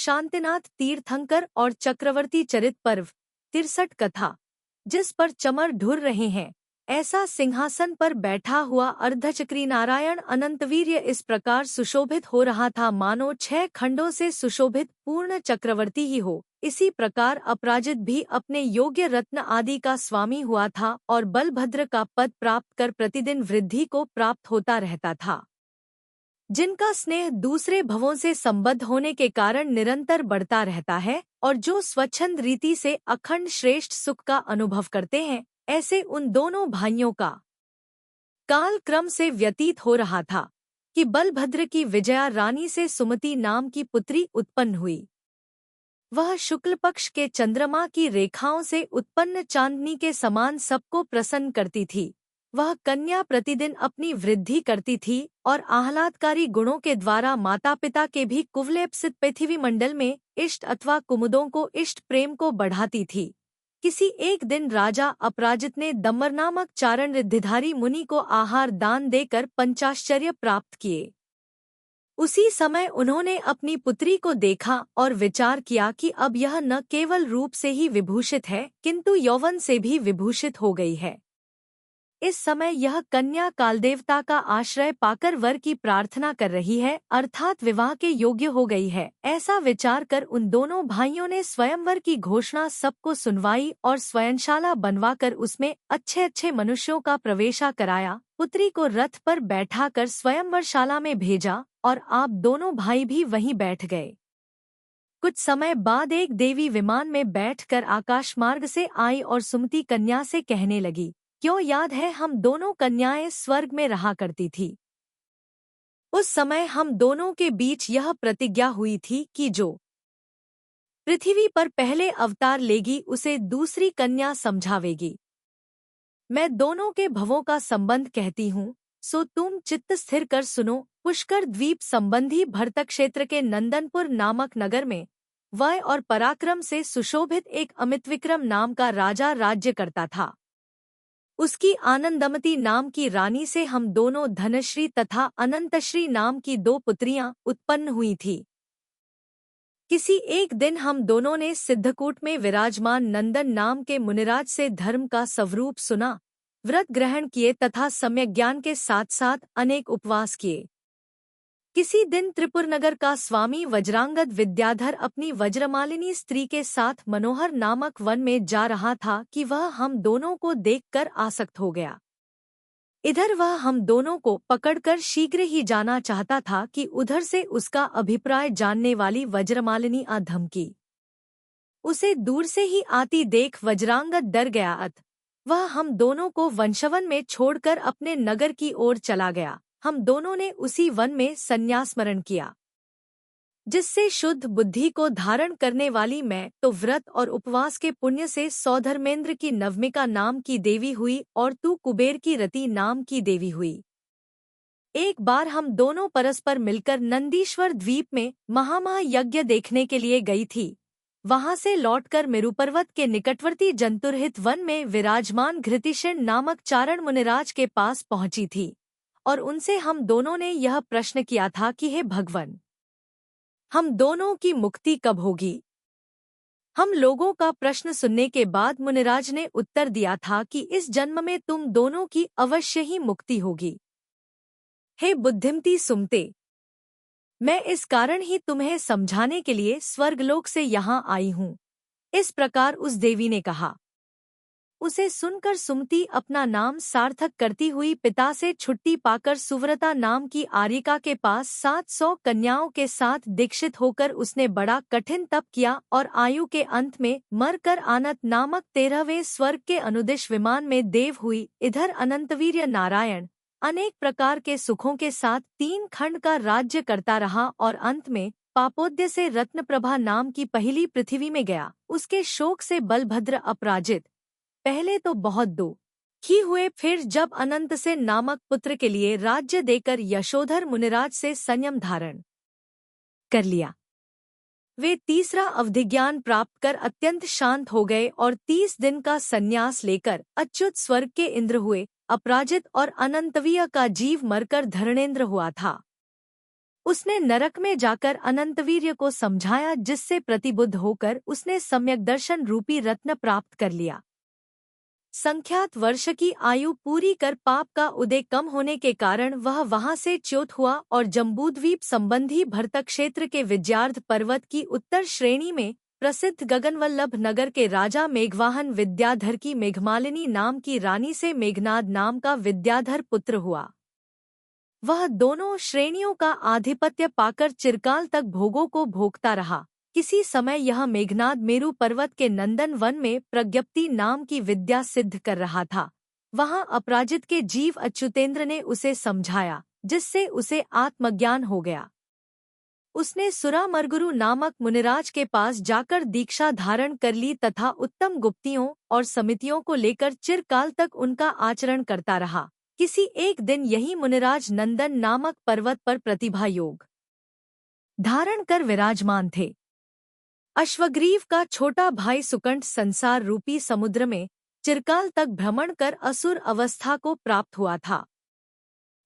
शांतिनाथ तीर्थंकर और चक्रवर्ती चरित पर्व 63 कथा, जिस पर चमर ढुर रहे हैं, ऐसा सिंहासन पर बैठा हुआ अर्धचक्री नारायण अनंतवीर्य इस प्रकार सुशोभित हो रहा था मानो 6 खंडों से सुशोभित पूर्ण चक्रवर्ती ही हो। इसी प्रकार अपराजित भी अपने योग्य रत्न आदि का स्वामी हुआ था और बलभद्र का पद प्राप्त कर प्रतिदिन वृद्धि को प्राप्त होता रहता था। जिनका स्नेह दूसरे भवों से संबद्ध होने के कारण निरंतर बढ़ता रहता है और जो स्वच्छंद रीति से अखंड श्रेष्ठ सुख का अनुभव करते हैं, ऐसे उन दोनों भाइयों का काल क्रम से व्यतीत हो रहा था कि बलभद्र की विजया रानी से सुमति नाम की पुत्री उत्पन्न हुई। वह शुक्ल पक्ष के चंद्रमा की रेखाओं से उत्पन्न चांदनी के समान सबको प्रसन्न करती थी। वह कन्या प्रतिदिन अपनी वृद्धि करती थी और आह्लादकारी गुणों के द्वारा माता पिता के भी कुवलेप्सित पृथ्वी मंडल में इष्ट अथवा कुमुदों को इष्ट प्रेम को बढ़ाती थी। किसी एक दिन राजा अपराजित ने दम्बर नामक चारण रिद्धिधारी मुनि को आहार दान देकर पंचाश्चर्य प्राप्त किए। उसी समय उन्होंने अपनी पुत्री को देखा और विचार किया कि अब यह न केवल रूप से ही विभूषित है किंतु यौवन से भी विभूषित हो गई है। इस समय यह कन्या कालदेवता का आश्रय पाकर वर की प्रार्थना कर रही है, अर्थात विवाह के योग्य हो गई है। ऐसा विचार कर उन दोनों भाइयों ने स्वयंवर की घोषणा सबको सुनवाई और स्वयंशाला बनवाकर उसमें अच्छे अच्छे मनुष्यों का प्रवेशा कराया। पुत्री को रथ पर बैठाकर स्वयंवरशाला में भेजा और आप दोनों भाई भी वहीं बैठ गए। कुछ समय बाद एक देवी विमान में बैठकर आकाश मार्ग से आई और सुमति कन्या से कहने लगी, क्यों याद है हम दोनों कन्याएं स्वर्ग में रहा करती थी। उस समय हम दोनों के बीच यह प्रतिज्ञा हुई थी कि जो पृथ्वी पर पहले अवतार लेगी उसे दूसरी कन्या समझावेगी। मैं दोनों के भवों का संबंध कहती हूँ, सो तुम चित्त स्थिर कर सुनो। पुष्कर द्वीप संबंधी भरतक क्षेत्र के नंदनपुर नामक नगर में वय और पराक्रम से सुशोभित एक अमितविक्रम नाम का राजा राज्य करता था। उसकी आनंदमती नाम की रानी से हम दोनों धनश्री तथा अनंतश्री नाम की 2 पुत्रियां उत्पन्न हुई थी। किसी एक दिन हम दोनों ने सिद्धकूट में विराजमान नंदन नाम के मुनिराज से धर्म का स्वरूप सुना, व्रत ग्रहण किए तथा सम्यक ज्ञान के साथ साथ अनेक उपवास किए। किसी दिन त्रिपुरनगर का स्वामी वज्रांगद विद्याधर अपनी वज्रमालिनी स्त्री के साथ मनोहर नामक वन में जा रहा था कि वह हम दोनों को देखकर आसक्त हो गया। इधर वह हम दोनों को पकड़कर शीघ्र ही जाना चाहता था कि उधर से उसका अभिप्राय जानने वाली वज्रमालिनी आ धमकी। उसे दूर से ही आती देख वज्रांगद डर गया अत वह हम दोनों को वंशवन में छोड़कर अपने नगर की ओर चला गया। हम दोनों ने उसी वन में संन्यास स्मरण किया, जिससे शुद्ध बुद्धि को धारण करने वाली मैं तो व्रत और उपवास के पुण्य से सौधर्मेंद्र की नवमिका नाम की देवी हुई और तू कुबेर की रति नाम की देवी हुई। एक बार हम दोनों परस्पर मिलकर नंदीश्वर द्वीप में महायज्ञ देखने के लिए गई थी। वहां से लौटकर मेरुपर्वत के निकटवर्ती जंतुरहित वन में विराजमान घृतिशेन नामक चारण मुनिराज के पास पहुंची थी और उनसे हम दोनों ने यह प्रश्न किया था कि हे भगवन, हम दोनों की मुक्ति कब होगी। हम लोगों का प्रश्न सुनने के बाद मुनिराज ने उत्तर दिया था कि इस जन्म में तुम दोनों की अवश्य ही मुक्ति होगी। हे बुद्धिमती सुमते, मैं इस कारण ही तुम्हें समझाने के लिए स्वर्गलोक से यहाँ आई हूँ। इस प्रकार उस देवी ने कहा। उसे सुनकर सुमति अपना नाम सार्थक करती हुई पिता से छुट्टी पाकर सुव्रता नाम की आर्यिका के पास 700 कन्याओं के साथ दीक्षित होकर उसने बड़ा कठिन तप किया और आयु के अंत में मरकर आनत नामक 13वें स्वर्ग के अनुदिश विमान में देव हुई। इधर अनंतवीर्य नारायण अनेक प्रकार के सुखों के साथ 3 खंड का राज्य करता रहा और अंत में पापोद्य से रत्नप्रभा नाम की पहली पृथ्वी में गया। उसके शोक से बलभद्र अपराजित पहले तो बहुत दुखी हुए, फिर जब अनंत से नामक पुत्र के लिए राज्य देकर यशोधर मुनिराज से संयम धारण कर लिया, वे तीसरा अवधिज्ञान प्राप्त कर अत्यंत शांत हो गए और 30 दिन का संन्यास लेकर अच्युत स्वर्ग के इंद्र हुए। अपराजित और अनंतवीय का जीव मरकर धरणेंद्र हुआ था। उसने नरक में जाकर अनंतवीर्य को समझाया, जिससे प्रतिबुद्ध होकर उसने सम्यक दर्शन रूपी रत्न प्राप्त कर लिया। संख्यात वर्ष की आयु पूरी कर पाप का उदय कम होने के कारण वह वहां से च्युत हुआ और जम्बूद्वीप संबंधी भरतक क्षेत्र के विद्यार्थ पर्वत की उत्तर श्रेणी में प्रसिद्ध गगनवल्लभ नगर के राजा मेघवाहन विद्याधर की मेघमालिनी नाम की रानी से मेघनाद नाम का विद्याधर पुत्र हुआ। वह दोनों श्रेणियों का आधिपत्य पाकर चिरकाल तक भोगों को भोगता रहा। किसी समय यह मेघनाद मेरु पर्वत के नंदन वन में प्रज्ञप्ति नाम की विद्या सिद्ध कर रहा था। वहां अपराजित के जीव अच्युतेंद्र ने उसे समझाया, जिससे उसे आत्मज्ञान हो गया। उसने सुरामरगुरु नामक मुनिराज के पास जाकर दीक्षा धारण कर ली तथा उत्तम गुप्तियों और समितियों को लेकर चिरकाल तक उनका आचरण करता रहा। किसी एक दिन यही मुनिराज नंदन नामक पर्वत पर प्रतिभा योग धारण कर विराजमान थे। अश्वग्रीव का छोटा भाई सुकंठ संसार रूपी समुद्र में चिरकाल तक भ्रमण कर असुर अवस्था को प्राप्त हुआ था।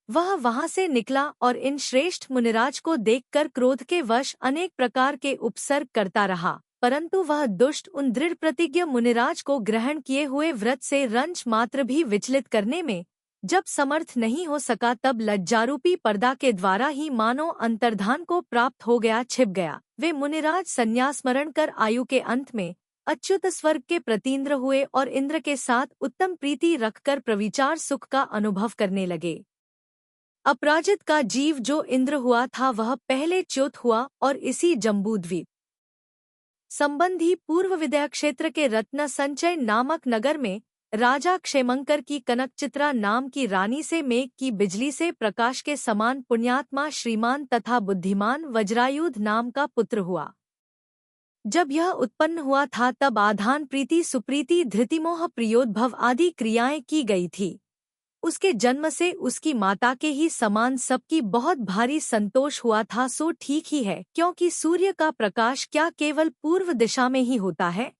वह वहां से निकला और इन श्रेष्ठ मुनिराज को देखकर क्रोध के वश अनेक प्रकार के उपसर्ग करता रहा, परंतु वह दुष्ट उन दृढ़ प्रतिज्ञ मुनिराज को ग्रहण किए हुए व्रत से रंच मात्र भी विचलित करने में जब समर्थ नहीं हो सका, तब लज्जारूपी पर्दा के द्वारा ही मानो अंतर्धान को प्राप्त हो गया, छिप गया। वे मुनिराज संन्यास स्मरण कर आयु के अंत में अच्युत स्वर्ग के प्रतीन्द्र हुए और इंद्र के साथ उत्तम प्रीति रखकर प्रविचार सुख का अनुभव करने लगे। अपराजित का जीव जो इंद्र हुआ था वह पहले च्युत हुआ और इसी जम्बूद्वीप संबंधी पूर्व विदया क्षेत्र के रत्न संचय नामक नगर में राजा क्षेमंकर की कनकचित्रा नाम की रानी से मेघ की बिजली से प्रकाश के समान पुण्यात्मा श्रीमान तथा बुद्धिमान वज्रायुध नाम का पुत्र हुआ। जब यह उत्पन्न हुआ था तब आधान प्रीति सुप्रीति धृतिमोह प्रियोद्भव आदि क्रियाएं की गई थी। उसके जन्म से उसकी माता के ही समान सबकी बहुत भारी संतोष हुआ था। सो ठीक ही है, क्योंकि सूर्य का प्रकाश क्या केवल पूर्व दिशा में ही होता है।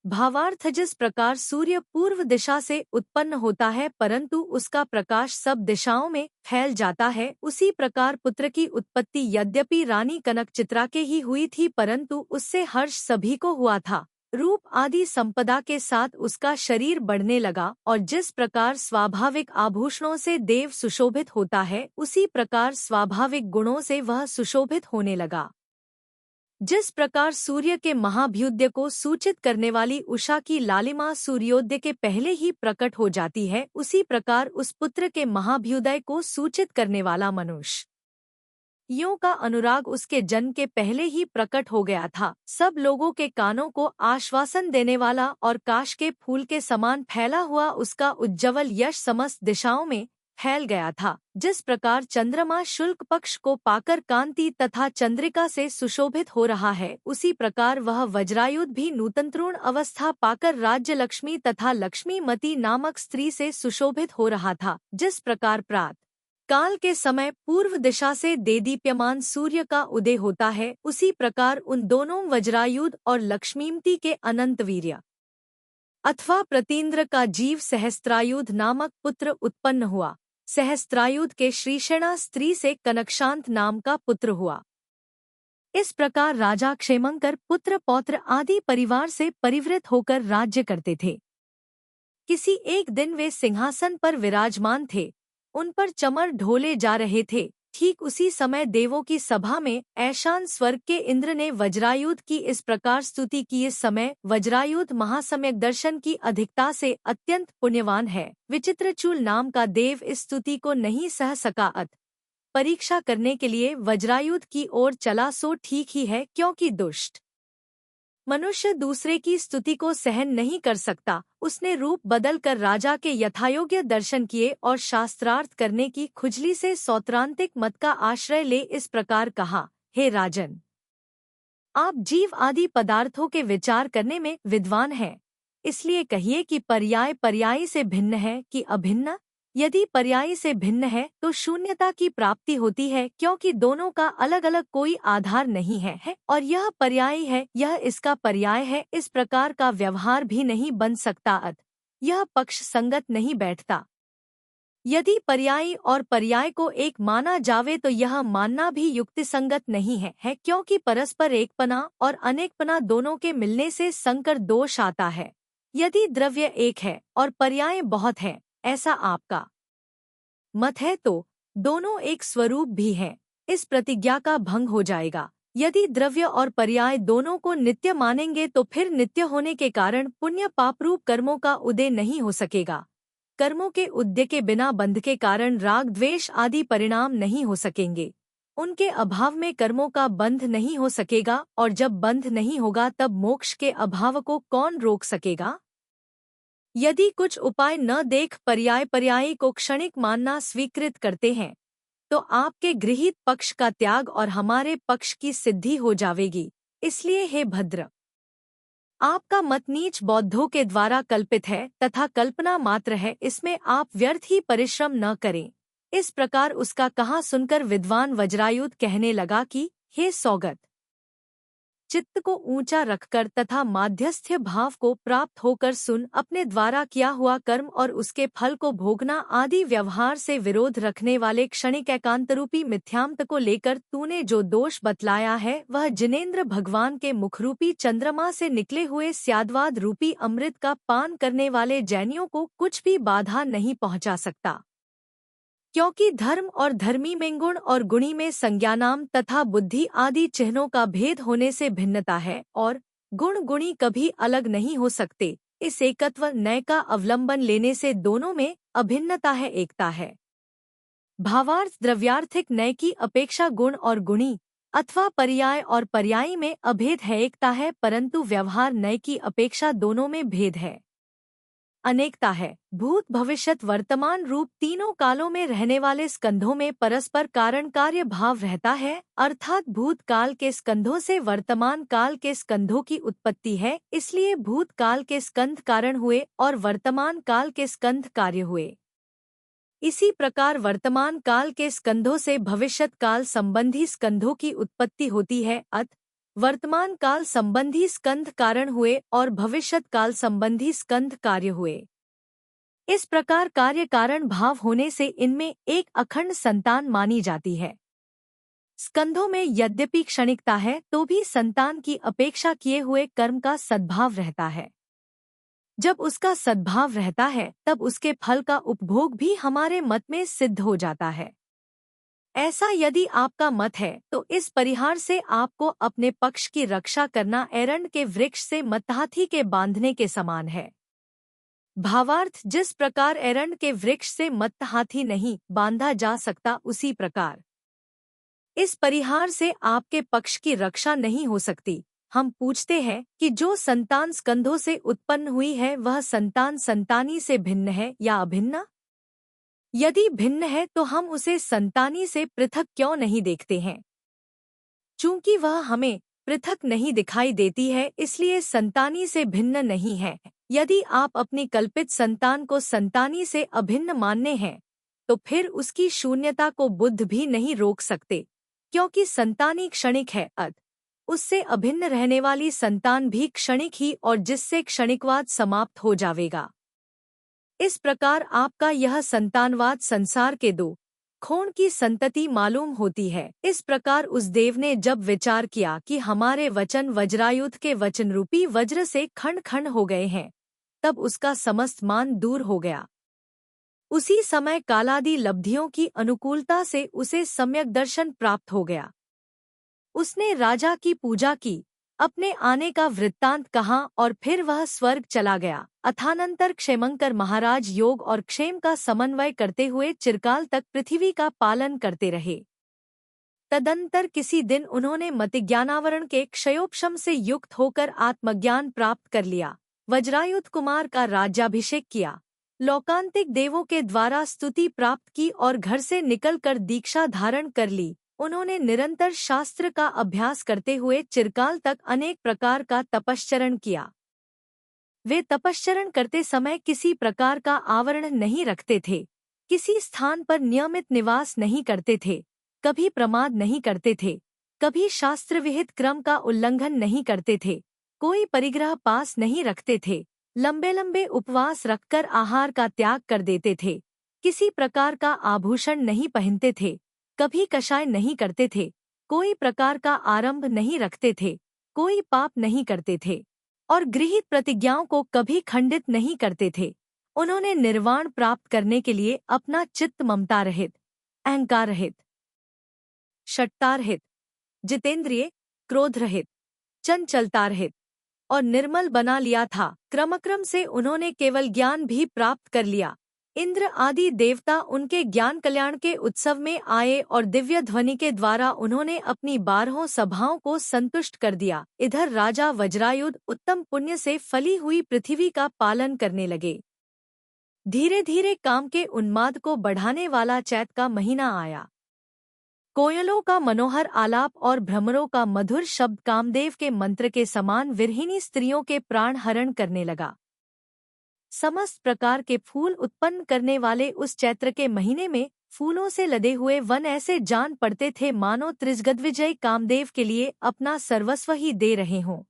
भावार्थ, जिस प्रकार सूर्य पूर्व दिशा से उत्पन्न होता है परंतु उसका प्रकाश सब दिशाओं में फैल जाता है, उसी प्रकार पुत्र की उत्पत्ति यद्यपि रानी कनकचित्रा के ही हुई थी परंतु उससे हर्ष सभी को हुआ था। रूप आदि संपदा के साथ उसका शरीर बढ़ने लगा और जिस प्रकार स्वाभाविक आभूषणों से देव सुशोभित होता है उसी प्रकार स्वाभाविक गुणों से वह सुशोभित होने लगा। जिस प्रकार सूर्य के महाभ्युदय को सूचित करने वाली उषा की लालिमा सूर्योदय के पहले ही प्रकट हो जाती है, उसी प्रकार उस पुत्र के महाभ्युदय को सूचित करने वाला मनुष्य यों का अनुराग उसके जन्म के पहले ही प्रकट हो गया था। सब लोगों के कानों को आश्वासन देने वाला और काश के फूल के समान फैला हुआ उसका उज्ज्वल यश समस्त दिशाओं में फैल गया था। जिस प्रकार चंद्रमा शुक्ल पक्ष को पाकर कांति तथा चंद्रिका से सुशोभित हो रहा है, उसी प्रकार वह वज्रायुध भी नूतनतरुण अवस्था पाकर राज्य लक्ष्मी तथा लक्ष्मीमती नामक स्त्री से सुशोभित हो रहा था। जिस प्रकार प्रात काल के समय पूर्व दिशा से देदीप्यमान सूर्य का उदय होता है, उसी प्रकार उन दोनों वज्रायुध और लक्ष्मीमती के अनंत वीर्य अथवा प्रतीन्द्र का जीव सहस्त्रायुध नामक पुत्र उत्पन्न हुआ। सहस्त्रायुध के श्रीषणा स्त्री से कनकशांत नाम का पुत्र हुआ। इस प्रकार राजा क्षेमंकर पुत्र पौत्र आदि परिवार से परिवृत होकर राज्य करते थे। किसी एक दिन वे सिंहासन पर विराजमान थे, उन पर चमर ढोले जा रहे थे। ठीक उसी समय देवों की सभा में ऐशान स्वर्ग के इंद्र ने वज्रायुध की इस प्रकार स्तुति की। इस समय वज्रायुध महासम्यक दर्शन की अधिकता से अत्यंत पुण्यवान है। विचित्रचूल नाम का देव इस स्तुति को नहीं सह सका, अतः परीक्षा करने के लिए वज्रायुध की ओर चला। सो ठीक ही है, क्योंकि दुष्ट मनुष्य दूसरे की स्तुति को सहन नहीं कर सकता। उसने रूप बदल कर राजा के यथायोग्य दर्शन किए और शास्त्रार्थ करने की खुजली से सौत्रांतिक मत का आश्रय ले इस प्रकार कहा, हे राजन, आप जीव आदि पदार्थों के विचार करने में विद्वान हैं, इसलिए कहिए कि पर्याय पर्यायी से भिन्न है कि अभिन्न। यदि पर्यायी से भिन्न है तो शून्यता की प्राप्ति होती है, क्योंकि दोनों का अलग अलग कोई आधार नहीं है और यह पर्यायी है, यह इसका पर्याय है। इस प्रकार का व्यवहार भी नहीं बन सकता, अतः यह पक्ष संगत नहीं बैठता। यदि पर्यायी और पर्याय को एक माना जावे तो यह मानना भी युक्तिसंगत नहीं है क्योंकि परस्पर एकपना और अनेकपना दोनों के मिलने से संकर दोष आता है। यदि द्रव्य एक है और पर्याय बहुत है, ऐसा आपका मत है, तो दोनों एक स्वरूप भी हैं, इस प्रतिज्ञा का भंग हो जाएगा। यदि द्रव्य और पर्याय दोनों को नित्य मानेंगे तो फिर नित्य होने के कारण पुण्य पापरूप कर्मों का उदय नहीं हो सकेगा। कर्मों के उदय के बिना बंध के कारण राग द्वेष आदि परिणाम नहीं हो सकेंगे। उनके अभाव में कर्मों का बंध नहीं हो सकेगा, और जब बंध नहीं होगा तब मोक्ष के अभाव को कौन रोक सकेगा। यदि कुछ उपाय न देख पर्यायी को क्षणिक मानना स्वीकृत करते हैं, तो आपके गृहीत पक्ष का त्याग और हमारे पक्ष की सिद्धि हो जावेगी। इसलिए हे भद्र, आपका मत नीच बौद्धों के द्वारा कल्पित है तथा कल्पना मात्र है, इसमें आप व्यर्थ ही परिश्रम न करें। इस प्रकार उसका कहा सुनकर विद्वान वज्रायुध कहने लगा कि हे सौगत, चित्त को ऊंचा रखकर तथा माध्यस्थ्य भाव को प्राप्त होकर सुन। अपने द्वारा किया हुआ कर्म और उसके फल को भोगना आदि व्यवहार से विरोध रखने वाले क्षणिक एकांतरूपी मिथ्यामत को लेकर तूने जो दोष बतलाया है, वह जिनेंद्र भगवान के मुखरूपी चंद्रमा से निकले हुए स्याद्वाद रूपी अमृत का पान करने वाले जैनियों को कुछ भी बाधा नहीं पहुंचा सकता। क्योंकि धर्म और धर्मी में गुण और गुणी में संज्ञानाम तथा बुद्धि आदि चिन्हों का भेद होने से भिन्नता है, और गुण गुणी कभी अलग नहीं हो सकते। इस एकत्व नय का अवलंबन लेने से दोनों में अभिन्नता है, एकता है। भावार्थ द्रव्यार्थिक नय की अपेक्षा गुण और गुणी अथवा पर्याय और पर्यायी में अभेद है, एकता है, परंतु व्यवहार नय की अपेक्षा दोनों में भेद है, अनेकता है। भूत भविष्यत वर्तमान रूप तीनों कालों में रहने वाले स्कंधों में परस्पर कारण कार्य भाव रहता है, अर्थात भूत काल के स्कंधों से वर्तमान काल के स्कंधों की उत्पत्ति है, इसलिए भूत काल के स्कंध कारण हुए और वर्तमान काल के स्कंध कार्य हुए। इसी प्रकार वर्तमान काल के स्कंधों से भविष्यत काल संबंधी स्कंधों की उत्पत्ति होती है, अतः वर्तमान काल संबंधी स्कंध कारण हुए और भविष्यत काल संबंधी स्कंध कार्य हुए। इस प्रकार कार्य कारण भाव होने से इनमें एक अखंड संतान मानी जाती है। स्कंधों में यद्यपि क्षणिकता है, तो भी संतान की अपेक्षा किए हुए कर्म का सद्भाव रहता है। जब उसका सद्भाव रहता है, तब उसके फल का उपभोग भी हमारे मत में सिद्ध हो जाता है। ऐसा यदि आपका मत है, तो इस परिहार से आपको अपने पक्ष की रक्षा करना एरंड के वृक्ष से मत्हाथी के बांधने के समान है। भावार्थ, जिस प्रकार एरंड के वृक्ष से मत्हाथी नहीं बांधा जा सकता, उसी प्रकार इस परिहार से आपके पक्ष की रक्षा नहीं हो सकती। हम पूछते हैं कि जो संतान स्कंधों से उत्पन्न हुई है, वह संतान संतानी से भिन्न है या अभिन्न? यदि भिन्न है तो हम उसे संतानी से पृथक क्यों नहीं देखते हैं? चूंकि वह हमें पृथक नहीं दिखाई देती है, इसलिए संतानी से भिन्न नहीं है। यदि आप अपनी कल्पित संतान को संतानी से अभिन्न मानने हैं, तो फिर उसकी शून्यता को बुद्ध भी नहीं रोक सकते, क्योंकि संतानी क्षणिक है, अतः उससे अभिन्न रहने वाली संतान भी क्षणिक ही, और जिससे क्षणिकवाद समाप्त हो जाएगा। इस प्रकार आपका यह संतानवाद संसार के दो खोण की संतति मालूम होती है। इस प्रकार उस देव ने जब विचार किया कि हमारे वचन वज्रायुध के वचन रूपी वज्र से खंड खंड हो गए हैं, तब उसका समस्त मान दूर हो गया। उसी समय कालादि लब्धियों की अनुकूलता से उसे सम्यक दर्शन प्राप्त हो गया। उसने राजा की पूजा की, अपने आने का वृत्तांत कहा और फिर वह स्वर्ग चला गया। अथानंतर क्षेमंकर महाराज योग और क्षेम का समन्वय करते हुए चिरकाल तक पृथ्वी का पालन करते रहे। तदंतर किसी दिन उन्होंने मतिज्ञानावरण के क्षयोपशम से युक्त होकर आत्मज्ञान प्राप्त कर लिया। वज्रायुध कुमार का राज्याभिषेक किया, लौकांतिक देवों के द्वारा स्तुति प्राप्त की और घर से निकलकर दीक्षा धारण कर ली। उन्होंने निरंतर शास्त्र का अभ्यास करते हुए चिरकाल तक अनेक प्रकार का तपश्चरण किया। वे तपश्चरण करते समय किसी प्रकार का आवरण नहीं रखते थे, किसी स्थान पर नियमित निवास नहीं करते थे, कभी प्रमाद नहीं करते थे, कभी शास्त्र विहित क्रम का उल्लंघन नहीं करते थे, कोई परिग्रह पास नहीं रखते थे, लंबे लंबे उपवास रखकर आहार का त्याग कर देते थे, किसी प्रकार का आभूषण नहीं पहनते थे, कभी कषाय नहीं करते थे, कोई प्रकार का आरंभ नहीं रखते थे, कोई पाप नहीं करते थे और गृहीत प्रतिज्ञाओं को कभी खंडित नहीं करते थे। उन्होंने निर्वाण प्राप्त करने के लिए अपना चित्त ममता रहित, अहंकार रहित, षट्ता रहित, जितेंद्रिय, क्रोध रहित, चंचलता रहित और निर्मल बना लिया था। क्रमक्रम से उन्होंने केवल ज्ञान भी प्राप्त कर लिया। इंद्र आदि देवता उनके ज्ञान कल्याण के उत्सव में आए और दिव्य ध्वनि के द्वारा उन्होंने अपनी 12 सभाओं को संतुष्ट कर दिया। इधर राजा वज्रायुध उत्तम पुण्य से फली हुई पृथ्वी का पालन करने लगे। धीरे धीरे काम के उन्माद को बढ़ाने वाला चैत का महीना आया। कोयलों का मनोहर आलाप और भ्रमरों का मधुर शब्द कामदेव के मंत्र के समान विरहिणी स्त्रियों के प्राण हरण करने लगा। समस्त प्रकार के फूल उत्पन्न करने वाले उस चैत्र के महीने में फूलों से लदे हुए वन ऐसे जान पड़ते थे मानो त्रिजगद्विजय कामदेव के लिए अपना सर्वस्व ही दे रहे हों।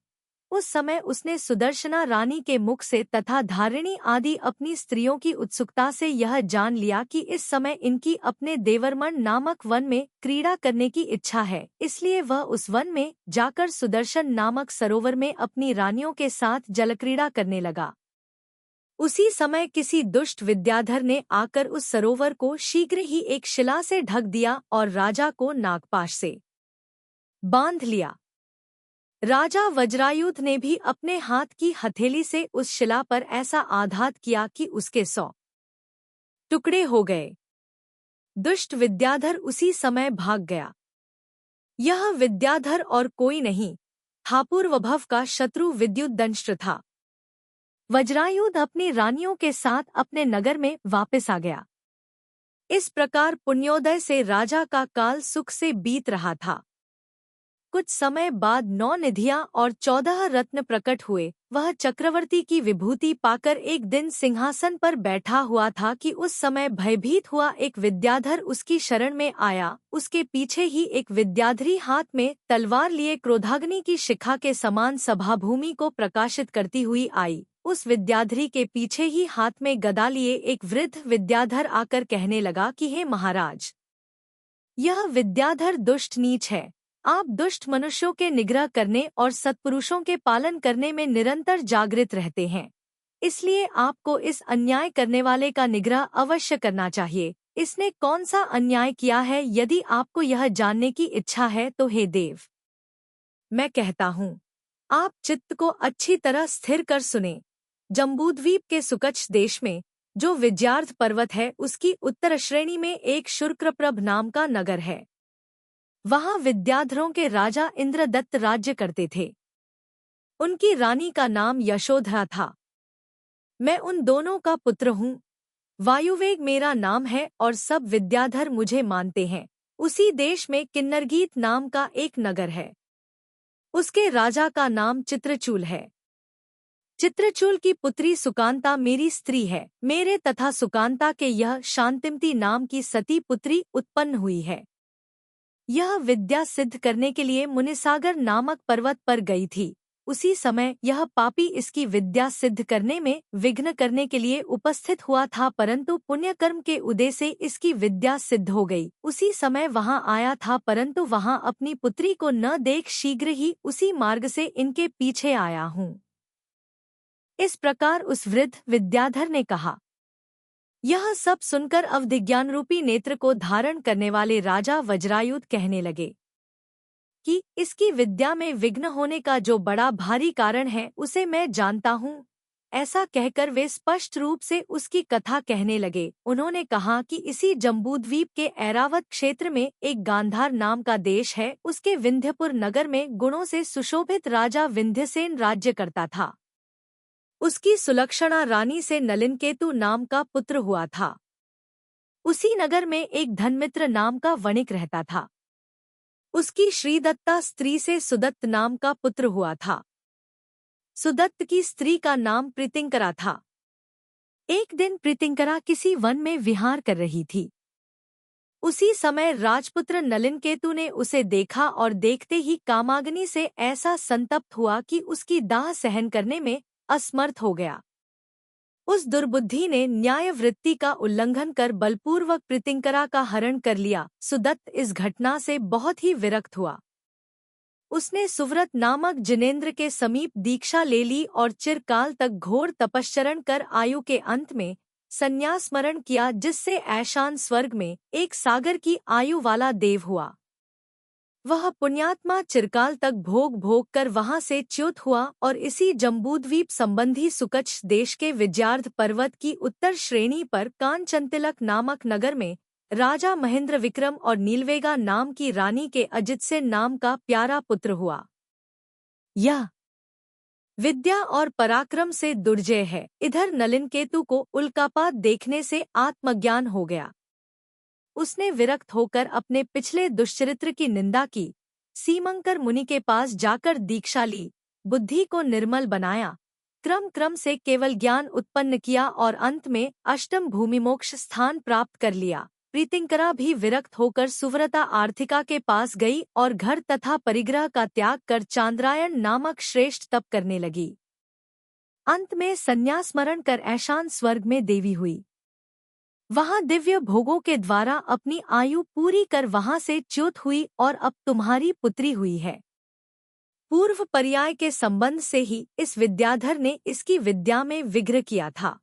उस समय उसने सुदर्शना रानी के मुख से तथा धारिणी आदि अपनी स्त्रियों की उत्सुकता से यह जान लिया कि इस समय इनकी अपने देवरमन नामक वन में क्रीड़ा करने की इच्छा है। इसलिए वह उस वन में जाकर सुदर्शन नामक सरोवर में अपनी रानियों के साथ जलक्रीड़ा करने लगा। उसी समय किसी दुष्ट विद्याधर ने आकर उस सरोवर को शीघ्र ही एक शिला से ढक दिया और राजा को नागपाश से बांध लिया। राजा वज्रायुध ने भी अपने हाथ की हथेली से उस शिला पर ऐसा आघात किया कि उसके 100 टुकड़े हो गए। दुष्ट विद्याधर उसी समय भाग गया। यह विद्याधर और कोई नहीं, हापूर्वभव का शत्रु विद्युद्दंष्ट्र था। वज्रायुध अपनी रानियों के साथ अपने नगर में वापस आ गया। इस प्रकार पुण्योदय से राजा का काल सुख से बीत रहा था। कुछ समय बाद 9 निधियां और 14 रत्न प्रकट हुए। वह चक्रवर्ती की विभूति पाकर एक दिन सिंहासन पर बैठा हुआ था कि उस समय भयभीत हुआ एक विद्याधर उसकी शरण में आया। उसके पीछे ही एक विद्याधरी हाथ में तलवार लिए क्रोधाग्नि की शिखा के समान सभाभूमि को प्रकाशित करती हुई आई। उस विद्याधरी के पीछे ही हाथ में गदा लिए एक वृद्ध विद्याधर आकर कहने लगा कि हे महाराज, यह विद्याधर दुष्ट नीच है। आप दुष्ट मनुष्यों के निग्रह करने और सत्पुरुषों के पालन करने में निरंतर जागृत रहते हैं, इसलिए आपको इस अन्याय करने वाले का निग्रह अवश्य करना चाहिए। इसने कौन सा अन्याय किया है? यदि आपको यह जानने की इच्छा है तो हे देव, मैं कहता हूँ, आप चित्त को अच्छी तरह स्थिर कर सुने। जम्बूद्वीप के सुकच्छ देश में जो विजयार्थ पर्वत है, उसकी उत्तर श्रेणी में एक शुक्रप्रभ नाम का नगर है। वहां विद्याधरों के राजा इंद्रदत्त राज्य करते थे। उनकी रानी का नाम यशोधरा था। मैं उन दोनों का पुत्र हूँ। वायुवेग मेरा नाम है और सब विद्याधर मुझे मानते हैं। उसी देश में किन्नरगीत नाम का एक नगर है। उसके राजा का नाम चित्रचूल है। चित्रचूल की पुत्री सुकांता मेरी स्त्री है। मेरे तथा सुकांता के यह शांतिमती नाम की सती पुत्री उत्पन्न हुई है। यह विद्या सिद्ध करने के लिए मुनिसागर नामक पर्वत पर गई थी। उसी समय यह पापी इसकी विद्या सिद्ध करने में विघ्न करने के लिए उपस्थित हुआ था, परंतु पुण्यकर्म के उदय से इसकी विद्या सिद्ध हो गई। उसी समय वहां आया था, परंतु वहां अपनी पुत्री को न देख शीघ्र ही उसी मार्ग से इनके पीछे आया हूँ। इस प्रकार उस वृद्ध विद्याधर ने कहा। यह सब सुनकर अवधिज्ञान रूपी नेत्र को धारण करने वाले राजा वज्रायुध कहने लगे कि इसकी विद्या में विघ्न होने का जो बड़ा भारी कारण है उसे मैं जानता हूँ। ऐसा कहकर वे स्पष्ट रूप से उसकी कथा कहने लगे। उन्होंने कहा कि इसी जम्बूद्वीप के ऐरावत क्षेत्र में एक गांधार नाम का देश है। उसके विंध्यपुर नगर में गुणों से सुशोभित राजा विंध्यसेन राज्य करता था। उसकी सुलक्षणा रानी से नलिनकेतु नाम का पुत्र हुआ था। उसी नगर में एक धनमित्र नाम का वणिक रहता था। उसकी श्रीदत्ता स्त्री से सुदत्त नाम का पुत्र हुआ था। सुदत्त की स्त्री का नाम प्रीतिंकरा था। एक दिन प्रीतिंकरा किसी वन में विहार कर रही थी। उसी समय राजपुत्र नलिनकेतु ने उसे देखा और देखते ही कामाग्नि से ऐसा संतप्त हुआ कि उसकी दाह सहन करने में असमर्थ हो गया। उस दुर्बुद्धि ने न्याय वृत्ति का उल्लंघन कर बलपूर्वक प्रीतिंकरा का हरण कर लिया। सुदत्त इस घटना से बहुत ही विरक्त हुआ। उसने सुव्रत नामक जिनेंद्र के समीप दीक्षा ले ली और चिरकाल तक घोर तपश्चरण कर आयु के अंत में संन्यास स्मरण किया, जिससे ऐशान स्वर्ग में एक सागर की आयु वाला देव हुआ। वह पुण्यात्मा चिरकाल तक भोग भोग कर वहां से च्युत हुआ और इसी जम्बूद्वीप संबंधी सुकच्छ देश के विजयार्ध पर्वत की उत्तर श्रेणी पर कांचनतिलक नामक नगर में राजा महेंद्र विक्रम और नीलवेगा नाम की रानी के अजितसेन नाम का प्यारा पुत्र हुआ। यह विद्या और पराक्रम से दुर्जय है। इधर नलिनकेतु को उल्कापात देखने से आत्मज्ञान हो गया। उसने विरक्त होकर अपने पिछले दुष्चरित्र की निंदा की, सीमंकर मुनि के पास जाकर दीक्षा ली, बुद्धि को निर्मल बनाया, क्रम क्रम से केवल ज्ञान उत्पन्न किया और अंत में अष्टम भूमिमोक्ष स्थान प्राप्त कर लिया। प्रीतिंकरा भी विरक्त होकर सुव्रता आर्थिका के पास गई और घर तथा परिग्रह का त्याग कर चांद्रायण नामक श्रेष्ठ तप करने लगी। अंत में संन्यास स्मरण कर ऐशान स्वर्ग में देवी हुई। वहां दिव्य भोगों के द्वारा अपनी आयु पूरी कर वहां से च्युत हुई और अब तुम्हारी पुत्री हुई है। पूर्व पर्याय के संबंध से ही इस विद्याधर ने इसकी विद्या में विग्रह किया था।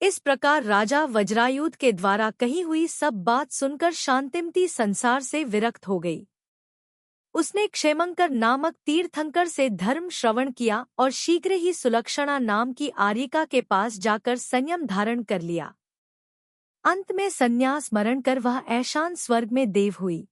इस प्रकार राजा वज्रायुध के द्वारा कही हुई सब बात सुनकर शांतिमती संसार से विरक्त हो गई। उसने क्षेमंकर नामक तीर्थंकर से धर्म श्रवण किया और शीघ्र ही सुलक्षणा नाम की आर्यिका के पास जाकर संयम धारण कर लिया। अंत में संन्यास स्मरण कर वह ऐशान स्वर्ग में देव हुई।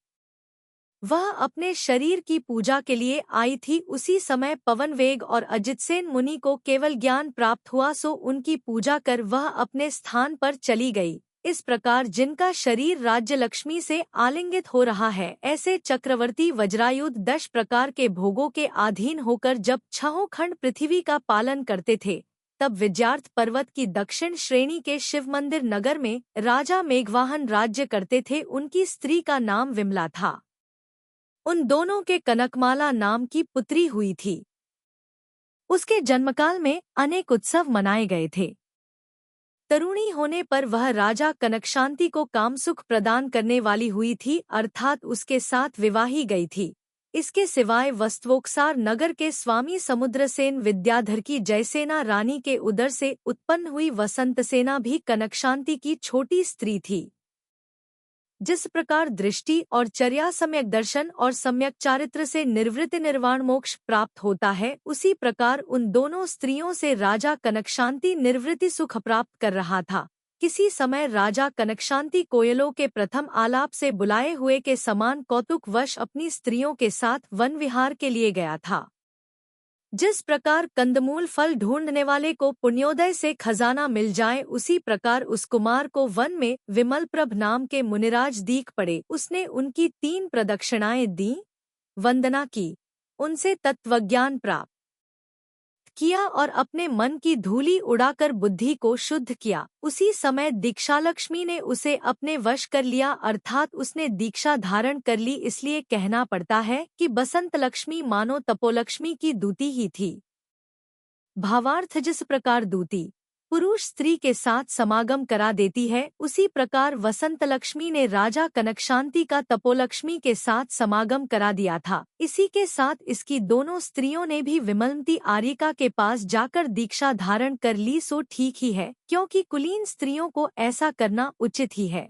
वह अपने शरीर की पूजा के लिए आई थी। उसी समय पवनवेग और अजितसेन मुनि को केवल ज्ञान प्राप्त हुआ, सो उनकी पूजा कर वह अपने स्थान पर चली गई। इस प्रकार जिनका शरीर राज्य लक्ष्मी से आलिंगित हो रहा है, ऐसे चक्रवर्ती वज्रायुध 10 प्रकार के भोगों के अधीन होकर जब 6 खंड पृथ्वी का पालन करते थे, तब विजयार्थ पर्वत की दक्षिण श्रेणी के शिव मंदिर नगर में राजा मेघवाहन राज्य करते थे। उनकी स्त्री का नाम विमला था। उन दोनों के कनकमाला नाम की पुत्री हुई थी। उसके जन्मकाल में अनेक उत्सव मनाए गए थे। तरुणी होने पर वह राजा कनकशांति को कामसुख प्रदान करने वाली हुई थी, अर्थात उसके साथ विवाही गई थी। इसके सिवाय वस्त्वोक्सार नगर के स्वामी समुद्रसेन विद्याधर की जयसेना रानी के उदर से उत्पन्न हुई वसंतसेना भी कनकशांति की छोटी स्त्री थी। जिस प्रकार दृष्टि और चर्या सम्यक दर्शन और सम्यक चारित्र से निर्वृत्ति निर्वाण मोक्ष प्राप्त होता है, उसी प्रकार उन दोनों स्त्रियों से राजा कनकशांति निर्वृत्ति सुख प्राप्त कर रहा था। किसी समय राजा कनकशांति कोयलों के प्रथम आलाप से बुलाए हुए के समान कौतुकवश अपनी स्त्रियों के साथ वन विहार के लिए गया था। जिस प्रकार कंदमूल फल ढूंढने वाले को पुण्योदय से खजाना मिल जाए, उसी प्रकार उस कुमार को वन में विमलप्रभ नाम के मुनिराज दीख पड़े। उसने उनकी 3 प्रदक्षिणाएं दी, वंदना की, उनसे तत्वज्ञान प्राप्त किया और अपने मन की धूली उड़ाकर बुद्धि को शुद्ध किया। उसी समय दीक्षालक्ष्मी ने उसे अपने वश कर लिया, अर्थात उसने दीक्षा धारण कर ली। इसलिए कहना पड़ता है कि बसंत लक्ष्मी मानो तपोलक्ष्मी की दूती ही थी। भावार्थ, जिस प्रकार दूती पुरुष स्त्री के साथ समागम करा देती है, उसी प्रकार वसंत लक्ष्मी ने राजा कनकशांति का तपोलक्ष्मी के साथ समागम करा दिया था। इसी के साथ इसकी दोनों स्त्रियों ने भी विमलमती आर्यिका के पास जाकर दीक्षा धारण कर ली, सो ठीक ही है, क्योंकि कुलीन स्त्रियों को ऐसा करना उचित ही है।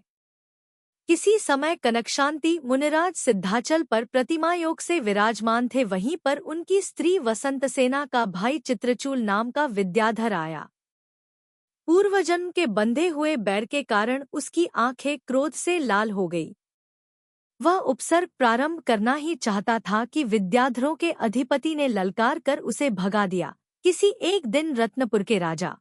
किसी समय कनकशांति मुनिराज सिद्धाचल पर प्रतिमा योग से विराजमान थे। वहीं पर उनकी स्त्री वसंतसेना का भाई चित्रचूल नाम का विद्याधर आया। पूर्वजन्म के बंधे हुए बैर के कारण उसकी आंखें क्रोध से लाल हो गई। वह उपसर्ग प्रारंभ करना ही चाहता था कि विद्याधरों के अधिपति ने ललकार कर उसे भगा दिया। किसी एक दिन रत्नपुर के राजा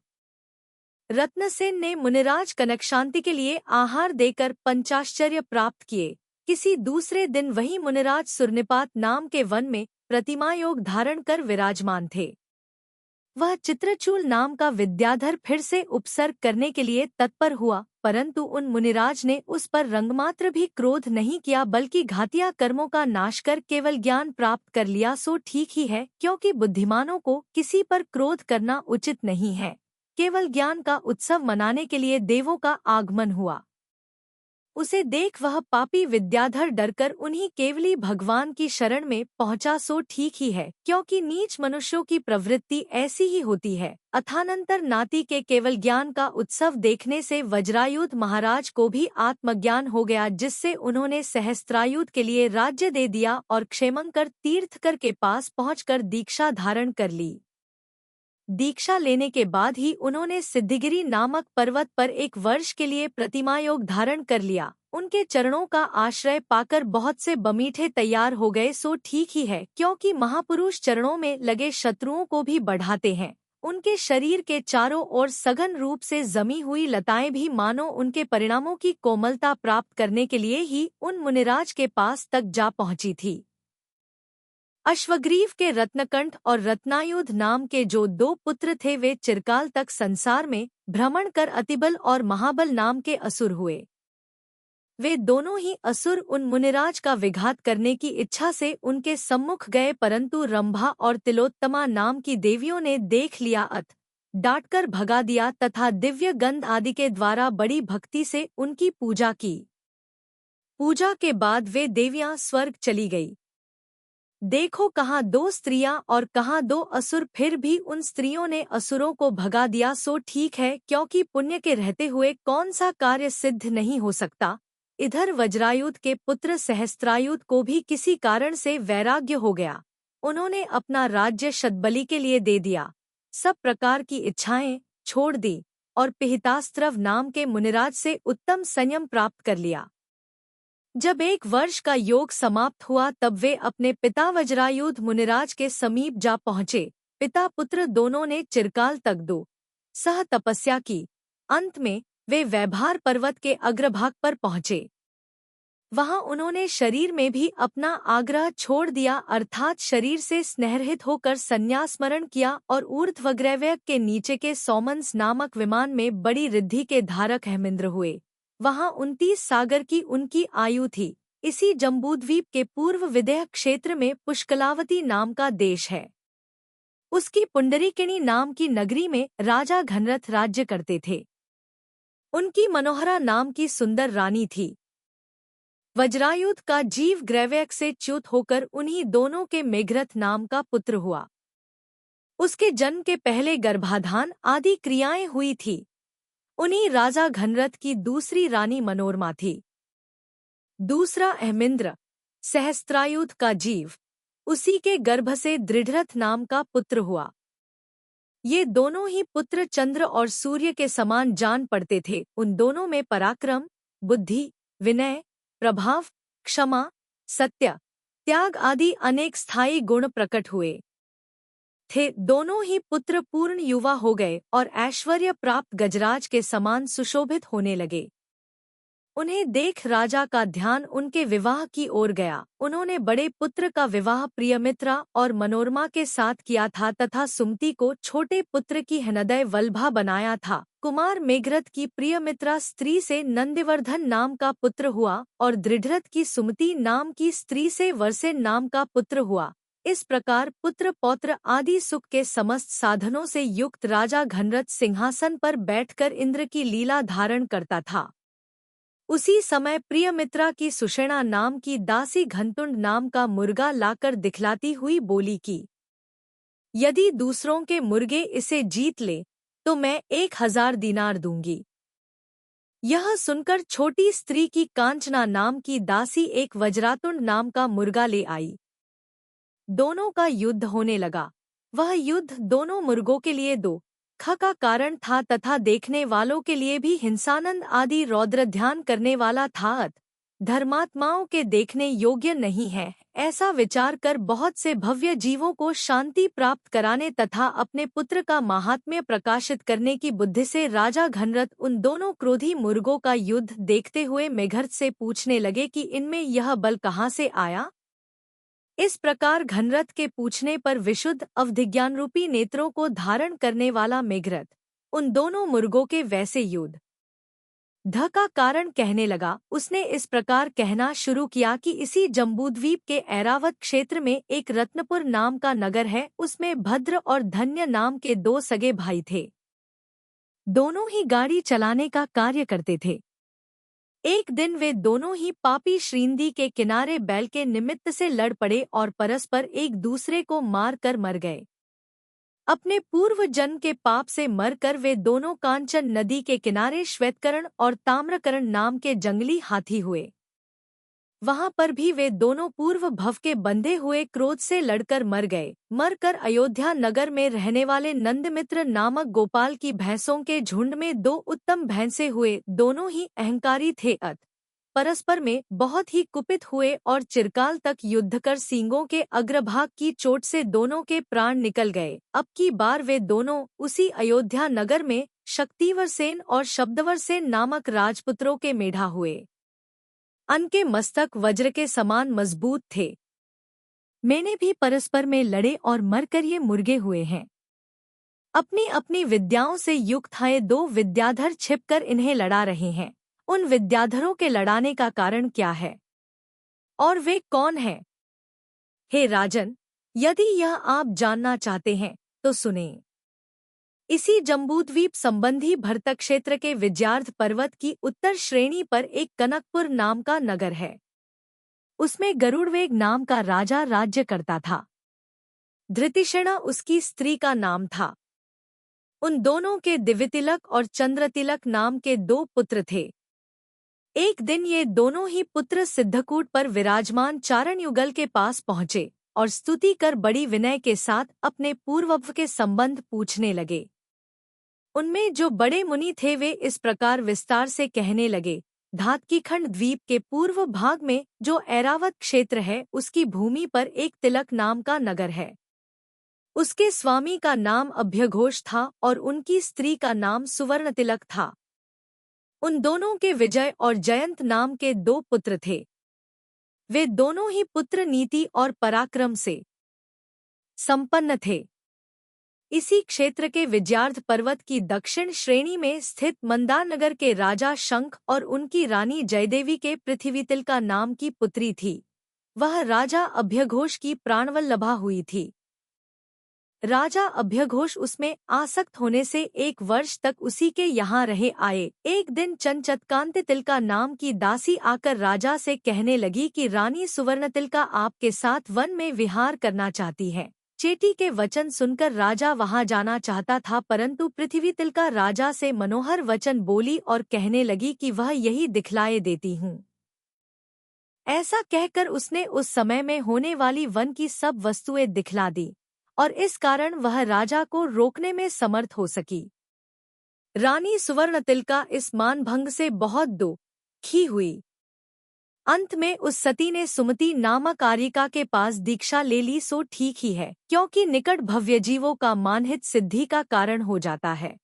रत्नसेन ने मुनिराज कनकशांति के लिए आहार देकर पंचाश्चर्य प्राप्त किए। किसी दूसरे दिन वही मुनिराज सुरनिपात नाम के वन में प्रतिमा योग धारण कर विराजमान थे। वह चित्रचूल नाम का विद्याधर फिर से उपसर्ग करने के लिए तत्पर हुआ, परंतु उन मुनिराज ने उस पर रंगमात्र भी क्रोध नहीं किया, बल्कि घातिया कर्मों का नाश कर केवल ज्ञान प्राप्त कर लिया। सो ठीक ही है, क्योंकि बुद्धिमानों को किसी पर क्रोध करना उचित नहीं है। केवल ज्ञान का उत्सव मनाने के लिए देवों का आगमन हुआ। उसे देख वह पापी विद्याधर डरकर उन्हीं केवली भगवान की शरण में पहुंचा। सो ठीक ही है, क्योंकि नीच मनुष्यों की प्रवृत्ति ऐसी ही होती है। अथानंतर नाती के केवल ज्ञान का उत्सव देखने से वज्रायुध महाराज को भी आत्मज्ञान हो गया, जिससे उन्होंने सहस्त्रायुध के लिए राज्य दे दिया और क्षेमंकर तीर्थकर के पास पहुंचकर दीक्षा धारण कर ली। दीक्षा लेने के बाद ही उन्होंने सिद्धिगिरी नामक पर्वत पर 1 वर्ष के लिए प्रतिमायोग धारण कर लिया। उनके चरणों का आश्रय पाकर बहुत से बमीठे तैयार हो गए। सो ठीक ही है, क्योंकि महापुरुष चरणों में लगे शत्रुओं को भी बढ़ाते हैं। उनके शरीर के चारों ओर सघन रूप से जमी हुई लताएं भी मानो उनके परिणामों की कोमलता प्राप्त करने के लिए ही उन मुनिराज के पास तक जा पहुंची थी। अश्वग्रीव के रत्नकंठ और रत्नायुध नाम के जो 2 पुत्र थे, वे चिरकाल तक संसार में भ्रमण कर अतिबल और महाबल नाम के असुर हुए। वे दोनों ही असुर उन मुनिराज का विघात करने की इच्छा से उनके सम्मुख गए, परंतु रंभा और तिलोत्तमा नाम की देवियों ने देख लिया, डांटकर भगा दिया तथा दिव्य गंध आदि के द्वारा बड़ी भक्ति से उनकी पूजा की। पूजा के बाद वे देवियां स्वर्ग चली गई। देखो, कहाँ 2 स्त्रियां और कहाँ 2 असुर, फिर भी उन स्त्रियों ने असुरों को भगा दिया। सो ठीक है, क्योंकि पुण्य के रहते हुए कौन सा कार्य सिद्ध नहीं हो सकता। इधर वज्रायुध के पुत्र सहस्त्रायुध को भी किसी कारण से वैराग्य हो गया। उन्होंने अपना राज्य शतबली के लिए दे दिया, सब प्रकार की इच्छाएं छोड़ दी और पिहितास्त्रव नाम के मुनिराज से उत्तम संयम प्राप्त कर लिया। जब 1 वर्ष का योग समाप्त हुआ, तब वे अपने पिता वज्रायुध मुनिराज के समीप जा पहुँचे। पिता पुत्र दोनों ने चिरकाल तक 2 सह तपस्या की। अंत में वे वैभार पर्वत के अग्रभाग पर पहुँचे। वहां उन्होंने शरीर में भी अपना आग्रह छोड़ दिया, अर्थात शरीर से स्नेहरहित होकर संन्यास स्मरण किया और ऊर्ध्वग्रैव्य के नीचे के सौमंस नामक विमान में बड़ी रिद्धि के धारक हेमिंद्र हुए। वहां 29 सागर की उनकी आयु थी। इसी जम्बूद्वीप के पूर्व विदेह क्षेत्र में पुष्कलावती नाम का देश है। उसकी पुंडरीकिनी नाम की नगरी में राजा घनरथ राज्य करते थे। उनकी मनोहरा नाम की सुंदर रानी थी। वज्रायुध का जीव ग्रैव्यक से च्युत होकर उन्हीं दोनों के मेघरथ नाम का पुत्र हुआ। उसके जन्म के पहले गर्भाधान आदि क्रियाएं हुई थी। उन्हीं राजा घनरथ की दूसरी रानी मनोरमा थी। दूसरा अहमिंद्र, सहस्त्रायुध का जीव, उसी के गर्भ से दृढ़रथ नाम का पुत्र हुआ। ये दोनों ही पुत्र चंद्र और सूर्य के समान जान पड़ते थे। उन दोनों में पराक्रम, बुद्धि, विनय, प्रभाव, क्षमा, सत्य, त्याग आदि अनेक स्थायी गुण प्रकट हुए थे। दोनों ही पुत्र पूर्ण युवा हो गए और ऐश्वर्य प्राप्त गजराज के समान सुशोभित होने लगे। उन्हें देख राजा का ध्यान उनके विवाह की ओर गया। उन्होंने बड़े पुत्र का विवाह प्रियमित्रा और मनोरमा के साथ किया था तथा सुमति को छोटे पुत्र की हृदय वल्लभा बनाया था। कुमार मेघरथ की प्रियमित्रा स्त्री से नंदिवर्धन नाम का पुत्र हुआ और दृढ़रथ की सुमति नाम की स्त्री से वर्षेन नाम का पुत्र हुआ। इस प्रकार पुत्र पौत्र आदि सुख के समस्त साधनों से युक्त राजा घनरथ सिंहासन पर बैठकर इंद्र की लीला धारण करता था। उसी समय प्रियमित्रा की सुषेणा नाम की दासी घनतुंड नाम का मुर्गा लाकर दिखलाती हुई बोली कि यदि दूसरों के मुर्गे इसे जीत ले तो मैं 1000 दीनार दूंगी। यह सुनकर छोटी स्त्री की कांचना नाम की दासी एक वज्रातुंड नाम का मुर्गा ले आई। दोनों का युद्ध होने लगा। वह युद्ध दोनों मुर्गों के लिए 2 ख का कारण था तथा देखने वालों के लिए भी हिंसानंद आदि रौद्र ध्यान करने वाला था। धर्मात्माओं के देखने योग्य नहीं है, ऐसा विचार कर बहुत से भव्य जीवों को शांति प्राप्त कराने तथा अपने पुत्र का महात्म्य प्रकाशित करने की बुद्धि से राजा घनरथ उन दोनों क्रोधी मुर्गों का युद्ध देखते हुए मेघरथ से पूछने लगे कि इनमें यह बल कहाँ से आया। इस प्रकार घनरथ के पूछने पर विशुद्ध अवधिज्ञान रूपी नेत्रों को धारण करने वाला मेघरथ उन दोनों मुर्गों के वैसे युद्ध ध का कारण कहने लगा। उसने इस प्रकार कहना शुरू किया कि इसी जम्बूद्वीप के ऐरावत क्षेत्र में एक रत्नपुर नाम का नगर है। उसमें भद्र और धन्य नाम के 2 सगे भाई थे। दोनों ही गाड़ी चलाने का कार्य करते थे। एक दिन वे दोनों ही पापी श्रीनदी के किनारे बैल के निमित्त से लड़ पड़े और परस्पर एक दूसरे को मार कर मर गए। अपने पूर्व जन्म के पाप से मरकर वे दोनों कांचन नदी के किनारे श्वेतकर्ण और ताम्रकर्ण नाम के जंगली हाथी हुए। वहां पर भी वे दोनों पूर्व भव के बंधे हुए क्रोध से लड़कर मर गए। मरकर अयोध्या नगर में रहने वाले नंदमित्र नामक गोपाल की भैंसों के झुंड में दो उत्तम भैंसे हुए। दोनों ही अहंकारी थे, परस्पर में बहुत ही कुपित हुए और चिरकाल तक युद्ध कर सींगों के अग्रभाग की चोट से दोनों के प्राण निकल गए। अब की बार वे दोनों उसी अयोध्या नगर में शक्तिवर सेन और शब्दवर सेन नामक राजपुत्रों के मेढ़ा हुए। उनके मस्तक वज्र के समान मजबूत थे। मैंने भी परस्पर में लड़े और मरकर ये मुर्गे हुए हैं। अपनी अपनी विद्याओं से युक्त है दो विद्याधर छिपकर इन्हें लड़ा रहे हैं। उन विद्याधरों के लड़ाने का कारण क्या है और वे कौन हैं? हे राजन, यदि यह आप जानना चाहते हैं तो सुनें। इसी जम्बूद्वीप संबंधी भरतक क्षेत्र के विजयार्ध पर्वत की उत्तर श्रेणी पर एक कनकपुर नाम का नगर है। उसमें गरुड़वेग नाम का राजा राज्य करता था। धृतिषणा उसकी स्त्री का नाम था। उन दोनों के दिव्यतिलक और चंद्रतिलक नाम के दो पुत्र थे। एक दिन ये दोनों ही पुत्र सिद्धकूट पर विराजमान चारण युगल के पास पहुँचे और स्तुति कर बड़ी विनय के साथ अपने पूर्वव के संबंध पूछने लगे। उनमें जो बड़े मुनि थे वे इस प्रकार विस्तार से कहने लगे। धातकीखंड द्वीप के पूर्व भाग में जो ऐरावत क्षेत्र है उसकी भूमि पर एक तिलक नाम का नगर है। उसके स्वामी का नाम अभ्यघोष था और उनकी स्त्री का नाम सुवर्णतिलक था। उन दोनों के विजय और जयंत नाम के दो पुत्र थे। वे दोनों ही पुत्र नीति और पराक्रम से संपन्न थे। इसी क्षेत्र के विजयार्ध पर्वत की दक्षिण श्रेणी में स्थित मंदारनगर के राजा शंख और उनकी रानी जयदेवी के पृथ्वीतिलका नाम की पुत्री थी। वह राजा अभ्यघोष की प्राणवल्लभा हुई थी। राजा अभ्यघोष उसमें आसक्त होने से 1 वर्ष तक उसी के यहाँ रहे आए। एक दिन चंचतकांतितिलका नाम की दासी आकर राजा से कहने लगी कि रानी सुवर्णतिलका आपके साथ वन में विहार करना चाहती है। चेटी के वचन सुनकर राजा वहां जाना चाहता था, परंतु पृथ्वीतिलका राजा से मनोहर वचन बोली और कहने लगी कि वह यही दिखलाए देती हूँ। ऐसा कहकर उसने उस समय में होने वाली वन की सब वस्तुएं दिखला दी और इस कारण वह राजा को रोकने में समर्थ हो सकी। रानी सुवर्णतिलका इस मानभंग से बहुत दुखी हुई। अंत में उस सती ने सुमति नामक आर्यिका के पास दीक्षा ले ली। सो ठीक ही है, क्योंकि निकट भव्य जीवों का मानहित सिद्धि का कारण हो जाता है।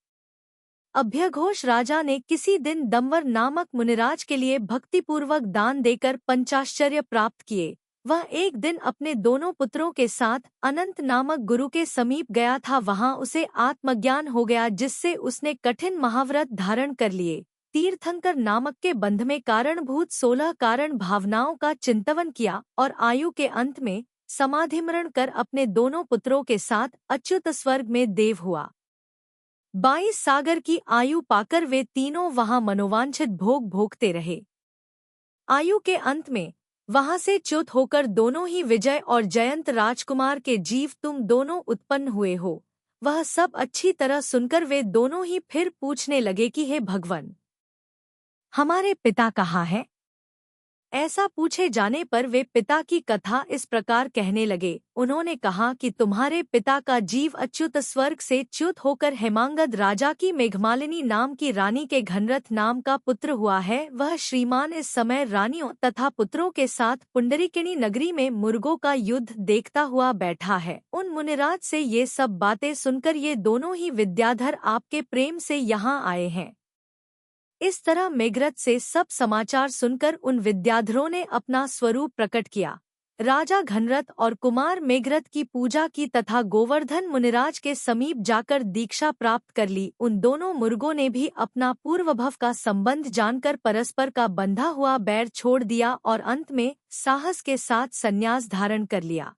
अभ्यघोष राजा ने किसी दिन दंवर नामक मुनिराज के लिए भक्तिपूर्वक दान देकर पंचाश्चर्य प्राप्त किए। वह एक दिन अपने दोनों पुत्रों के साथ अनंत नामक गुरु के समीप गया था। वहां उसे आत्मज्ञान हो गया, जिससे उसने कठिन महाव्रत धारण कर लिए। तीर्थंकर नामक के बंध में कारणभूत 16 कारण भावनाओं का चिंतन किया और आयु के अंत में समाधिमरण कर अपने दोनों पुत्रों के साथ अच्युत स्वर्ग में देव हुआ। 22 सागर की आयु पाकर वे तीनों वहां मनोवांछित भोग भोगते रहे। आयु के अंत में वहां से च्युत होकर दोनों ही विजय और जयंत राजकुमार के जीव तुम दोनों उत्पन्न हुए हो। वह सब अच्छी तरह सुनकर वे दोनों ही फिर पूछने लगे कि हे भगवान, हमारे पिता कहाँ हैं? ऐसा पूछे जाने पर वे पिता की कथा इस प्रकार कहने लगे। उन्होंने कहा कि तुम्हारे पिता का जीव अच्युत स्वर्ग से च्युत होकर हेमांगद राजा की मेघमालिनी नाम की रानी के घनरथ नाम का पुत्र हुआ है। वह श्रीमान इस समय रानियों तथा पुत्रों के साथ पुंडरीकिनी नगरी में मुर्गों का युद्ध देखता हुआ बैठा है। उन मुनिराज से ये सब बातें सुनकर ये दोनों ही विद्याधर आपके प्रेम से यहाँ आए हैं। इस तरह मेघरथ से सब समाचार सुनकर उन विद्याधरों ने अपना स्वरूप प्रकट किया। राजा घनरथ और कुमार मेघरथ की पूजा की तथा गोवर्धन मुनिराज के समीप जाकर दीक्षा प्राप्त कर ली। उन दोनों मुर्गों ने भी अपना पूर्वभव का संबंध जानकर परस्पर का बंधा हुआ बैर छोड़ दिया और अंत में साहस के साथ संन्यास धारण कर लिया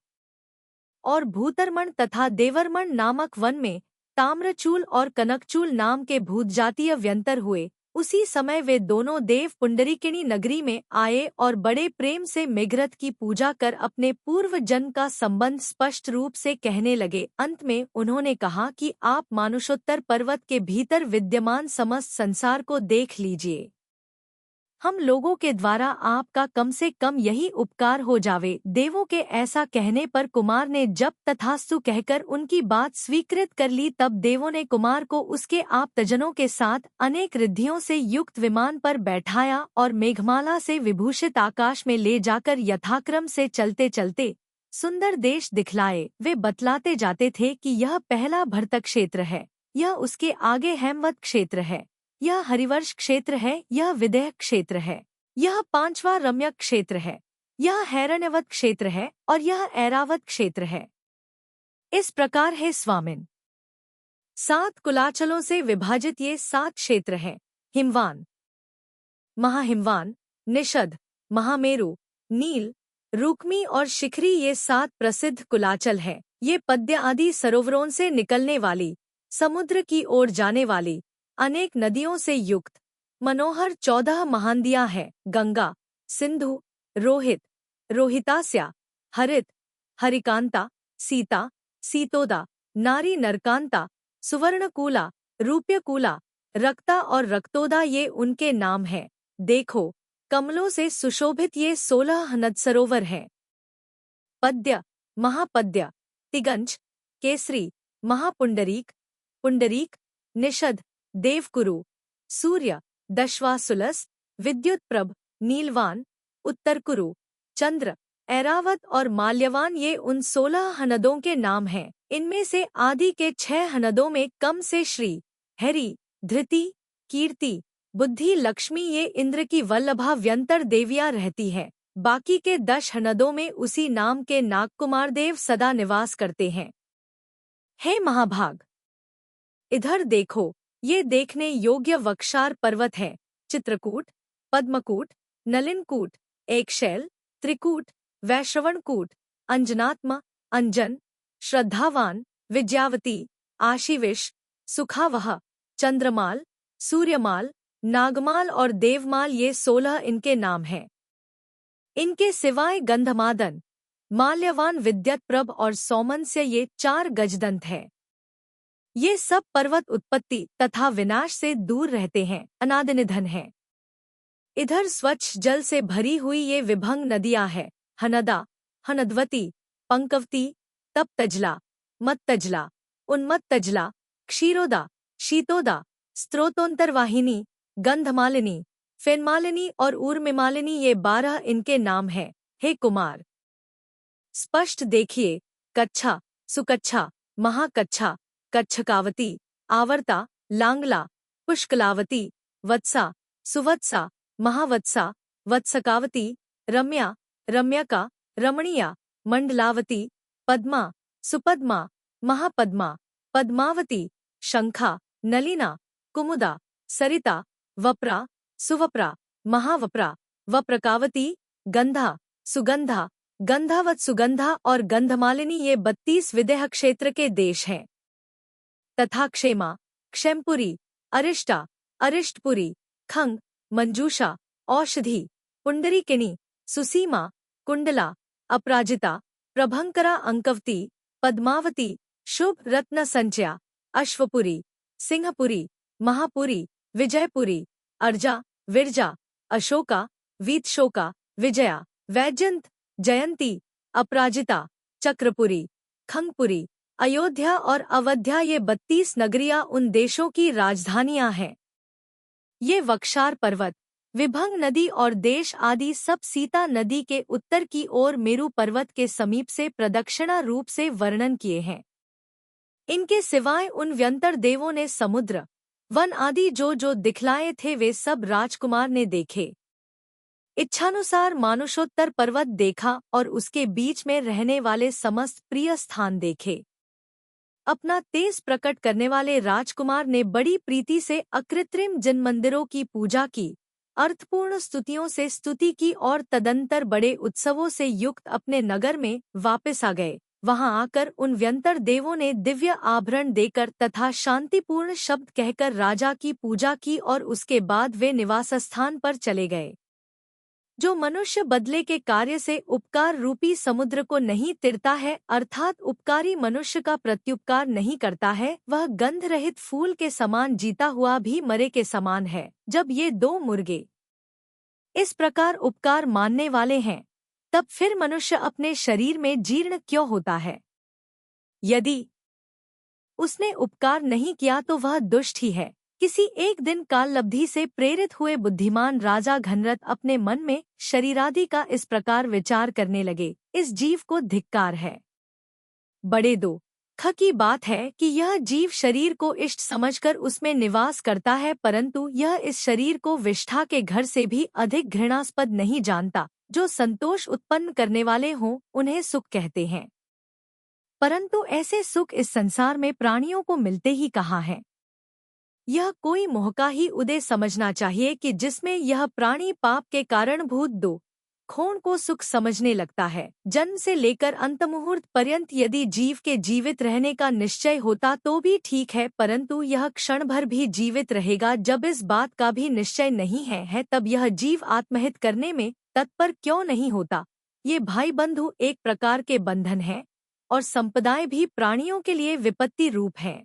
और भूतरमण तथा देवरमण नामक वन में ताम्रचूल और कनकचूल नाम के भूतजातीय व्यंतर हुए। उसी समय वे दोनों देव पुंडरीकिनी नगरी में आए और बड़े प्रेम से मेघरथ की पूजा कर अपने पूर्व जन्म का संबंध स्पष्ट रूप से कहने लगे। अंत में उन्होंने कहा कि आप मानुषोत्तर पर्वत के भीतर विद्यमान समस्त संसार को देख लीजिए। हम लोगों के द्वारा आपका कम से कम यही उपकार हो जावे। देवों के ऐसा कहने पर कुमार ने जब तथास्तु कहकर उनकी बात स्वीकृत कर ली, तब देवों ने कुमार को उसके आप्तजनों के साथ अनेक रिद्धियों से युक्त विमान पर बैठाया और मेघमाला से विभूषित आकाश में ले जाकर यथाक्रम से चलते चलते सुंदर देश दिखलाए। वे बतलाते जाते थे कि यह पहला भरतक क्षेत्र है, यह उसके आगे हेमवत क्षेत्र है, यह हरिवर्ष क्षेत्र है, यह विदेह क्षेत्र है, यह पांचवा रम्यक क्षेत्र है, यह हैरण्यवत क्षेत्र है और यह ऐरावत क्षेत्र है। इस प्रकार है स्वामिन। 7 कुलाचलों से विभाजित ये 7 क्षेत्र हैं। हिमवान, महाहिमवान, निषद, महामेरु, नील, रुक्मी और शिखरी ये 7 प्रसिद्ध कुलाचल हैं। ये पद्य आदि सरोवरों से निकलने वाली, समुद्र की ओर जाने वाली, अनेक नदियों से युक्त मनोहर 14 महानदियाँ हैं। गंगा, सिंधु, रोहित, रोहितास्या, हरित, हरिकांता, सीता, सीतोदा, नारी नरकांता, सुवर्णकूला, रूप्यकूला, रक्ता और रक्तोदा ये उनके नाम हैं। देखो, कमलों से सुशोभित ये 16 नद सरोवर हैं। पद्य, महापद्य, तिगंच, केसरी, महापुंडरीक, पुंडरीक, निषद, देवकुरु, सूर्य, दशवासुलस, विद्युतप्रभ, नीलवान, उत्तरकुरु, चंद्र, ऐरावत और माल्यवान ये उन 16 नदों के नाम हैं। इनमें से आदि के 6 नदों में कम से श्री, हरि, धृति, कीर्ति, बुद्धि, लक्ष्मी ये इंद्र की वल्लभा व्यंतर देवियां रहती हैं। बाकी के 10 नदों में उसी नाम के नागकुमार देव सदा निवास करते हैं। हे महाभाग, इधर देखो, ये देखने योग्य वक्षार पर्वत है। चित्रकूट, पद्मकूट, नलिनकूट, एकशैल, त्रिकूट, वैश्रवणकूट, अंजनात्म, अंजन, श्रद्धावान, विद्यावती, आशीविश, सुखावह, चंद्रमाल, सूर्यमाल, नागमाल और देवमाल ये 16 इनके नाम हैं। इनके सिवाय गंधमादन, माल्यवान, विद्युतप्रभ और सौमनस्य ये 4 गजदंत हैं। ये सब पर्वत उत्पत्ति तथा विनाश से दूर रहते हैं, अनादिनिधन हैं। इधर स्वच्छ जल से भरी हुई ये विभंग नदियां हैं। हनदा, हनदवती, पंकवती, तप्तजला, मत्तजला, उन्मत्तजला, क्षीरोदा, शीतोदा, स्त्रोतोंतरवाहिनी, गंधमालिनी, फेनमालिनी और ऊर्मिमालिनी ये 12 इनके नाम हैं। हे कुमार, स्पष्ट देखिए, कच्छा, सुकच्छा, महाकच्छा, कच्छकावती, आवर्ता, लांगला, पुष्कलावती, वत्सा, सुवत्सा, महावत्सा, वत्सकावती, रम्या, रम्यका, रमणीया, मंडलावती, पद्मा, सुपद्मा, महापद्मा, पद्मावती, शंखा, नलिना, कुमुदा, सरिता, वप्रा, सुवप्रा, महावप्रा, वप्रकावती, गंधा, सुगंधा, गंधावत, सुगंधा और गंधमालिनी ये 32 विदेह क्षेत्र के देश हैं। तथा क्षेमा, क्षेमपुरी, अरिष्टा, अरिष्टपुरी, खंग, मंजूषा, औषधि, पुंडरीकिनी, सुसीमा, कुंडला, अपराजिता, प्रभंकरा, अंकवती, पद्मावती, शुभ, रत्न संचया, अश्वपुरी, सिंहपुरी, महापुरी, विजयपुरी, अर्जा, विरजा, अशोका, वीतशोका, विजया, वैजयंत, जयंती, अपराजिता, चक्रपुरी, खंगपुरी, अयोध्या और अवध्या ये 32 नगरियां उन देशों की राजधानियां हैं। ये वक्षार पर्वत, विभंग नदी और देश आदि सब सीता नदी के उत्तर की ओर मेरु पर्वत के समीप से प्रदक्षिणा रूप से वर्णन किए हैं। इनके सिवाय उन व्यंतर देवों ने समुद्र, वन आदि जो जो दिखलाए थे वे सब राजकुमार ने देखे। इच्छानुसार मानुषोत्तर पर्वत देखा और उसके बीच में रहने वाले समस्त प्रिय स्थान देखे। अपना तेज प्रकट करने वाले राजकुमार ने बड़ी प्रीति से अकृत्रिम जिन मंदिरों की पूजा की, अर्थपूर्ण स्तुतियों से स्तुति की और तदंतर बड़े उत्सवों से युक्त अपने नगर में वापस आ गए। वहां आकर उन व्यंतर देवों ने दिव्य आभरण देकर तथा शांतिपूर्ण शब्द कहकर राजा की पूजा की और उसके बाद वे निवास स्थान पर चले गए। जो मनुष्य बदले के कार्य से उपकार रूपी समुद्र को नहीं तिरता है, अर्थात उपकारी मनुष्य का प्रत्युपकार नहीं करता है, वह गंध रहित फूल के समान जीता हुआ भी मरे के समान है। जब ये दो मुर्गे इस प्रकार उपकार मानने वाले हैं, तब फिर मनुष्य अपने शरीर में जीर्ण क्यों होता है? यदि उसने उपकार नहीं किया तो वह दुष्ट ही है। किसी एक दिन काललब्धि से प्रेरित हुए बुद्धिमान राजा घनरथ अपने मन में शरीरादि का इस प्रकार विचार करने लगे, इस जीव को धिक्कार है। बड़े दुख की बात है कि यह जीव शरीर को इष्ट समझकर उसमें निवास करता है, परंतु यह इस शरीर को विष्ठा के घर से भी अधिक घृणास्पद नहीं जानता। जो संतोष उत्पन्न करने वाले हों उन्हें सुख कहते हैं, परंतु ऐसे सुख इस संसार में प्राणियों को मिलते ही कहाँ हैं। यह कोई मोह का ही उदय समझना चाहिए कि जिसमें यह प्राणी पाप के कारणभूत दो खोण को सुख समझने लगता है। जन्म से लेकर अंत मुहूर्त पर्यंत यदि जीव के जीवित रहने का निश्चय होता तो भी ठीक है, परंतु यह क्षण भर भी जीवित रहेगा। जब इस बात का भी निश्चय नहीं है तब यह जीव आत्महित करने में तत्पर क्यों नहीं होता? ये भाई बंधु एक प्रकार के बंधन हैं और संपदाएं भी प्राणियों के लिए विपत्ति रूप हैं।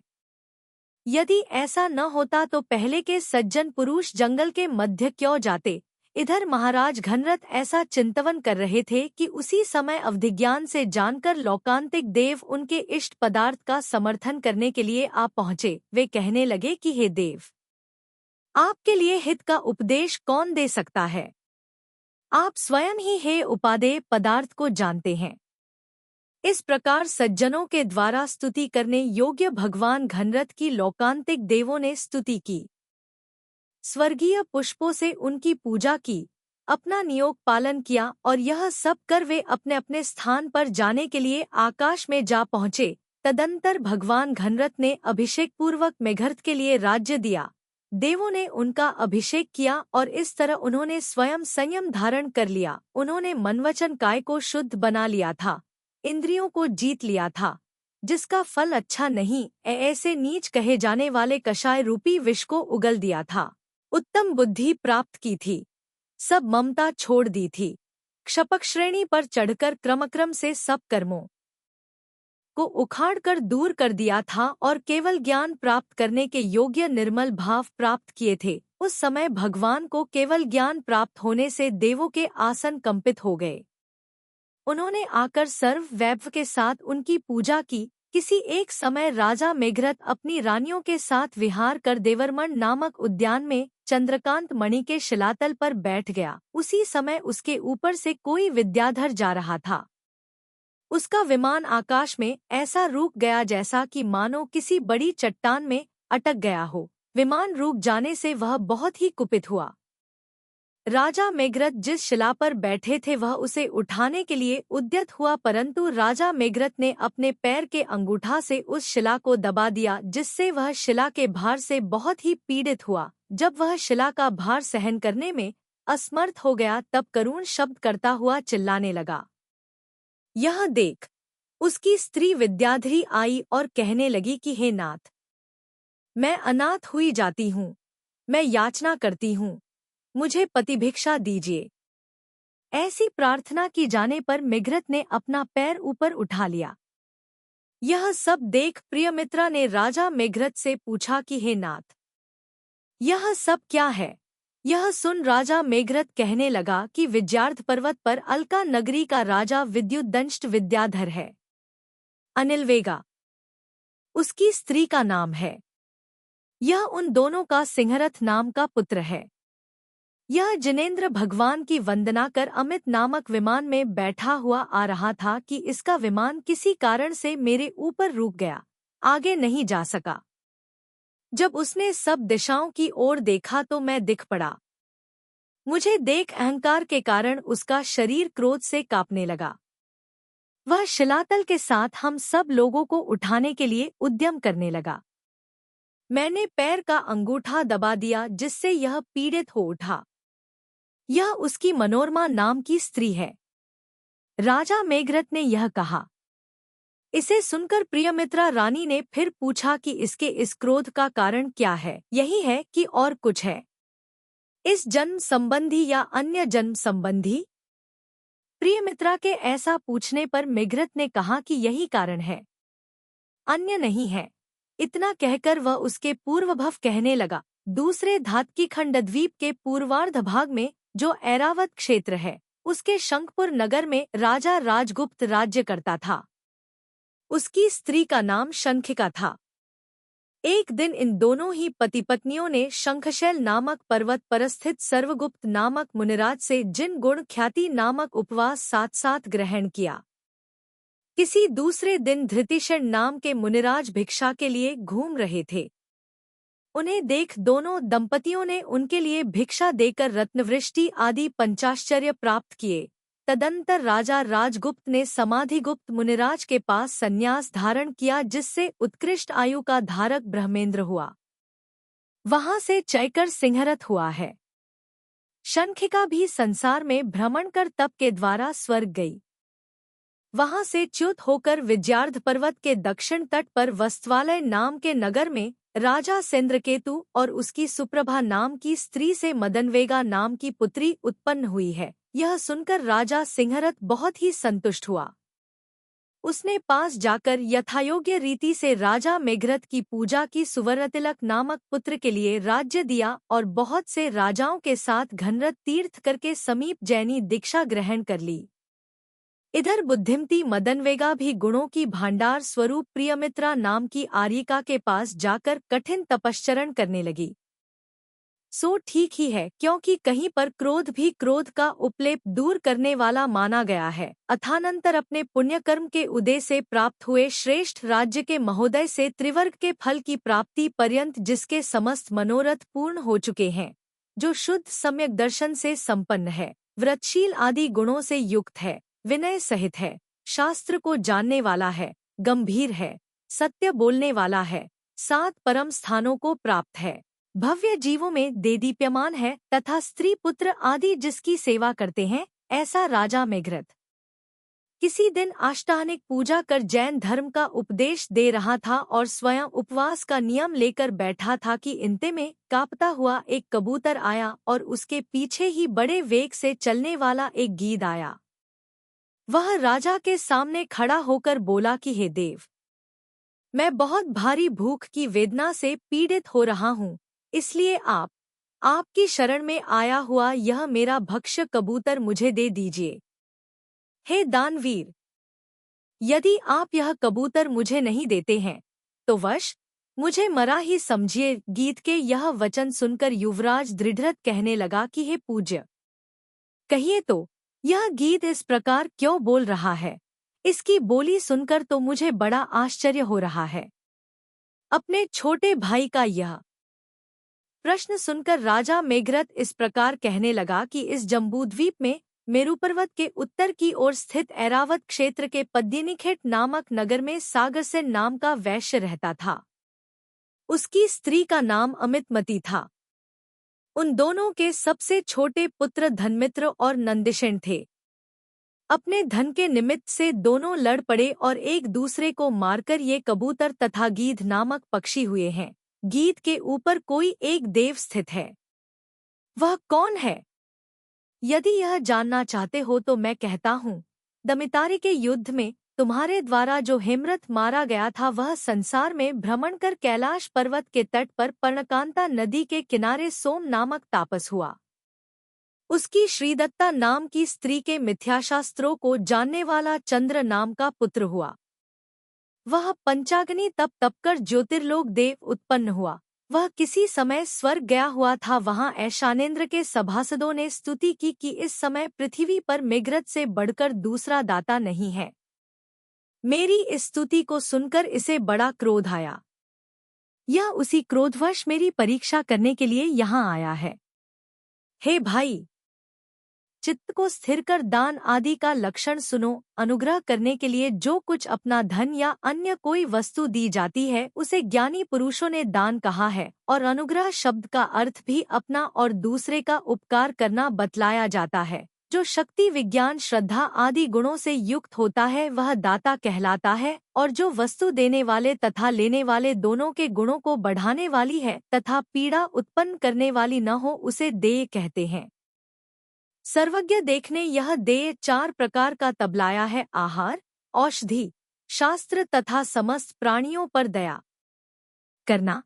यदि ऐसा न होता तो पहले के सज्जन पुरुष जंगल के मध्य क्यों जाते? इधर महाराज घनरथ ऐसा चिंतवन कर रहे थे कि उसी समय अवधिज्ञान से जानकर लौकांतिक देव उनके इष्ट पदार्थ का समर्थन करने के लिए आ पहुँचे। वे कहने लगे कि हे देव, आपके लिए हित का उपदेश कौन दे सकता है? आप स्वयं ही हे उपादेय पदार्थ को जानते हैं। इस प्रकार सज्जनों के द्वारा स्तुति करने योग्य भगवान घनरथ की लौकांतिक देवों ने स्तुति की, स्वर्गीय पुष्पों से उनकी पूजा की, अपना नियोग पालन किया और यह सब कर वे अपने अपने स्थान पर जाने के लिए आकाश में जा पहुँचे। तदंतर भगवान घनरथ ने अभिषेक पूर्वक मेघर्त के लिए राज्य दिया। देवों ने उनका अभिषेक किया और इस तरह उन्होंने स्वयं संयम धारण कर लिया। उन्होंने मनवचन काय को शुद्ध बना लिया था, इंद्रियों को जीत लिया था, जिसका फल अच्छा नहीं ऐसे नीच कहे जाने वाले कषाय रूपी विष को उगल दिया था। उत्तम बुद्धि प्राप्त की थी, सब ममता छोड़ दी थी, क्षपक श्रेणी पर चढ़कर क्रमक्रम से सब कर्मों को उखाड़कर दूर कर दिया था और केवल ज्ञान प्राप्त करने के योग्य निर्मल भाव प्राप्त किए थे। उस समय भगवान को केवल ज्ञान प्राप्त होने से देवों के आसन कंपित हो गए। उन्होंने आकर सर्व वैभव के साथ उनकी पूजा की। किसी एक समय राजा मेघरथ अपनी रानियों के साथ विहार कर देवरमण नामक उद्यान में चंद्रकांत मणि के शिलातल पर बैठ गया। उसी समय उसके ऊपर से कोई विद्याधर जा रहा था। उसका विमान आकाश में ऐसा रुक गया जैसा कि मानो किसी बड़ी चट्टान में अटक गया हो। विमान रुक जाने से वह बहुत ही कुपित हुआ। राजा मेघरथ जिस शिला पर बैठे थे वह उसे उठाने के लिए उद्यत हुआ, परंतु राजा मेघरथ ने अपने पैर के अंगूठा से उस शिला को दबा दिया, जिससे वह शिला के भार से बहुत ही पीड़ित हुआ। जब वह शिला का भार सहन करने में असमर्थ हो गया तब करुण शब्द करता हुआ चिल्लाने लगा। यह देख उसकी स्त्री विद्याधरी आई और कहने लगी कि हे नाथ, मैं अनाथ हुई जाती हूँ, मैं याचना करती हूँ, मुझे पतिभिक्षा दीजिए। ऐसी प्रार्थना की जाने पर मेघरथ ने अपना पैर ऊपर उठा लिया। यह सब देख प्रियमित्रा ने राजा मेघरथ से पूछा कि हे नाथ, यह सब क्या है? यह सुन राजा मेघरथ कहने लगा कि विद्यार्थ पर्वत पर अलका नगरी का राजा विद्युद्दंष्ट विद्याधर है। अनिलवेगा उसकी स्त्री का नाम है। यह उन दोनों का सिंहरथ नाम का पुत्र है। यह जिनेंद्र भगवान की वंदना कर अमित नामक विमान में बैठा हुआ आ रहा था कि इसका विमान किसी कारण से मेरे ऊपर रुक गया, आगे नहीं जा सका। जब उसने सब दिशाओं की ओर देखा तो मैं दिख पड़ा। मुझे देख अहंकार के कारण उसका शरीर क्रोध से कांपने लगा। वह शिलातल के साथ हम सब लोगों को उठाने के लिए उद्यम करने लगा। मैंने पैर का अंगूठा दबा दिया, जिससे यह पीड़ित हो उठा। यह उसकी मनोरमा नाम की स्त्री है। राजा मेघरथ ने यह कहा। इसे सुनकर प्रियमित्रा रानी ने फिर पूछा कि इसके इस क्रोध का कारण क्या है। यही है कि और कुछ है? इस जन्म संबंधी या अन्य जन्म संबंधी? प्रियमित्रा के ऐसा पूछने पर मेघरत ने कहा कि यही कारण है, अन्य नहीं है। इतना कहकर वह उसके पूर्वभव कहने लगा। दूसरे धातकी खंडद्वीप के पूर्वार्ध भाग में जो ऐरावत क्षेत्र है, उसके शंखपुर नगर में राजा राजगुप्त राज्य करता था। उसकी स्त्री का नाम शंखिका था। एक दिन इन दोनों ही पति पत्नियों ने शंखशैल नामक पर्वत पर स्थित सर्वगुप्त नामक मुनिराज से जिन गुण ख्याति नामक उपवास साथ साथ ग्रहण किया। किसी दूसरे दिन धृतिशेण नाम के मुनिराज भिक्षा के लिए घूम रहे थे। उन्हें देख दोनों दंपतियों ने उनके लिए भिक्षा देकर रत्नवृष्टि आदि पंचाश्चर्य प्राप्त किए। तदंतर राजा राजगुप्त ने समाधिगुप्त मुनिराज के पास संन्यास धारण किया, जिससे उत्कृष्ट आयु का धारक ब्रह्मेंद्र हुआ। वहां से चयकर सिंहरथ हुआ है। शंखिका भी संसार में भ्रमण कर तप के द्वारा स्वर्ग गई। वहां से च्युत होकर विजयार्ध पर्वत के दक्षिण तट पर वस्त्वालय नाम के नगर में राजा सेंद्रकेतु और उसकी सुप्रभा नाम की स्त्री से मदनवेगा नाम की पुत्री उत्पन्न हुई है। यह सुनकर राजा सिंहरथ बहुत ही संतुष्ट हुआ। उसने पास जाकर यथायोग्य रीति से राजा मेघरथ की पूजा की, सुवर्णतिलक नामक पुत्र के लिए राज्य दिया और बहुत से राजाओं के साथ घनरथ तीर्थ करके समीप जैनी दीक्षा ग्रहण कर ली। इधर बुद्धिमती मदनवेगा भी गुणों की भांडार स्वरूप प्रियमित्रा नाम की आर्यिका के पास जाकर कठिन तपश्चरण करने लगी। सो ठीक ही है, क्योंकि कहीं पर क्रोध भी क्रोध का उपलेप दूर करने वाला माना गया है। अथानंतर अपने पुण्यकर्म के उदय से प्राप्त हुए श्रेष्ठ राज्य के महोदय से त्रिवर्ग के फल की प्राप्ति पर्यंत जिसके समस्त मनोरथ पूर्ण हो चुके हैं, जो शुद्ध सम्यक दर्शन से संपन्न है, व्रतशील आदि गुणों से युक्त है, विनय सहित है, शास्त्र को जानने वाला है, गंभीर है, सत्य बोलने वाला है, 7 परम स्थानों को प्राप्त है, भव्य जीवों में देदीप्यमान है तथा स्त्री पुत्र आदि जिसकी सेवा करते हैं, ऐसा राजा मेघरथ किसी दिन आष्टानिक पूजा कर जैन धर्म का उपदेश दे रहा था और स्वयं उपवास का नियम लेकर बैठा था कि इनते में कांपता हुआ एक कबूतर आया और उसके पीछे ही बड़े वेग से चलने वाला एक गीद आया। वह राजा के सामने खड़ा होकर बोला कि हे देव, मैं बहुत भारी भूख की वेदना से पीड़ित हो रहा हूँ, इसलिए आपकी शरण में आया हुआ यह मेरा भक्ष्य कबूतर मुझे दे दीजिए। हे दानवीर, यदि आप यह कबूतर मुझे नहीं देते हैं तो वश मुझे मरा ही समझिए। गीत के यह वचन सुनकर युवराज दृढ़त कहने लगा कि हे पूज्य, कहिए तो यह गीत इस प्रकार क्यों बोल रहा है? इसकी बोली सुनकर तो मुझे बड़ा आश्चर्य हो रहा है। अपने छोटे भाई का यह प्रश्न सुनकर राजा मेघरथ इस प्रकार कहने लगा कि इस जम्बूद्वीप में मेरुपर्वत के उत्तर की ओर स्थित ऐरावत क्षेत्र के पद्दिनिखेट नामक नगर में सागरसेन नाम का वैश्य रहता था। उसकी स्त्री का नाम अमितमती था। उन दोनों के सबसे छोटे पुत्र धनमित्र और नंदिशेन थे। अपने धन के निमित्त से दोनों लड़ पड़े और एक दूसरे को मारकर ये कबूतर तथा गीध नामक पक्षी हुए हैं। गीध के ऊपर कोई एक देव स्थित है। वह कौन है? यदि यह जानना चाहते हो तो मैं कहता हूँ, दमितारी के युद्ध में तुम्हारे द्वारा जो हेमरथ मारा गया था, वह संसार में भ्रमण कर कैलाश पर्वत के तट पर पर्णकांता नदी के किनारे सोम नामक तापस हुआ। उसकी श्रीदत्ता नाम की स्त्री के मिथ्याशास्त्रों को जानने वाला चंद्र नाम का पुत्र हुआ। वह पंचाग्नि तप तपकर ज्योतिर्लोक देव उत्पन्न हुआ। वह किसी समय स्वर्ग गया हुआ था। वहां ऐशानेन्द्र के सभासदों ने स्तुति की कि इस समय पृथ्वी पर मेघरथ से बढ़कर दूसरा दाता नहीं है। मेरी इस स्तुति को सुनकर इसे बड़ा क्रोध आया। यह उसी क्रोधवश मेरी परीक्षा करने के लिए यहाँ आया है। हे भाई, चित्त को स्थिर कर दान आदि का लक्षण सुनो। अनुग्रह करने के लिए जो कुछ अपना धन या अन्य कोई वस्तु दी जाती है, उसे ज्ञानी पुरुषों ने दान कहा है, और अनुग्रह शब्द का अर्थ भी अपना और दूसरे का उपकार करना बतलाया जाता है। जो शक्ति, विज्ञान, श्रद्धा आदि गुणों से युक्त होता है वह दाता कहलाता है, और जो वस्तु देने वाले तथा लेने वाले दोनों के गुणों को बढ़ाने वाली है तथा पीड़ा उत्पन्न करने वाली न हो उसे देय कहते हैं। सर्वज्ञ देव ने यह देय 4 प्रकार का तबलाया है: आहार, औषधि, शास्त्र तथा समस्त प्राणियों पर दया करना।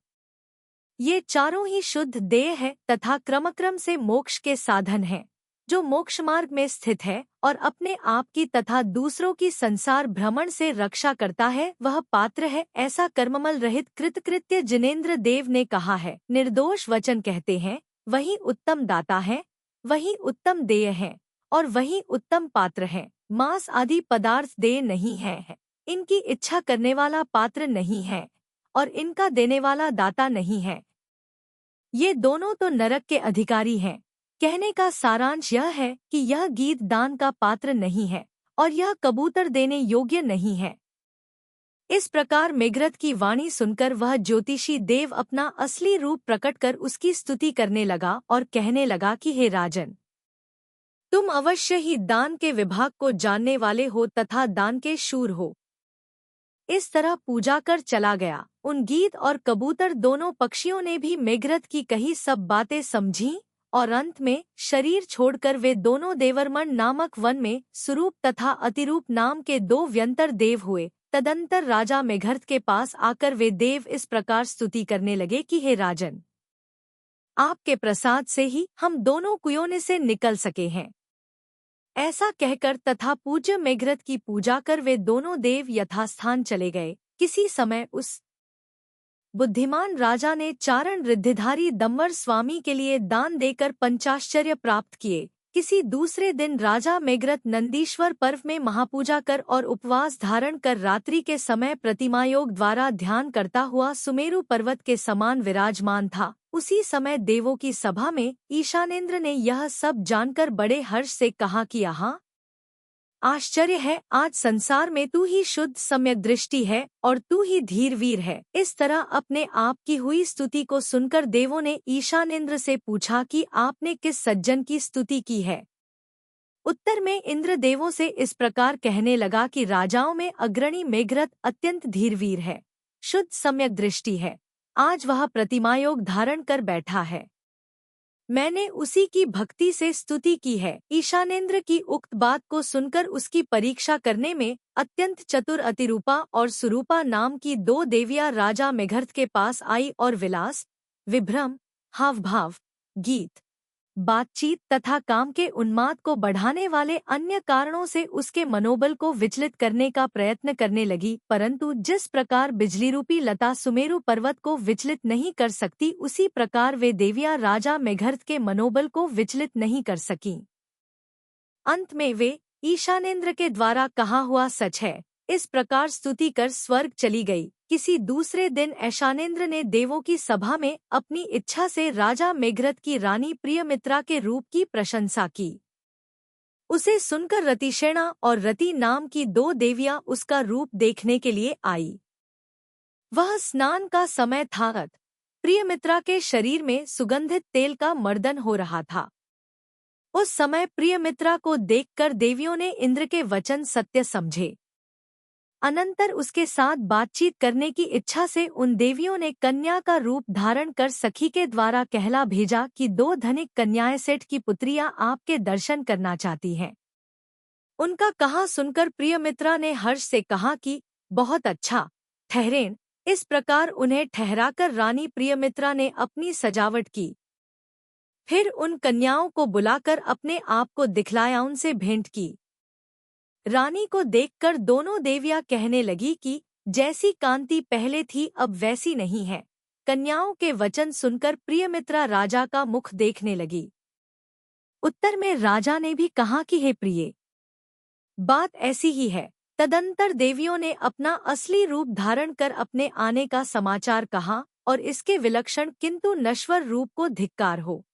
ये चारों ही शुद्ध देय है तथा क्रमक्रम से मोक्ष के साधन हैं। जो मोक्ष मार्ग में स्थित है और अपने आप की तथा दूसरों की संसार भ्रमण से रक्षा करता है वह पात्र है, ऐसा कर्ममल रहित कृतकृत्य जिनेंद्र देव ने कहा है। निर्दोष वचन कहते हैं, वही उत्तम दाता है, वही उत्तम देय है और वही उत्तम पात्र है। मांस आदि पदार्थ देय नहीं है, इनकी इच्छा करने वाला पात्र नहीं है और इनका देने वाला दाता नहीं है। ये दोनों तो नरक के अधिकारी हैं। कहने का सारांश यह है कि यह गीत दान का पात्र नहीं है और यह कबूतर देने योग्य नहीं है। इस प्रकार मेघरथ की वाणी सुनकर वह ज्योतिषी देव अपना असली रूप प्रकट कर उसकी स्तुति करने लगा और कहने लगा कि हे राजन, तुम अवश्य ही दान के विभाग को जानने वाले हो तथा दान के शूर हो। इस तरह पूजा कर चला गया। उन गीत और कबूतर दोनों पक्षियों ने भी मेघरथ की कही सब बातें समझी और अंत में शरीर छोड़कर वे दोनों देवर्मन नामक वन में सुरूप तथा अतिरूप नाम के 2 व्यंतर देव हुए। तदंतर राजा मेघरथ के पास आकर वे देव इस प्रकार स्तुति करने लगे कि हे राजन, आपके प्रसाद से ही हम दोनों कुयों से निकल सके हैं। ऐसा कहकर तथा पूज्य मेघरथ की पूजा कर वे दोनों देव यथास्थान चले गए। किसी समय उस बुद्धिमान राजा ने चारण रिद्धिधारी दम्बर स्वामी के लिए दान देकर पंचाश्चर्य प्राप्त किए। किसी दूसरे दिन राजा मेघरथ नंदीश्वर पर्व में महापूजा कर और उपवास धारण कर रात्रि के समय प्रतिमायोग द्वारा ध्यान करता हुआ सुमेरु पर्वत के समान विराजमान था। उसी समय देवों की सभा में ईशानेंद्र ने यह सब जानकर बड़े हर्ष से कहा कि यहाँ आश्चर्य है, आज संसार में तू ही शुद्ध सम्यक दृष्टि है और तू ही धीर वीर है। इस तरह अपने आप की हुई स्तुति को सुनकर देवों ने ईशानेंद्र से पूछा कि आपने किस सज्जन की स्तुति की है। उत्तर में इंद्र देवों से इस प्रकार कहने लगा कि राजाओं में अग्रणी मेघरथ अत्यंत धीरवीर है, शुद्ध सम्यक दृष्टि है। आज वह प्रतिमायोग धारण कर बैठा है। मैंने उसी की भक्ति से स्तुति की है। ईशानेंद्र की उक्त बात को सुनकर उसकी परीक्षा करने में अत्यंत चतुर अतिरूपा और सुरूपा नाम की 2 देवियां राजा मेघरथ के पास आई और विलास, विभ्रम, हावभाव, गीत, बातचीत तथा काम के उन्माद को बढ़ाने वाले अन्य कारणों से उसके मनोबल को विचलित करने का प्रयत्न करने लगी, परंतु जिस प्रकार बिजली रूपी लता सुमेरु पर्वत को विचलित नहीं कर सकती, उसी प्रकार वे देवियां राजा मेघरथ के मनोबल को विचलित नहीं कर सकीं। अंत में वे ईशानेंद्र के द्वारा कहा हुआ सच है, इस प्रकार स्तुति कर स्वर्ग चली गई। किसी दूसरे दिन ईशानेंद्र ने देवों की सभा में अपनी इच्छा से राजा मेघरथ की रानी प्रियमित्रा के रूप की प्रशंसा की। उसे सुनकर रतिशेना और रति नाम की 2 देवियां उसका रूप देखने के लिए आई। वह स्नान का समय था। प्रियमित्रा के शरीर में सुगंधित तेल का मर्दन हो रहा था। उस समय प्रियमित्रा को देखकर देवियों ने इंद्र के वचन सत्य समझे। अनंतर उसके साथ बातचीत करने की इच्छा से उन देवियों ने कन्या का रूप धारण कर सखी के द्वारा कहला भेजा कि 2 धनिक कन्याएं सेठ की पुत्रियां आपके दर्शन करना चाहती हैं। उनका कहा सुनकर प्रियमित्रा ने हर्ष से कहा कि बहुत अच्छा, ठहरें। इस प्रकार उन्हें ठहराकर रानी प्रियमित्रा ने अपनी सजावट की। फिर उन कन्याओं को बुलाकर अपने आप को दिखलाया, उनसे भेंट की। रानी को देखकर दोनों देवियां कहने लगी कि जैसी कांति पहले थी अब वैसी नहीं है। कन्याओं के वचन सुनकर प्रियमित्रा राजा का मुख देखने लगी। उत्तर में राजा ने भी कहा कि हे प्रिय, बात ऐसी ही है। तदंतर देवियों ने अपना असली रूप धारण कर अपने आने का समाचार कहा और इसके विलक्षण किंतु नश्वर रूप को धिक्कार हो।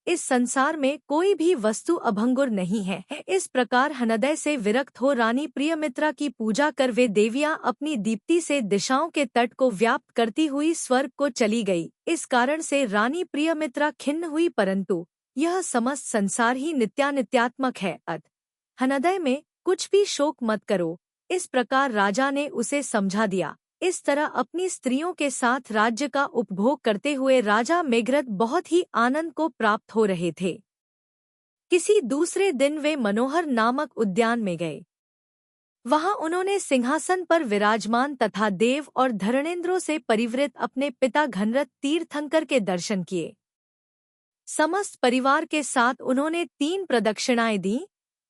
इस संसार में कोई भी वस्तु अभंगुर नहीं है। इस प्रकार हृदय से विरक्त हो रानी प्रियमित्रा की पूजा कर वे देवियां अपनी दीप्ति से दिशाओं के तट को व्याप्त करती हुई स्वर्ग को चली गई। इस कारण से रानी प्रियमित्रा खिन्न हुई, परंतु यह समस्त संसार ही नित्यानित्यात्मक है। हृदय में कुछ भी शोक मत करो। इस प्रकार राजा ने उसे समझा दिया। इस तरह अपनी स्त्रियों के साथ राज्य का उपभोग करते हुए राजा मेघरथ बहुत ही आनंद को प्राप्त हो रहे थे। किसी दूसरे दिन वे मनोहर नामक उद्यान में गए। वहां उन्होंने सिंहासन पर विराजमान तथा देव और धरणेंद्रों से परिवृत अपने पिता घनरथ तीर्थंकर के दर्शन किए। समस्त परिवार के साथ उन्होंने 3 प्रदक्षिणाएं दी,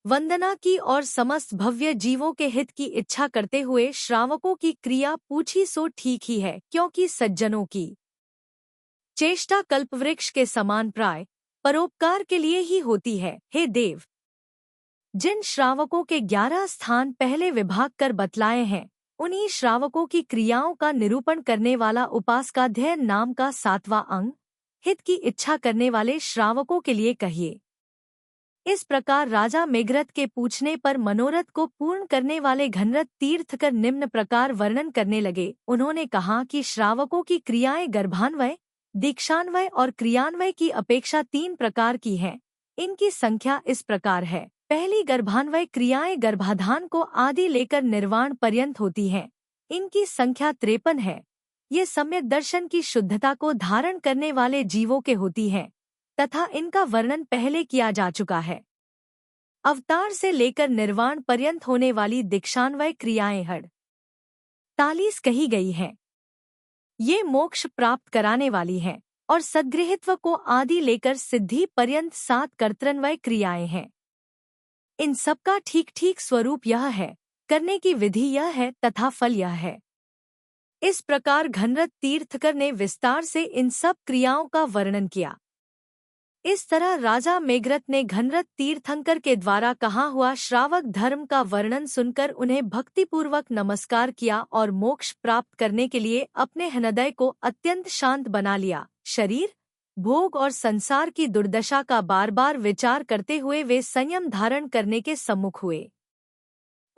वंदना की और समस्त भव्य जीवों के हित की इच्छा करते हुए श्रावकों की क्रिया पूछी सो ठीक ही है, क्योंकि सज्जनों की चेष्टा कल्पवृक्ष के समान प्राय परोपकार के लिए ही होती है। हे देव, जिन श्रावकों के 11 स्थान पहले विभाग कर बतलाए हैं, उन्हीं श्रावकों की क्रियाओं का निरूपण करने वाला उपासकाध्याय नाम का 7वां अंग हित की इच्छा करने वाले श्रावकों के लिए कहिए। इस प्रकार राजा मेघरथ के पूछने पर मनोरथ को पूर्ण करने वाले घनरथ तीर्थकर निम्न प्रकार वर्णन करने लगे। उन्होंने कहा कि श्रावकों की क्रियाएं गर्भान्वय, दीक्षान्वय और क्रियान्वय की अपेक्षा 3 प्रकार की हैं। इनकी संख्या इस प्रकार है। पहली गर्भान्वय क्रियाएं गर्भाधान को आदि लेकर निर्वाण पर्यंत होती हैं। इनकी संख्या 53 है। ये सम्यक दर्शन की शुद्धता को धारण करने वाले जीवों के होती हैं तथा इनका वर्णन पहले किया जा चुका है। अवतार से लेकर निर्वाण पर्यंत होने वाली दीक्षान्वय क्रियाएं 48 कही गई हैं। ये मोक्ष प्राप्त कराने वाली हैं और सद्गृहित्व को आदि लेकर सिद्धि पर्यंत 7 कर्तृन्वय क्रियाएं हैं। इन सबका ठीक ठीक स्वरूप यह है, करने की विधि यह है तथा फल यह है। इस प्रकार घनरथ तीर्थकर ने विस्तार से इन सब क्रियाओं का वर्णन किया। इस तरह राजा मेघरथ ने घनरथ तीर्थंकर के द्वारा कहा हुआ श्रावक धर्म का वर्णन सुनकर उन्हें भक्तिपूर्वक नमस्कार किया और मोक्ष प्राप्त करने के लिए अपने हृदय को अत्यंत शांत बना लिया। शरीर, भोग और संसार की दुर्दशा का बार बार विचार करते हुए वे संयम धारण करने के सम्मुख हुए।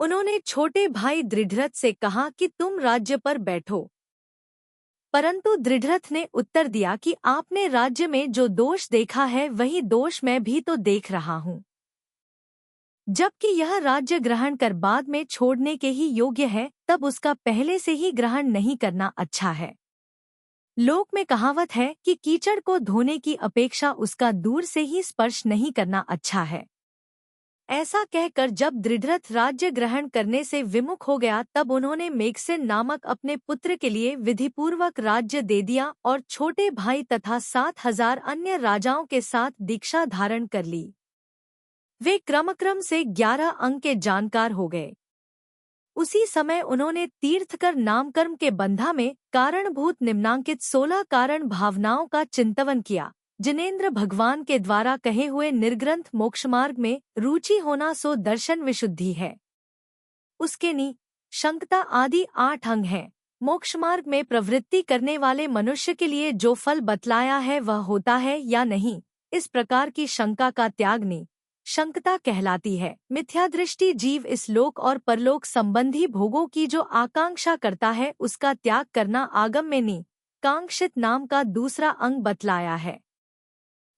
उन्होंने छोटे भाई दृढ़रथ से कहा कि तुम राज्य पर बैठो, परंतु दृढ़रथ ने उत्तर दिया कि आपने राज्य में जो दोष देखा है वही दोष मैं भी तो देख रहा हूँ। जबकि यह राज्य ग्रहण कर बाद में छोड़ने के ही योग्य है, तब उसका पहले से ही ग्रहण नहीं करना अच्छा है। लोक में कहावत है कि कीचड़ को धोने की अपेक्षा उसका दूर से ही स्पर्श नहीं करना अच्छा है। ऐसा कहकर जब दृढ़रथ राज्य ग्रहण करने से विमुख हो गया, तब उन्होंने मेघसेन नामक अपने पुत्र के लिए विधिपूर्वक राज्य दे दिया और छोटे भाई तथा 7,000 अन्य राजाओं के साथ दीक्षा धारण कर ली। वे क्रमक्रम से 11 अंग के जानकार हो गए। उसी समय उन्होंने तीर्थकर नामकर्म के बंधा में कारणभूत निम्नांकित 16 कारण भावनाओं का चिंतवन किया। जिनेंद्र भगवान के द्वारा कहे हुए निर्ग्रंथ मोक्षमार्ग में रुचि होना सो दर्शन विशुद्धि है। उसके शंकता आदि 8 अंग हैं। मोक्षमार्ग में प्रवृत्ति करने वाले मनुष्य के लिए जो फल बतलाया है वह होता है या नहीं, इस प्रकार की शंका का त्याग शंकता कहलाती है। मिथ्यादृष्टि जीव इस लोक और परलोक संबंधी भोगों की जो आकांक्षा करता है उसका त्याग करना आगम में कांक्षित नाम का दूसरा अंग बतलाया है।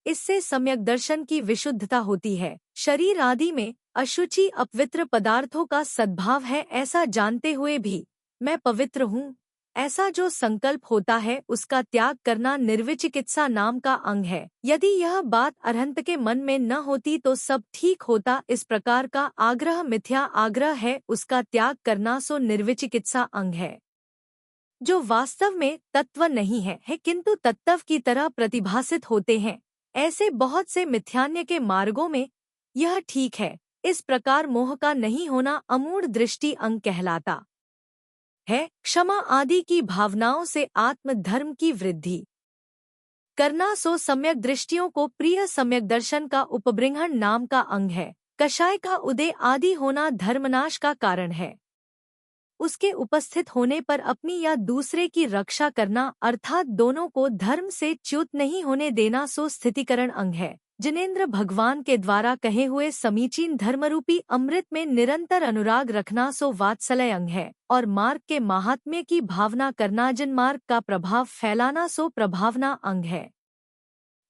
इससे सम्यक दर्शन की विशुद्धता होती है। शरीर आदि में अशुचि अपवित्र पदार्थों का सद्भाव है ऐसा जानते हुए भी मैं पवित्र हूँ, ऐसा जो संकल्प होता है उसका त्याग करना निर्विचिकित्सा नाम का अंग है। यदि यह बात अरहंत के मन में न होती तो सब ठीक होता। इस प्रकार का आग्रह मिथ्या आग्रह है, उसका त्याग करना सो निर्विचिकित्सा अंग है। जो वास्तव में तत्व नहीं है किंतु तत्व की तरह प्रतिभासित होते हैं, ऐसे बहुत से मिथ्यान्य के मार्गों में यह ठीक है। इस प्रकार मोह का नहीं होना अमूढ़ दृष्टि अंग कहलाता है। क्षमा आदि की भावनाओं से आत्म धर्म की वृद्धि करना सो सम्यक दृष्टियों को प्रिय सम्यक दर्शन का उपबृंहण नाम का अंग है। कषाय का उदय आदि होना धर्मनाश का कारण है। उसके उपस्थित होने पर अपनी या दूसरे की रक्षा करना अर्थात दोनों को धर्म से च्युत नहीं होने देना सो स्थितिकरण अंग है। जिनेंद्र भगवान के द्वारा कहे हुए समीचीन धर्मरूपी अमृत में निरंतर अनुराग रखना सो वात्सल्य अंग है और मार्ग के महात्म्य की भावना करना जिन मार्ग का प्रभाव फैलाना सो प्रभावना अंग है।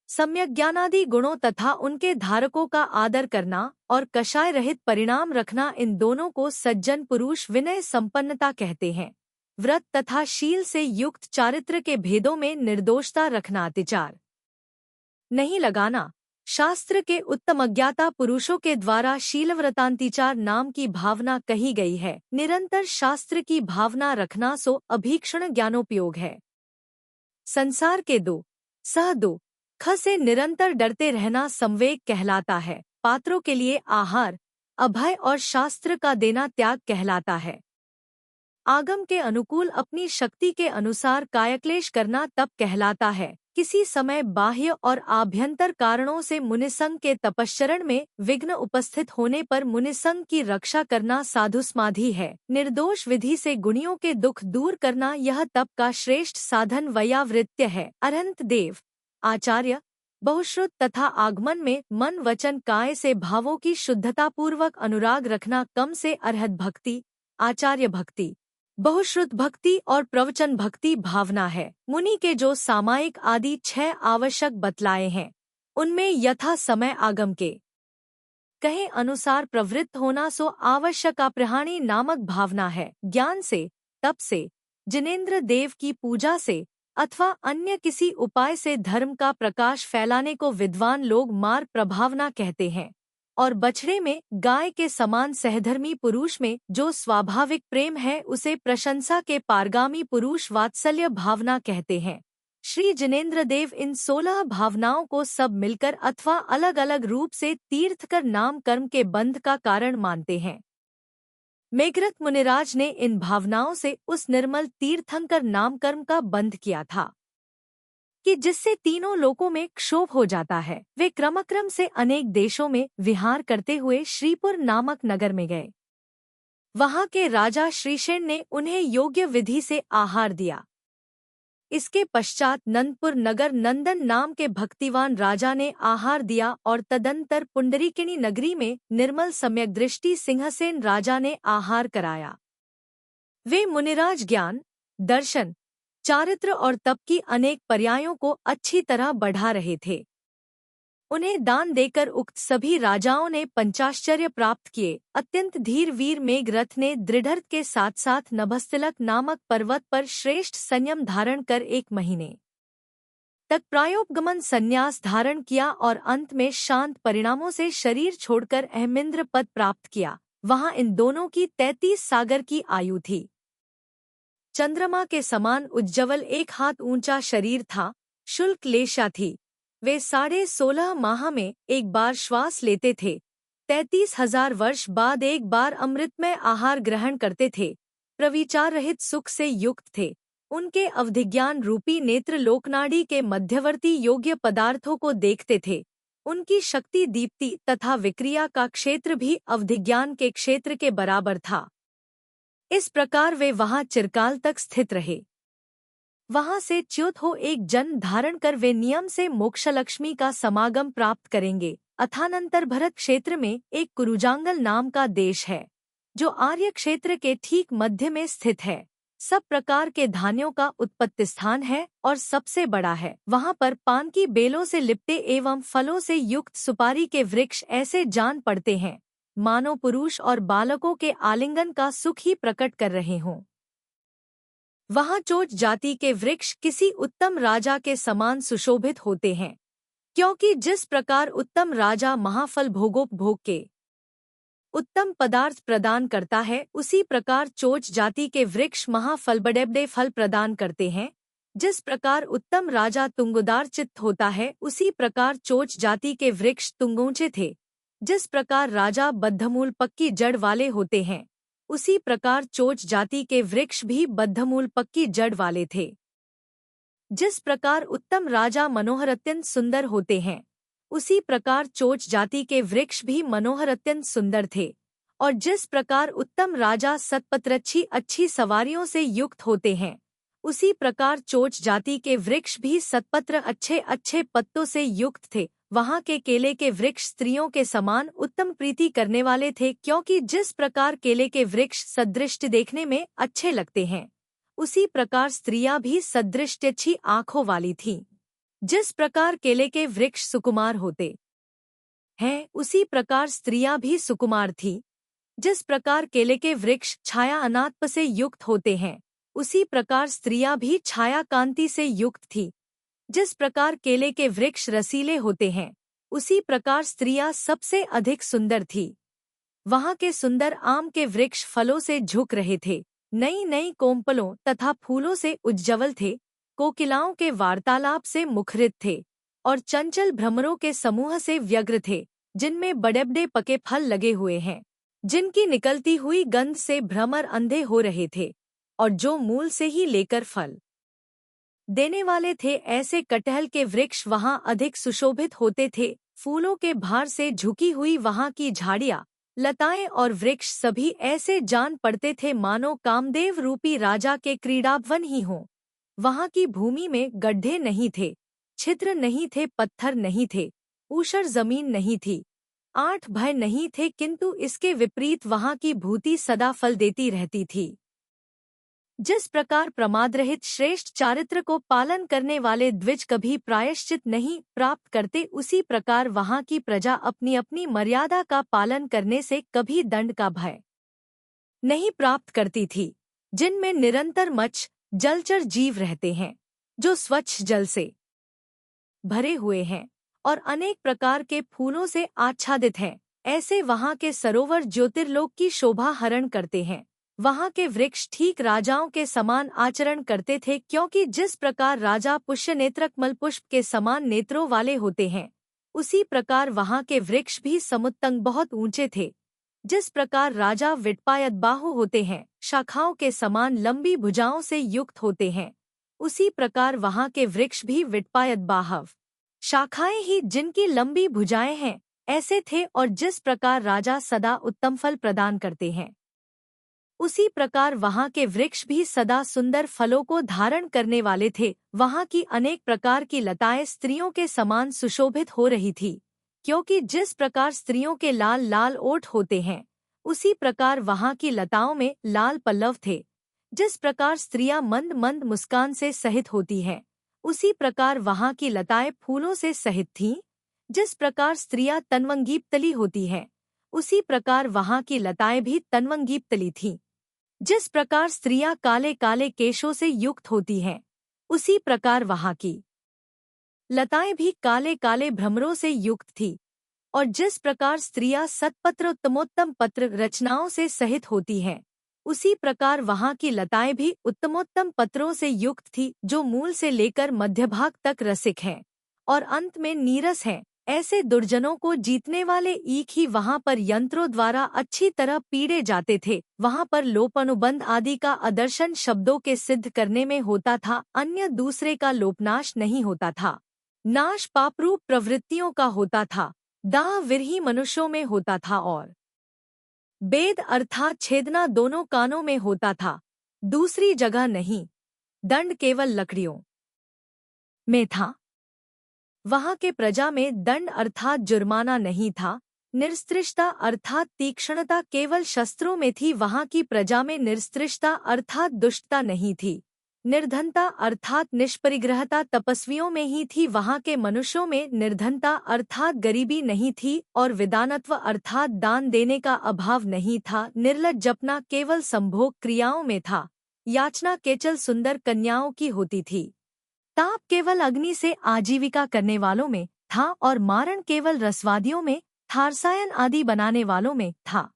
सम्यक ज्ञानादि गुणों तथा उनके धारकों का आदर करना और कषाय रहित परिणाम रखना, इन दोनों को सज्जन पुरुष विनय संपन्नता कहते हैं। व्रत तथा शील से युक्त चारित्र के भेदों में निर्दोषता रखना, अतिचार नहीं लगाना। शास्त्र के उत्तम अज्ञाता पुरुषों के द्वारा शीलव्रतांतिचार नाम की भावना कही गई है। निरंतर शास्त्र की भावना रखना सो अभीक्षण ज्ञानोपयोग है। संसार के दो सह दो ख से निरंतर डरते रहना संवेग कहलाता है। पात्रों के लिए आहार, अभय और शास्त्र का देना त्याग कहलाता है। आगम के अनुकूल अपनी शक्ति के अनुसार कायक्लेश करना तप कहलाता है। किसी समय बाह्य और आभ्यंतर कारणों से मुनिसंग के तपश्चरण में विघ्न उपस्थित होने पर मुनिसंग की रक्षा करना साधुसमाधि है। निर्दोष विधि से गुणियों के दुख दूर करना यह तप का श्रेष्ठ साधन वयावृत्य है। अरहंत देव आचार्य बहुश्रुत तथा आगमन में मन वचन काय से भावों की शुद्धता पूर्वक अनुराग रखना कम से अरहत भक्ति, आचार्य भक्ति, बहुश्रुत भक्ति और प्रवचन भक्ति भावना है। मुनि के जो सामायिक आदि 6 आवश्यक बतलाए हैं, उनमें यथा समय आगम के कहे अनुसार प्रवृत्त होना सो आवश्यकाप्रहाणी नामक भावना है। ज्ञान से, तप से, जिनेन्द्र देव की पूजा से अथवा अन्य किसी उपाय से धर्म का प्रकाश फैलाने को विद्वान लोग मार्ग प्रभावना कहते हैं। और बछड़े में गाय के समान सहधर्मी पुरुष में जो स्वाभाविक प्रेम है उसे प्रशंसा के पारगामी पुरुष वात्सल्य भावना कहते हैं। श्री जिनेन्द्र देव इन 16 भावनाओं को सब मिलकर अथवा अलग अलग रूप से तीर्थकर नाम कर्म के बंध का कारण मानते हैं। मेघरत मुनिराज ने इन भावनाओं से उस निर्मल तीर्थंकर नाम कर्म का बंध किया था कि जिससे तीनों लोकों में क्षोभ हो जाता है। वे क्रमक्रम से अनेक देशों में विहार करते हुए श्रीपुर नामक नगर में गए। वहां के राजा श्रीशेन ने उन्हें योग्य विधि से आहार दिया। इसके पश्चात नंदपुर नगर नंदन नाम के भक्तिवान राजा ने आहार दिया और तदंतर पुंडरीकिनी नगरी में निर्मल सम्यक दृष्टि सिंहसेन राजा ने आहार कराया। वे मुनिराज ज्ञान, दर्शन, चारित्र और तप की अनेक पर्यायों को अच्छी तरह बढ़ा रहे थे। उन्हें दान देकर उक्त सभी राजाओं ने पंचाश्चर्य प्राप्त किए। अत्यंत धीर वीर मेघरथ ने दृढ़ के साथ साथ नभस्तिलक नामक पर्वत पर श्रेष्ठ संयम धारण कर 1 महीने तक प्रायोपगमन संन्यास धारण किया और अंत में शांत परिणामों से शरीर छोड़कर अहमिंद्र पद प्राप्त किया। वहां इन दोनों की 33 सागर की आयु थी। चंद्रमा के समान उज्ज्वल 1 हाथ ऊंचा शरीर था। शुल्क लेशा थी। वे 16.5 माह में एक बार श्वास लेते थे। 33,000 वर्ष बाद एक बार अमृतमय आहार ग्रहण करते थे। प्रविचार रहित सुख से युक्त थे। उनके अवधिज्ञान रूपी नेत्र लोकनाड़ी के मध्यवर्ती योग्य पदार्थों को देखते थे। उनकी शक्ति दीप्ति तथा विक्रिया का क्षेत्र भी अवधिज्ञान के क्षेत्र के बराबर था। इस प्रकार वे वहां चिरकाल तक स्थित रहे। वहां से च्युत हो एक जन्म धारण कर वे नियम से मोक्षलक्ष्मी का समागम प्राप्त करेंगे। अथानंतर भरत क्षेत्र में एक कुरुजांगल नाम का देश है, जो आर्य क्षेत्र के ठीक मध्य में स्थित है। सब प्रकार के धान्यों का उत्पत्ति स्थान है और सबसे बड़ा है। वहां पर पान की बेलों से लिपटे एवं फलों से युक्त सुपारी के वृक्ष ऐसे जान पड़ते हैं मानो पुरुष और बालकों के आलिंगन का सुख ही प्रकट कर रहे हों। वहां चोच जाति के वृक्ष किसी उत्तम राजा के समान सुशोभित होते हैं, क्योंकि जिस प्रकार उत्तम राजा महाफल भोगोपभोग के उत्तम पदार्थ प्रदान करता है, उसी प्रकार चोच जाति के वृक्ष महाफल बड़े फल प्रदान करते हैं। जिस प्रकार उत्तम राजा तुंगुदार चित्त होता है, उसी प्रकार चोच जाति के वृक्ष तुंगऊंचे थे। जिस प्रकार राजा बद्धमूल पक्की जड़ वाले होते हैं, उसी प्रकार चोच जाति के वृक्ष भी बद्धमूल पक्की जड़ वाले थे। जिस प्रकार उत्तम राजा मनोहर अत्यंत सुंदर होते हैं, उसी प्रकार चोच जाति के वृक्ष भी मनोहर अत्यंत सुंदर थे। और जिस प्रकार उत्तम राजा सतपत्रच्छी अच्छी सवारियों से युक्त होते हैं, उसी प्रकार चोच जाति के वृक्ष भी सतपत्र अच्छे अच्छे पत्तों से युक्त थे। वहां के केले के वृक्ष स्त्रियों के समान उत्तम प्रीति करने वाले थे, क्योंकि जिस प्रकार केले के वृक्ष सदृष्ट देखने में अच्छे लगते हैं, उसी प्रकार स्त्रियां भी सदृष्ट अच्छी आँखों वाली थीं। जिस प्रकार केले के वृक्ष सुकुमार होते हैं, उसी प्रकार स्त्रियां भी सुकुमार थी। जिस प्रकार केले के वृक्ष छाया अनात्प से युक्त होते हैं, उसी प्रकार स्त्रियां भी छाया कांति से युक्त थी। जिस प्रकार केले के वृक्ष रसीले होते हैं, उसी प्रकार स्त्रियां सबसे अधिक सुंदर थी। वहां के सुंदर आम के वृक्ष फलों से झुक रहे थे, नई नई कोमपलों तथा फूलों से उज्ज्वल थे, कोकिलाओं के वार्तालाप से मुखरित थे और चंचल भ्रमरों के समूह से व्यग्र थे, जिनमें बड़े बड़े पके फल लगे हुए हैं, जिनकी निकलती हुई गंध से भ्रमर अंधे हो रहे थे और जो मूल से ही लेकर फल देने वाले थे। ऐसे कटहल के वृक्ष वहां अधिक सुशोभित होते थे। फूलों के भार से झुकी हुई वहां की झाड़ियां, लताएं और वृक्ष सभी ऐसे जान पड़ते थे मानो कामदेव रूपी राजा के क्रीड़ावन ही हों। वहां की भूमि में गड्ढे नहीं थे, छिद्र नहीं थे, पत्थर नहीं थे, ऊषर जमीन नहीं थी, आठ भय नहीं थे, किंतु इसके विपरीत वहां की भूति सदा फल देती रहती थी। जिस प्रकार प्रमादरहित श्रेष्ठ चारित्र को पालन करने वाले द्विज कभी प्रायश्चित नहीं प्राप्त करते, उसी प्रकार वहां की प्रजा अपनी अपनी मर्यादा का पालन करने से कभी दंड का भय नहीं प्राप्त करती थी। जिनमें निरंतर मत्स्य जलचर जीव रहते हैं, जो स्वच्छ जल से भरे हुए हैं और अनेक प्रकार के फूलों से आच्छादित हैं, ऐसे वहां के सरोवर ज्योतिर्लोक की शोभा हरण करते हैं। वहां के वृक्ष ठीक राजाओं के समान आचरण करते थे, क्योंकि जिस प्रकार राजा पुष्यनेत्रक मलपुष्प के समान नेत्रों वाले होते हैं, उसी प्रकार वहां के वृक्ष भी समुत्तंग बहुत ऊंचे थे। जिस प्रकार राजा विटपायत बाहु होते हैं, शाखाओं के समान लंबी भुजाओं से युक्त होते हैं, उसी प्रकार वहां के वृक्ष भी विटपायत बाहव शाखाएं ही जिनकी लंबी भुजाएं हैं, ऐसे थे। और जिस प्रकार राजा सदा उत्तम फल प्रदान करते हैं, उसी प्रकार वहां के वृक्ष भी सदा सुंदर फलों को धारण करने वाले थे। वहां की अनेक प्रकार की लताएं स्त्रियों के समान सुशोभित हो रही थी, क्योंकि जिस प्रकार स्त्रियों के लाल लाल ओठ होते हैं, उसी प्रकार वहां की लताओं में लाल पल्लव थे। जिस प्रकार स्त्रियां मंद मंद मुस्कान से सहित होती हैं, उसी प्रकार वहां की लताएं फूलों से सहित थीं। जिस प्रकार स्त्रियां तन्वंगीपतली होती हैं, उसी प्रकार वहां की लताएं भी तन्वंगीपतली थीं। जिस प्रकार स्त्रियां काले काले केशों से युक्त होती हैं, उसी प्रकार वहां की लताएं भी काले काले भ्रमरों से युक्त थी। और जिस प्रकार स्त्रियां सत्पत्र उत्तमोत्तम पत्र रचनाओं से सहित होती हैं, उसी प्रकार वहां की लताएं भी उत्तमोत्तम पत्रों से युक्त थी, जो मूल से लेकर मध्यभाग तक रसिक हैं और अंत में नीरस हैं। ऐसे दुर्जनों को जीतने वाले ईख ही वहां पर यंत्रों द्वारा अच्छी तरह पीड़े जाते थे। वहां पर लोपानुबंध आदि का आदर्शन शब्दों के सिद्ध करने में होता था, अन्य दूसरे का लोपनाश नहीं होता था। नाश पापरूप प्रवृत्तियों का होता था, दाह विरही मनुष्यों में होता था और वेद अर्थात छेदना दोनों कानों में होता था, दूसरी जगह नहीं। दंड केवल लकड़ियों में था। वहां के प्रजा में दंड अर्थात जुर्माना नहीं था। निरस्त्रिशता अर्थात तीक्ष्णता केवल शस्त्रों में थी। वहां की प्रजा में निरस्त्रिशता अर्थात दुष्टता नहीं थी। निर्धनता अर्थात निष्परिग्रहता तपस्वियों में ही थी। वहां के मनुष्यों में निर्धनता अर्थात गरीबी नहीं थी और विदानत्व अर्थात दान देने का अभाव नहीं था। निर्लज्जपना केवल संभोग क्रियाओं में था। याचना केवल सुंदर कन्याओं की होती थी। ताप केवल अग्नि से आजीविका करने वालों में था और मारण केवल रसवादियों में, थारसायन आदि बनाने वालों में था।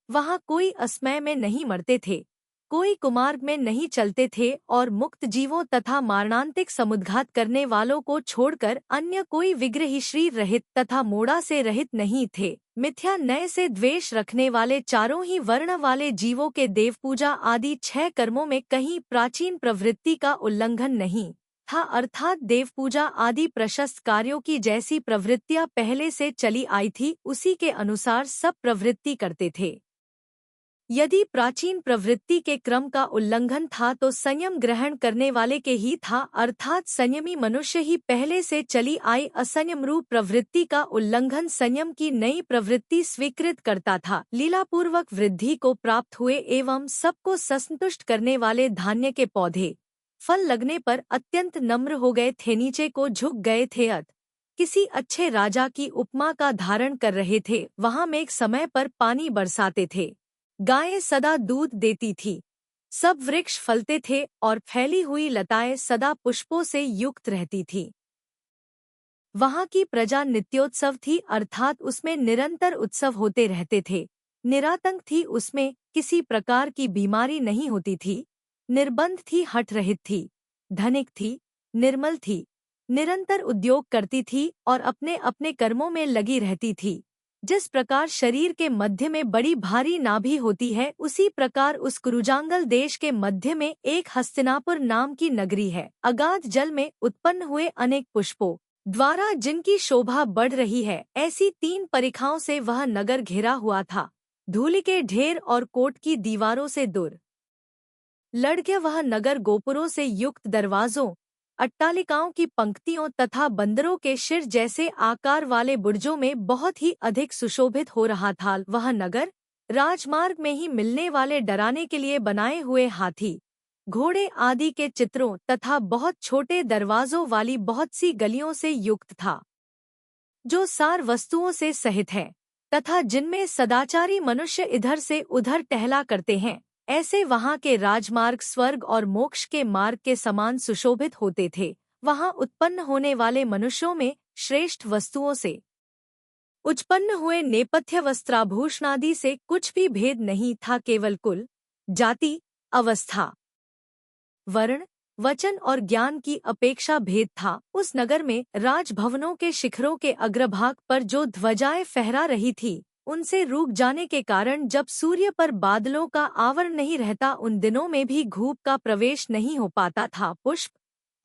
वहां कोई असमय में नहीं मरते थे, कोई कुमार्ग में नहीं चलते थे और मुक्त जीवों तथा मारणांतिक समुद्घात करने वालों को छोड़कर अन्य कोई विग्रही शरीर रहित तथा मोड़ा से रहित नहीं थे। मिथ्या नय से द्वेष रखने वाले चारों ही वर्ण वाले जीवों के देवपूजा आदि 6 कर्मों में कहीं प्राचीन प्रवृत्ति का उल्लंघन नहीं था, अर्थात देवपूजा आदि प्रशस्त कार्यों की जैसी प्रवृत्तियां पहले से चली आई थी, उसी के अनुसार सब प्रवृत्ति करते थे। यदि प्राचीन प्रवृत्ति के क्रम का उल्लंघन था तो संयम ग्रहण करने वाले के ही था, अर्थात संयमी मनुष्य ही पहले से चली आई असंयम रूप प्रवृत्ति का उल्लंघन संयम की नई प्रवृत्ति स्वीकृत करता था। लीलापूर्वक वृद्धि को प्राप्त हुए एवं सबको संतुष्ट करने वाले धान्य के पौधे फल लगने पर अत्यंत नम्र हो गए थे, नीचे को झुक गए थे, किसी अच्छे राजा की उपमा का धारण कर रहे थे। वहां मेघ समय पर पानी बरसाते थे, गायें सदा दूध देती थी, सब वृक्ष फलते थे और फैली हुई लताएं सदा पुष्पों से युक्त रहती थी। वहां की प्रजा नित्योत्सव थी, अर्थात उसमें निरंतर उत्सव होते रहते थे। निरातंक थी, उसमें किसी प्रकार की बीमारी नहीं होती थी। निर्बंध थी, हठ रहित थी, धनिक थी, निर्मल थी, निरंतर उद्योग करती थी और अपने अपने कर्मों में लगी रहती थी। जिस प्रकार शरीर के मध्य में बड़ी भारी नाभि होती है, उसी प्रकार उस कुरुजांगल देश के मध्य में एक हस्तिनापुर नाम की नगरी है। अगाध जल में उत्पन्न हुए अनेक पुष्पों द्वारा जिनकी शोभा बढ़ रही है, ऐसी 3 परिखाओं से वह नगर घिरा हुआ था। धूलि के ढेर और कोट की दीवारों से दूर लड़के वह नगर गोपुरों से युक्त दरवाजों, अट्टालिकाओं की पंक्तियों तथा बंदरों के सिर जैसे आकार वाले बुर्जों में बहुत ही अधिक सुशोभित हो रहा था। वह नगर राजमार्ग में ही मिलने वाले डराने के लिए बनाए हुए हाथी, घोड़े आदि के चित्रों तथा बहुत छोटे दरवाजों वाली बहुत सी गलियों से युक्त था, जो सार वस्तुओं से सहित है तथा जिनमें सदाचारी मनुष्य इधर से उधर टहला करते हैं। ऐसे वहां के राजमार्ग स्वर्ग और मोक्ष के मार्ग के समान सुशोभित होते थे। वहां उत्पन्न होने वाले मनुष्यों में श्रेष्ठ वस्तुओं से उत्पन्न हुए नेपथ्य वस्त्राभूषणादि से कुछ भी भेद नहीं था, केवल कुल, जाति, अवस्था, वर्ण, वचन और ज्ञान की अपेक्षा भेद था। उस नगर में राजभवनों के शिखरों के अग्रभाग पर जो ध्वजाएं फहरा रही थी, उनसे रुक जाने के कारण जब सूर्य पर बादलों का आवरण नहीं रहता, उन दिनों में भी धूप का प्रवेश नहीं हो पाता था। पुष्प,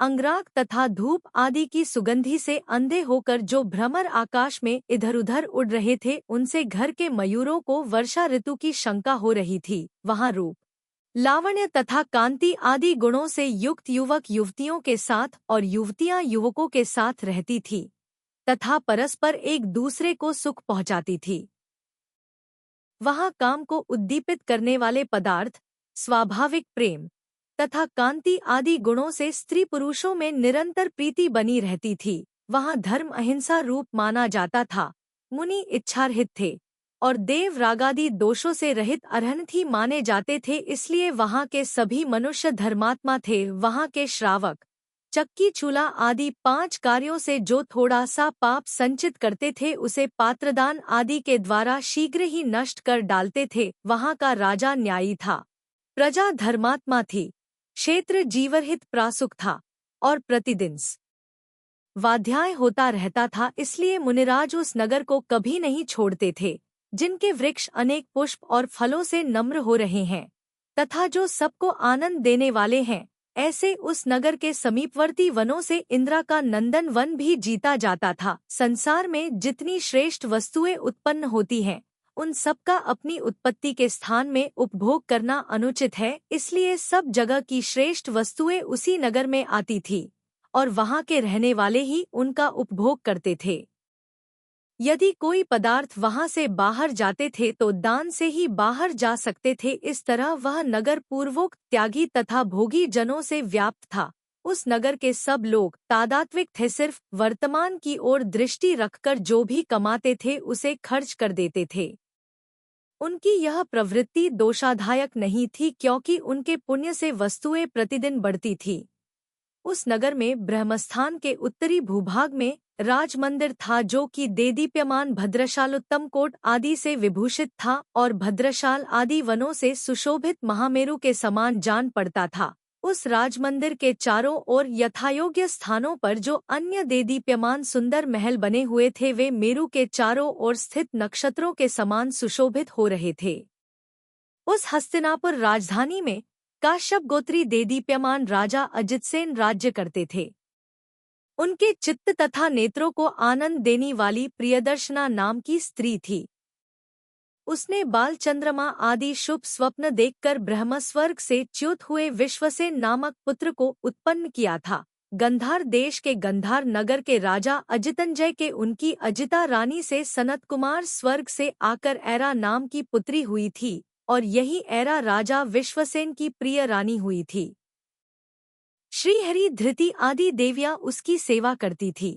अंगराग तथा धूप आदि की सुगंधि से अंधे होकर जो भ्रमर आकाश में इधर उधर उड़ रहे थे, उनसे घर के मयूरों को वर्षा ऋतु की शंका हो रही थी। वहां रूप, लावण्य तथा कांति आदि गुणों से युक्त युवक युवतियों के साथ और युवतियां युवकों के साथ रहती थी तथा परस्पर एक दूसरे को सुख पहुंचाती थी। वहां काम को उद्दीपित करने वाले पदार्थ, स्वाभाविक प्रेम तथा कांति आदि गुणों से स्त्री पुरुषों में निरंतर प्रीति बनी रहती थी। वहां धर्म अहिंसा रूप माना जाता था, मुनि इच्छारहित थे और देव रागादि दोषों से रहित अरहंत ही माने जाते थे, इसलिए वहां के सभी मनुष्य धर्मात्मा थे। वहां के श्रावक, चक्की चूल्हा आदि 5 कार्यों से जो थोड़ा सा पाप संचित करते थे, उसे पात्रदान आदि के द्वारा शीघ्र ही नष्ट कर डालते थे। वहां का राजा न्यायी था, प्रजा धर्मात्मा थी, क्षेत्र जीवरहित प्रासुक था और प्रतिदिन स्वाध्याय होता रहता था। इसलिए मुनिराज उस नगर को कभी नहीं छोड़ते थे, जिनके वृक्ष अनेक पुष्प और फलों से नम्र हो रहे हैं तथा जो सबको आनंद देने वाले हैं। ऐसे उस नगर के समीपवर्ती वनों से इंद्रा का नंदन वन भी जीता जाता था। संसार में जितनी श्रेष्ठ वस्तुएं उत्पन्न होती हैं, उन सबका अपनी उत्पत्ति के स्थान में उपभोग करना अनुचित है, इसलिए सब जगह की श्रेष्ठ वस्तुएं उसी नगर में आती थी और वहां के रहने वाले ही उनका उपभोग करते थे। यदि कोई पदार्थ वहां से बाहर जाते थे तो दान से ही बाहर जा सकते थे। इस तरह वह नगर पूर्वोक्त त्यागी तथा भोगी जनों से व्याप्त था। उस नगर के सब लोग तादात्विक थे, सिर्फ वर्तमान की ओर दृष्टि रखकर जो भी कमाते थे उसे खर्च कर देते थे। उनकी यह प्रवृत्ति दोषादायक नहीं थी, क्योंकि उनके पुण्य से वस्तुएं प्रतिदिन बढ़ती थी। उस नगर में ब्रह्मस्थान के उत्तरी भूभाग में राजमंदिर था, जो कि देदीप्यमान भद्रशालोत्तम कोट आदि से विभूषित था और भद्रशाल आदि वनों से सुशोभित महामेरु के समान जान पड़ता था। उस राजमंदिर के चारों ओर यथायोग्य स्थानों पर जो अन्य देदीप्यमान सुंदर महल बने हुए थे, वे मेरु के चारों ओर स्थित नक्षत्रों के समान सुशोभित हो रहे थे। उस हस्तिनापुर राजधानी में काश्यप गोत्री देदीप्यमान राजा अजितसेन राज्य करते थे। उनके चित्त तथा नेत्रों को आनंद देने वाली प्रियदर्शना नाम की स्त्री थी। उसने बाल चंद्रमा आदि शुभ स्वप्न देखकर ब्रह्मस्वर्ग से च्युत हुए विश्वसेन नामक पुत्र को उत्पन्न किया था। गंधार देश के गंधार नगर के राजा अजितंजय के उनकी अजिता रानी से सनत कुमार स्वर्ग से आकर ऐरा नाम की पुत्री हुई थी और यही ऐरा राजा विश्वसेन की प्रिय रानी हुई थी। श्रीहरि, धृति आदि देवियां उसकी सेवा करती थी।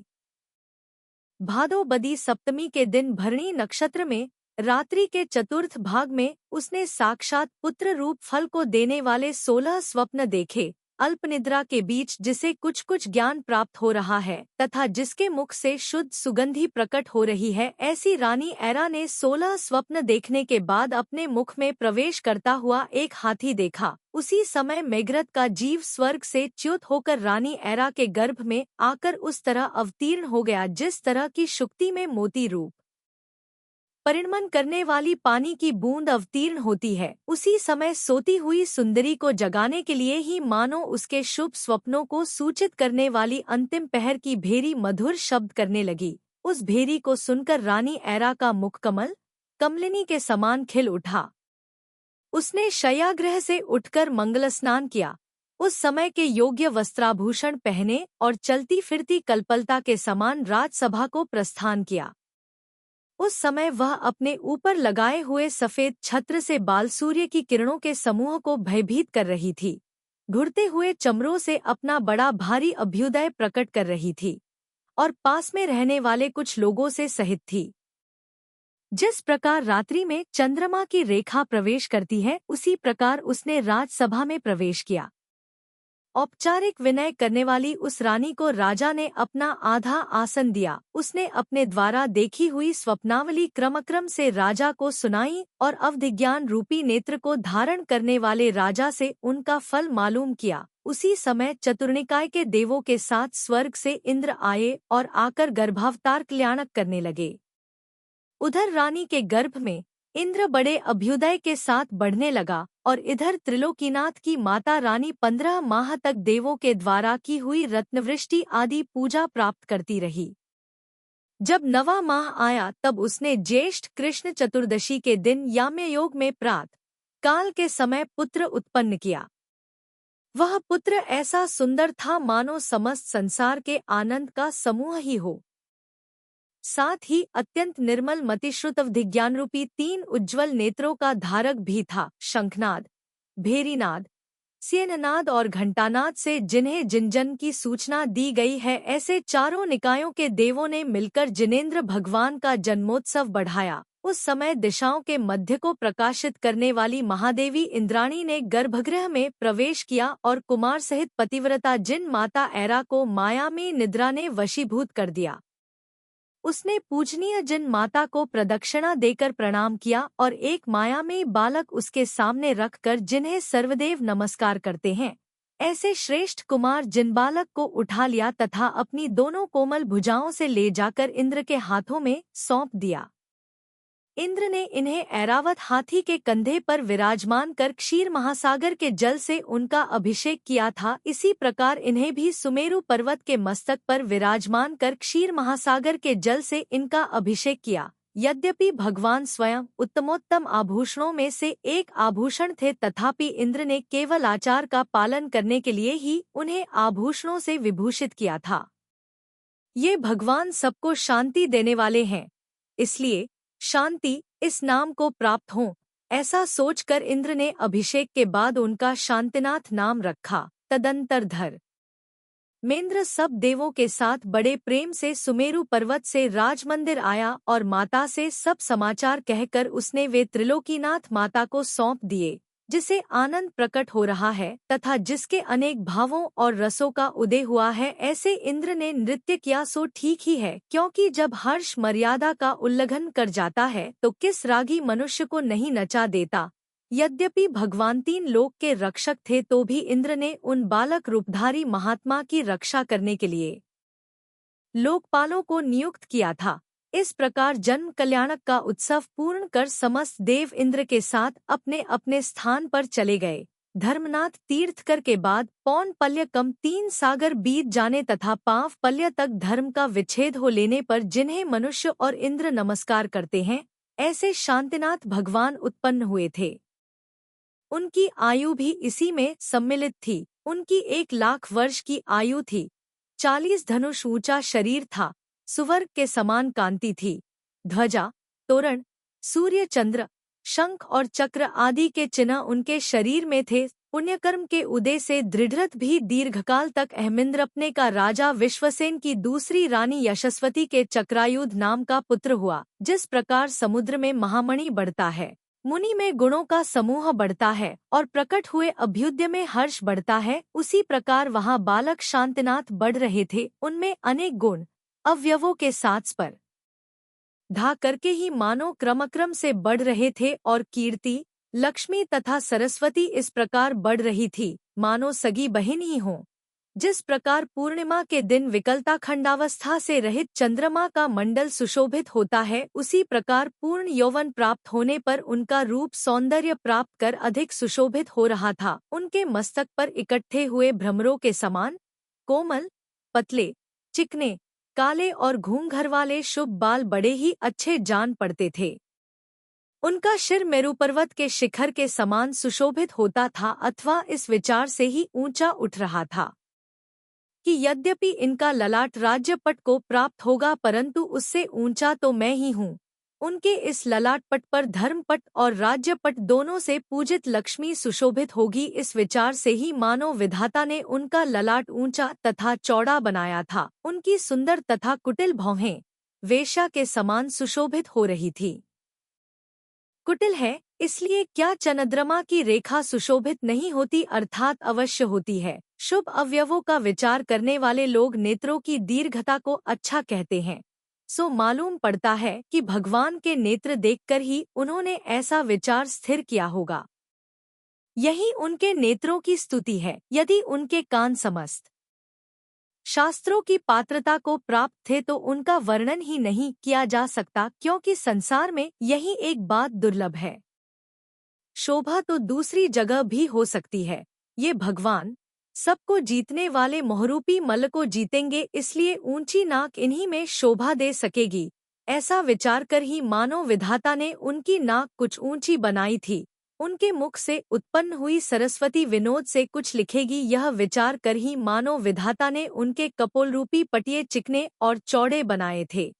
भादो बदी सप्तमी के दिन भरणी नक्षत्र में रात्रि के चतुर्थ भाग में उसने साक्षात पुत्र रूप फल को देने वाले 16 स्वप्न देखे। अल्प निद्रा के बीच जिसे कुछ कुछ ज्ञान प्राप्त हो रहा है तथा जिसके मुख से शुद्ध सुगंधी प्रकट हो रही है, ऐसी रानी ऐरा ने 16 स्वप्न देखने के बाद अपने मुख में प्रवेश करता हुआ एक हाथी देखा। उसी समय मेघरथ का जीव स्वर्ग से च्युत होकर रानी ऐरा के गर्भ में आकर उस तरह अवतीर्ण हो गया जिस तरह की शुक्ति में मोती रूप परिणमन करने वाली पानी की बूंद अवतीर्ण होती है। उसी समय सोती हुई सुंदरी को जगाने के लिए ही मानो उसके शुभ स्वप्नों को सूचित करने वाली अंतिम पहर की भेरी मधुर शब्द करने लगी। उस भेरी को सुनकर रानी ऐरा का मुख कमल कमलिनी के समान खिल उठा। उसने शय्यागृह से उठकर मंगल स्नान किया। उस समय के योग्य वस्त्राभूषण पहने और चलती फिरती कल्पलता के समान राजसभा को प्रस्थान किया। उस समय वह अपने ऊपर लगाए हुए सफेद छत्र से बाल सूर्य की किरणों के समूह को भयभीत कर रही थी। घुरते हुए चमरों से अपना बड़ा भारी अभ्युदय प्रकट कर रही थी और पास में रहने वाले कुछ लोगों से सहित थी। जिस प्रकार रात्रि में चंद्रमा की रेखा प्रवेश करती है, उसी प्रकार उसने राजसभा में प्रवेश किया। औपचारिक विनय करने वाली उस रानी को राजा ने अपना आधा आसन दिया। उसने अपने द्वारा देखी हुई स्वप्नावली क्रमक्रम से राजा को सुनाई और अवधिज्ञान रूपी नेत्र को धारण करने वाले राजा से उनका फल मालूम किया। उसी समय चतुर्निकाय के देवों के साथ स्वर्ग से इंद्र आए और आकर गर्भावतार कल्याणक करने लगे। उधर रानी के गर्भ में इंद्र बड़े अभ्युदय के साथ बढ़ने लगा और इधर त्रिलोकीनाथ की माता रानी 15 माह तक देवों के द्वारा की हुई रत्नवृष्टि आदि पूजा प्राप्त करती रही। जब 9वां माह आया तब उसने ज्येष्ठ कृष्ण चतुर्दशी के दिन याम्ययोग में प्रातः काल के समय पुत्र उत्पन्न किया। वह पुत्र ऐसा सुंदर था मानो समस्त संसार के आनंद का समूह ही हो। साथ ही अत्यंत निर्मल मतिश्रुतवधिज्ञान रूपी 3 उज्ज्वल नेत्रों का धारक भी था। शंखनाद, भेरीनाद, सियननाद और घंटानाद से जिन्हें जिनजन की सूचना दी गई है, ऐसे चारों निकायों के देवों ने मिलकर जिनेंद्र भगवान का जन्मोत्सव बढ़ाया। उस समय दिशाओं के मध्य को प्रकाशित करने वाली महादेवी इंद्राणी ने गर्भगृह में प्रवेश किया और कुमार सहित पतिव्रता जिन माता ऐरा को माया में निद्रा ने वशीभूत कर दिया। उसने पूजनीय जिन माता को प्रदक्षिणा देकर प्रणाम किया और एक मायामयी बालक उसके सामने रखकर जिन्हें सर्वदेव नमस्कार करते हैं, ऐसे श्रेष्ठ कुमार जिन बालक को उठा लिया तथा अपनी दोनों कोमल भुजाओं से ले जाकर इंद्र के हाथों में सौंप दिया। इंद्र ने इन्हें ऐरावत हाथी के कंधे पर विराजमान कर क्षीर महासागर के जल से उनका अभिषेक किया था। इसी प्रकार इन्हें भी सुमेरु पर्वत के मस्तक पर विराजमान कर क्षीर महासागर के जल से इनका अभिषेक किया। यद्यपि भगवान स्वयं उत्तमोत्तम आभूषणों में से एक आभूषण थे, तथापि इंद्र ने केवल आचार का पालन करने के लिए ही उन्हें आभूषणों से विभूषित किया था। ये भगवान सबको शांति देने वाले हैं, इसलिए शांति इस नाम को प्राप्त हो, ऐसा सोचकर इंद्र ने अभिषेक के बाद उनका शांतिनाथ नाम रखा। तदंतर धर्मेंद्र सब देवों के साथ बड़े प्रेम से सुमेरु पर्वत से राजमंदिर आया और माता से सब समाचार कहकर उसने वे त्रिलोकीनाथ माता को सौंप दिए, जिसे आनंद प्रकट हो रहा है तथा जिसके अनेक भावों और रसों का उदय हुआ है। ऐसे इंद्र ने नृत्य किया सो ठीक ही है, क्योंकि जब हर्ष मर्यादा का उल्लंघन कर जाता है तो किस रागी मनुष्य को नहीं नचा देता। यद्यपि भगवान 3 लोक के रक्षक थे, तो भी इंद्र ने उन बालक रूपधारी महात्मा की रक्षा करने के लिए लोकपालों को नियुक्त किया था। इस प्रकार जन्म कल्याणक का उत्सव पूर्ण कर समस्त देव इंद्र के साथ अपने अपने स्थान पर चले गए। धर्मनाथ तीर्थकर के बाद पौनपल्य कम 3 सागर बीत जाने तथा पांवपल्य तक धर्म का विच्छेद हो लेने पर जिन्हें मनुष्य और इंद्र नमस्कार करते हैं, ऐसे शांतिनाथ भगवान उत्पन्न हुए थे। उनकी आयु भी इसी में सम्मिलित थी। उनकी 1 लाख वर्ष की आयु थी। 40 धनुष ऊंचा शरीर था। सुवर्ग के समान कांति थी। ध्वजा, तोरण, सूर्य, चंद्र, शंख और चक्र आदि के चिन्ह उनके शरीर में थे। पुण्यकर्म के उदय से दृढ़रथ भी दीर्घकाल तक अहमिंद्रपने का राजा विश्वसेन की दूसरी रानी यशस्वती के चक्रायुध नाम का पुत्र हुआ। जिस प्रकार समुद्र में महामणि बढ़ता है, मुनि में गुणों का समूह बढ़ता है और प्रकट हुए अभ्युदय में हर्ष बढ़ता है, उसी प्रकार वहाँ बालक शांतिनाथ बढ़ रहे थे। उनमें अनेक गुण अवयवों के साथ पर धा करके ही मानो क्रमक्रम से बढ़ रहे थे और कीर्ति, लक्ष्मी तथा सरस्वती इस प्रकार बढ़ रही थी मानो सगी बहन ही हों। जिस प्रकार पूर्णिमा के दिन विकलता खंडावस्था से रहित चंद्रमा का मंडल सुशोभित होता है, उसी प्रकार पूर्ण यौवन प्राप्त होने पर उनका रूप सौंदर्य प्राप्त कर अधिक सुशोभित हो रहा था। उनके मस्तक पर इकट्ठे हुए भ्रमरों के समान कोमल, पतले, चिकने, काले और घूंघर वाले शुभ बाल बड़े ही अच्छे जान पड़ते थे। उनका शिर मेरु पर्वत के शिखर के समान सुशोभित होता था अथवा इस विचार से ही ऊंचा उठ रहा था कि यद्यपि इनका ललाट राज्यपट को प्राप्त होगा परंतु उससे ऊंचा तो मैं ही हूँ। उनके इस ललाटपट पर धर्मपट और राज्यपट दोनों से पूजित लक्ष्मी सुशोभित होगी, इस विचार से ही मानो विधाता ने उनका ललाट ऊंचा तथा चौड़ा बनाया था। उनकी सुंदर तथा कुटिल भौहें वेश्या के समान सुशोभित हो रही थी। कुटिल है इसलिए क्या चंद्रमा की रेखा सुशोभित नहीं होती, अर्थात अवश्य होती है। शुभ अवयवों का विचार करने वाले लोग नेत्रों की दीर्घता को अच्छा कहते हैं, सो मालूम पड़ता है कि भगवान के नेत्र देखकर ही उन्होंने ऐसा विचार स्थिर किया होगा। यही उनके नेत्रों की स्तुति है। यदि उनके कान समस्त शास्त्रों की पात्रता को प्राप्त थे तो उनका वर्णन ही नहीं किया जा सकता, क्योंकि संसार में यही एक बात दुर्लभ है। शोभा तो दूसरी जगह भी हो सकती है, ये भगवान सबको जीतने वाले मोहरूपी मल्ल को जीतेंगे, इसलिए ऊंची नाक इन्हीं में शोभा दे सकेगी। ऐसा विचार कर ही मानो विधाता ने उनकी नाक कुछ ऊंची बनाई थी। उनके मुख से उत्पन्न हुई सरस्वती विनोद से कुछ लिखेगी, यह विचार कर ही मानो विधाता ने उनके कपोलरूपी पटिये चिकने और चौड़े बनाए थे।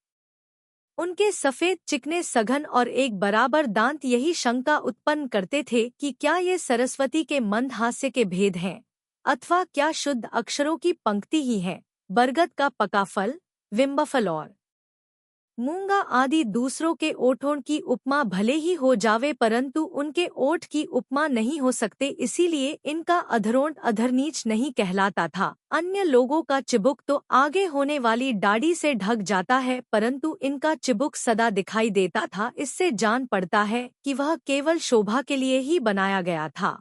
उनके सफेद चिकने सघन और एक बराबर दांत यही शंका उत्पन्न करते थे कि क्या ये सरस्वती के मंद हास्य के भेद हैं अथवा क्या शुद्ध अक्षरों की पंक्ति ही है। बरगद का पका फल, विम्बफल और मूंगा आदि दूसरों के ओठों की उपमा भले ही हो जावे परंतु उनके ओठ की उपमा नहीं हो सकते, इसीलिए इनका अधरोंठ अधरनीच नहीं कहलाता था। अन्य लोगों का चिबुक तो आगे होने वाली दाढ़ी से ढक जाता है परंतु इनका चिबुक सदा दिखाई देता था। इससे जान पड़ता है कि वह केवल शोभा के लिए ही बनाया गया था।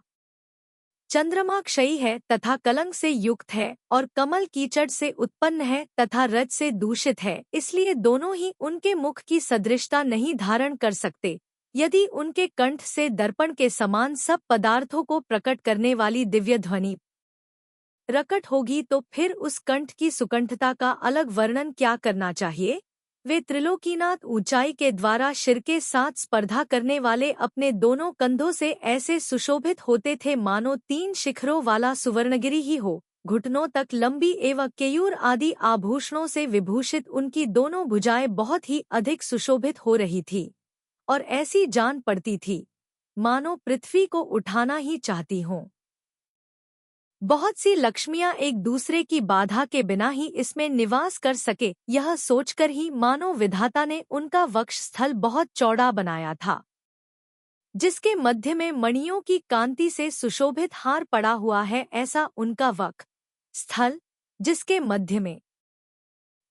चंद्रमा क्षयी है तथा कलंक से युक्त है और कमल कीचड़ से उत्पन्न है तथा रज से दूषित है, इसलिए दोनों ही उनके मुख की सदृशता नहीं धारण कर सकते। यदि उनके कंठ से दर्पण के समान सब पदार्थों को प्रकट करने वाली दिव्य ध्वनि प्रकट होगी तो फिर उस कंठ की सुकंठता का अलग वर्णन क्या करना चाहिए। वे त्रिलोकीनाथ ऊंचाई के द्वारा शिर के साथ स्पर्धा करने वाले अपने दोनों कंधों से ऐसे सुशोभित होते थे मानो 3 शिखरों वाला सुवर्णगिरी ही हो। घुटनों तक लंबी एवं केयूर आदि आभूषणों से विभूषित उनकी दोनों भुजाएं बहुत ही अधिक सुशोभित हो रही थी और ऐसी जान पड़ती थी मानो पृथ्वी को उठाना ही चाहती हों। बहुत सी लक्ष्मियां एक दूसरे की बाधा के बिना ही इसमें निवास कर सके, यह सोचकर ही मानो विधाता ने उनका वक्ष स्थल बहुत चौड़ा बनाया था, जिसके मध्य में मणियों की कांति से सुशोभित हार पड़ा हुआ है। ऐसा उनका वक्ष स्थल जिसके मध्य में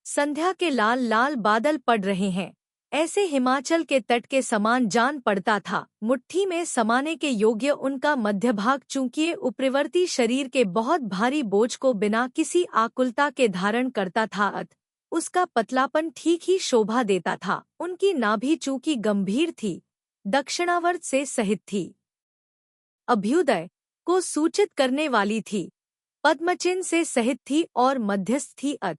संध्या के लाल लाल बादल पड़ रहे हैं, ऐसे हिमाचल के तट के समान जान पड़ता था। मुट्ठी में समाने के योग्य उनका मध्यभाग चूंकि उपरिवर्ती शरीर के बहुत भारी बोझ को बिना किसी आकुलता के धारण करता था अत उसका पतलापन ठीक ही शोभा देता था। उनकी नाभि चूंकि गंभीर थी, दक्षिणावर्त से सहित थी, अभ्युदय को सूचित करने वाली थी, पद्मचिन्ह से सहित थी और मध्यस्थ थी अत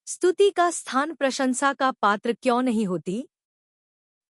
स्तुति का स्थान प्रशंसा का पात्र क्यों नहीं होती,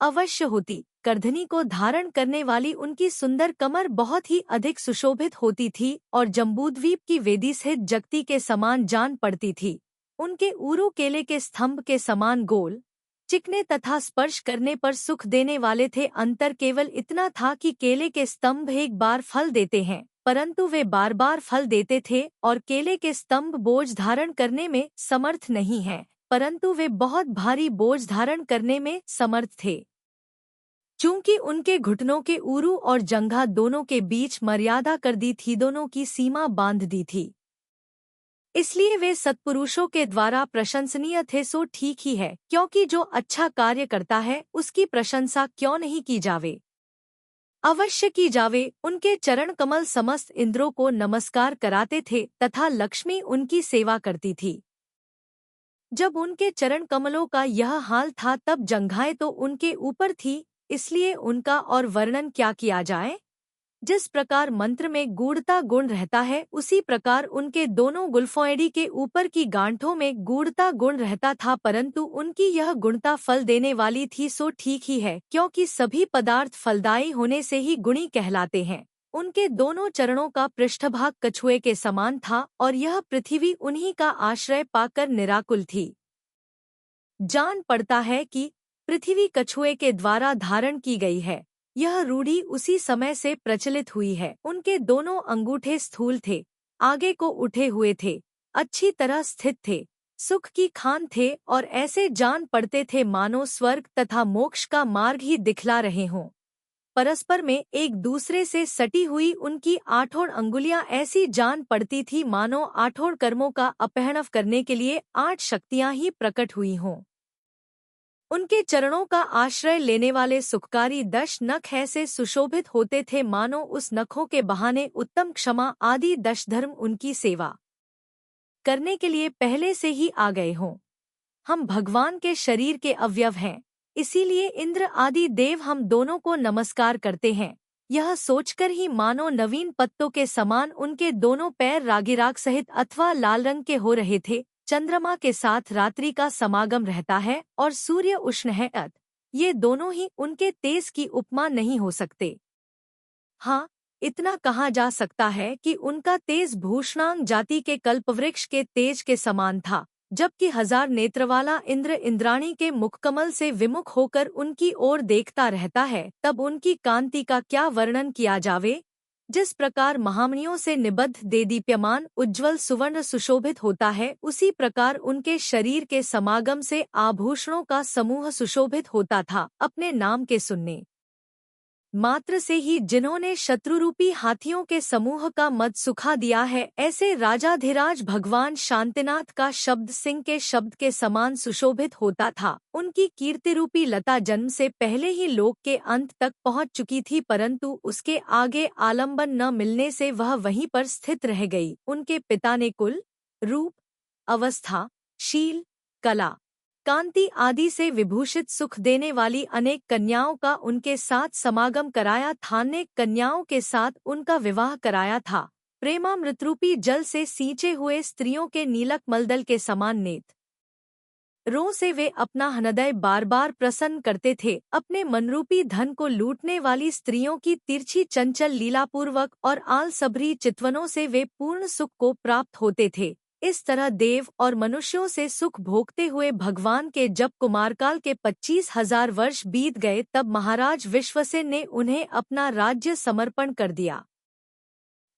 अवश्य होती। करधनी को धारण करने वाली उनकी सुंदर कमर बहुत ही अधिक सुशोभित होती थी और जम्बूद्वीप की वेदी सहित जगती के समान जान पड़ती थी। उनके ऊरू केले के स्तंभ के समान गोल, चिकने तथा स्पर्श करने पर सुख देने वाले थे। अंतर केवल इतना था कि केले के स्तंभ एक बार फल देते हैं परंतु वे बार बार फल देते थे और केले के स्तंभ बोझ धारण करने में समर्थ नहीं हैं, परंतु वे बहुत भारी बोझ धारण करने में समर्थ थे। चूंकि उनके घुटनों के उरु और जंघा दोनों के बीच मर्यादा कर दी थी, दोनों की सीमा बांध दी थी, इसलिए वे सत्पुरुषों के द्वारा प्रशंसनीय थे। सो ठीक ही है, क्योंकि जो अच्छा कार्य करता है उसकी प्रशंसा क्यों नहीं की जावे, अवश्य की जावे। उनके चरण कमल समस्त इंद्रों को नमस्कार कराते थे तथा लक्ष्मी उनकी सेवा करती थी। जब उनके चरण कमलों का यह हाल था तब जंघाएं तो उनके ऊपर थी, इसलिए उनका और वर्णन क्या किया जाए। जिस प्रकार मंत्र में गूढ़ता गुण रहता है, उसी प्रकार उनके दोनों गुल्फोएडी के ऊपर की गांठों में गूढ़ता गुण रहता था, परंतु उनकी यह गुणता फल देने वाली थी। सो ठीक ही है, क्योंकि सभी पदार्थ फलदायी होने से ही गुणी कहलाते हैं। उनके दोनों चरणों का पृष्ठभाग कछुए के समान था और यह पृथ्वी उन्हीं का आश्रय पाकर निराकुल थी। जान पड़ता है कि पृथ्वी कछुए के द्वारा धारण की गई है, यह रूढ़ी उसी समय से प्रचलित हुई है। उनके दोनों अंगूठे स्थूल थे, आगे को उठे हुए थे, अच्छी तरह स्थित थे, सुख की खान थे और ऐसे जान पड़ते थे मानो स्वर्ग तथा मोक्ष का मार्ग ही दिखला रहे हों। परस्पर में एक दूसरे से सटी हुई उनकी आठों अंगुलियां ऐसी जान पड़ती थी मानो आठों कर्मों का अपहरण करने के लिए 8 शक्तियां ही प्रकट हुई हों। उनके चरणों का आश्रय लेने वाले सुखकारी 10 नख ऐसे सुशोभित होते थे मानो उस नखों के बहाने उत्तम क्षमा आदि 10 धर्म उनकी सेवा करने के लिए पहले से ही आ गए हों। हम भगवान के शरीर के अवयव हैं, इसीलिए इंद्र आदि देव हम दोनों को नमस्कार करते हैं। यह सोचकर ही मानो नवीन पत्तों के समान उनके दोनों पैर रागिराग सहित अथवा लाल रंग के हो रहे थे। चंद्रमा के साथ रात्रि का समागम रहता है और सूर्य उष्ण है, ये दोनों ही उनके तेज की उपमा नहीं हो सकते। हाँ, इतना कहा जा सकता है कि उनका तेज भूषणांग जाति के कल्पवृक्ष के तेज के समान था, जबकि 1000 नेत्र वाला इंद्र इंद्राणी के मुखकमल से विमुख होकर उनकी ओर देखता रहता है, तब उनकी कांति का क्या वर्णन किया जावे। जिस प्रकार महामणियों से निबद्ध देदीप्यमान उज्ज्वल सुवर्ण सुशोभित होता है, उसी प्रकार उनके शरीर के समागम से आभूषणों का समूह सुशोभित होता था। अपने नाम के सुनने मात्र से ही जिन्होंने शत्रुरूपी हाथियों के समूह का मद सुखा दिया है, ऐसे राजाधिराज भगवान शांतिनाथ का शब्द सिंह के शब्द के समान सुशोभित होता था। उनकी कीर्तिरूपी लता जन्म से पहले ही लोक के अंत तक पहुंच चुकी थी, परंतु उसके आगे आलंबन न मिलने से वह वहीं पर स्थित रह गई। उनके पिता ने कुल, रूप, अवस्था, शील, कला, कांति आदि से विभूषित सुख देने वाली अनेक कन्याओं का उनके साथ समागम कराया था। अनेक कन्याओं के साथ उनका विवाह कराया था। प्रेमामृतरूपी जल से सींचे हुए स्त्रियों के नीलक मलदल के समान नेत्रों से वे अपना हृदय बार बार प्रसन्न करते थे। अपने मनरूपी धन को लूटने वाली स्त्रियों की तिरछी चंचल लीलापूर्वक और आलसभरी चितवनों से वे पूर्ण सुख को प्राप्त होते थे। इस तरह देव और मनुष्यों से सुख भोगते हुए भगवान के जब कुमारकाल के 25,000 वर्ष बीत गए, तब महाराज विश्वसेन ने उन्हें अपना राज्य समर्पण कर दिया।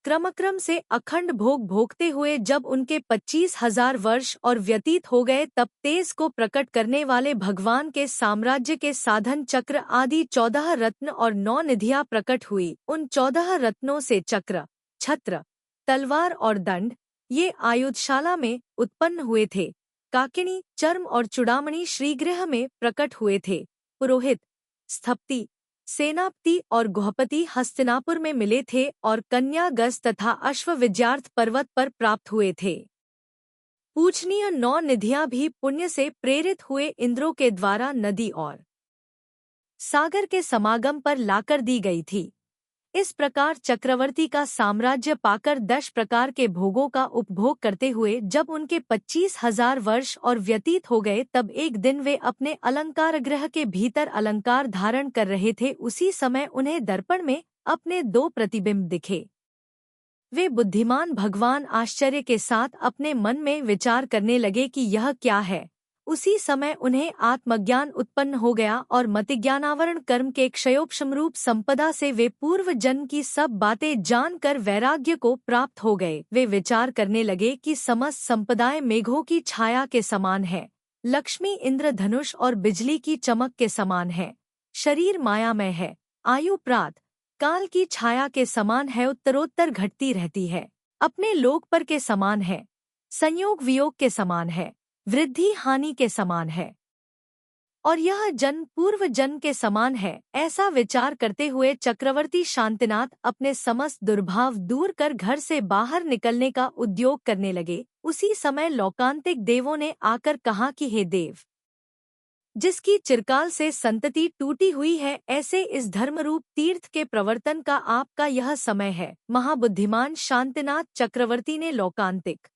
क्रमक्रम से अखंड भोग भोगते हुए जब उनके 25,000 वर्ष और व्यतीत हो गए, तब तेज को प्रकट करने वाले भगवान के साम्राज्य के साधन चक्र आदि 14 रत्न और 9 निधियां प्रकट हुई। उन 14 रत्नों से चक्र, छत्र, तलवार और दंड ये आयुधशाला में उत्पन्न हुए थे। काकिनी, चर्म और चूड़ामणि श्रीगृह में प्रकट हुए थे। पुरोहित, स्थपति, सेनापति और गुहपति हस्तिनापुर में मिले थे और कन्या गज तथा अश्व विद्यार्थ पर्वत पर प्राप्त हुए थे। पूजनीय 9 निधियां भी पुण्य से प्रेरित हुए इंद्रों के द्वारा नदी और सागर के समागम पर लाकर दी गई थी। इस प्रकार चक्रवर्ती का साम्राज्य पाकर 10 प्रकार के भोगों का उपभोग करते हुए जब उनके 25,000 वर्ष और व्यतीत हो गए, तब एक दिन वे अपने अलंकार गृह के भीतर अलंकार धारण कर रहे थे। उसी समय उन्हें दर्पण में अपने 2 प्रतिबिंब दिखे। वे बुद्धिमान भगवान आश्चर्य के साथ अपने मन में विचार करने लगे कि यह क्या है। उसी समय उन्हें आत्मज्ञान उत्पन्न हो गया और मतिज्ञानावरण कर्म के क्षयोपशमरूप संपदा से वे पूर्व जन्म की सब बातें जानकर वैराग्य को प्राप्त हो गए। वे विचार करने लगे कि समस्त संपदाएं मेघों की छाया के समान है, लक्ष्मी इंद्रधनुष और बिजली की चमक के समान है, शरीर मायामय है, आयु प्रात काल की छाया के समान है, उत्तरोत्तर घटती रहती है, अपने लोक पर के समान है, संयोग वियोग के समान है, वृद्धि हानि के समान है, और यह जन्म पूर्व जन्म के समान है। ऐसा विचार करते हुए चक्रवर्ती शांतिनाथ अपने समस्त दुर्भाव दूर कर घर से बाहर निकलने का उद्योग करने लगे। उसी समय लौकांतिक देवों ने आकर कहा कि हे देव, जिसकी चिरकाल से संतति टूटी हुई है, ऐसे इस धर्मरूप तीर्थ के प्रवर्तन का आपका यह समय है। महाबुद्धिमान शांतिनाथ चक्रवर्ती ने लौकांतिक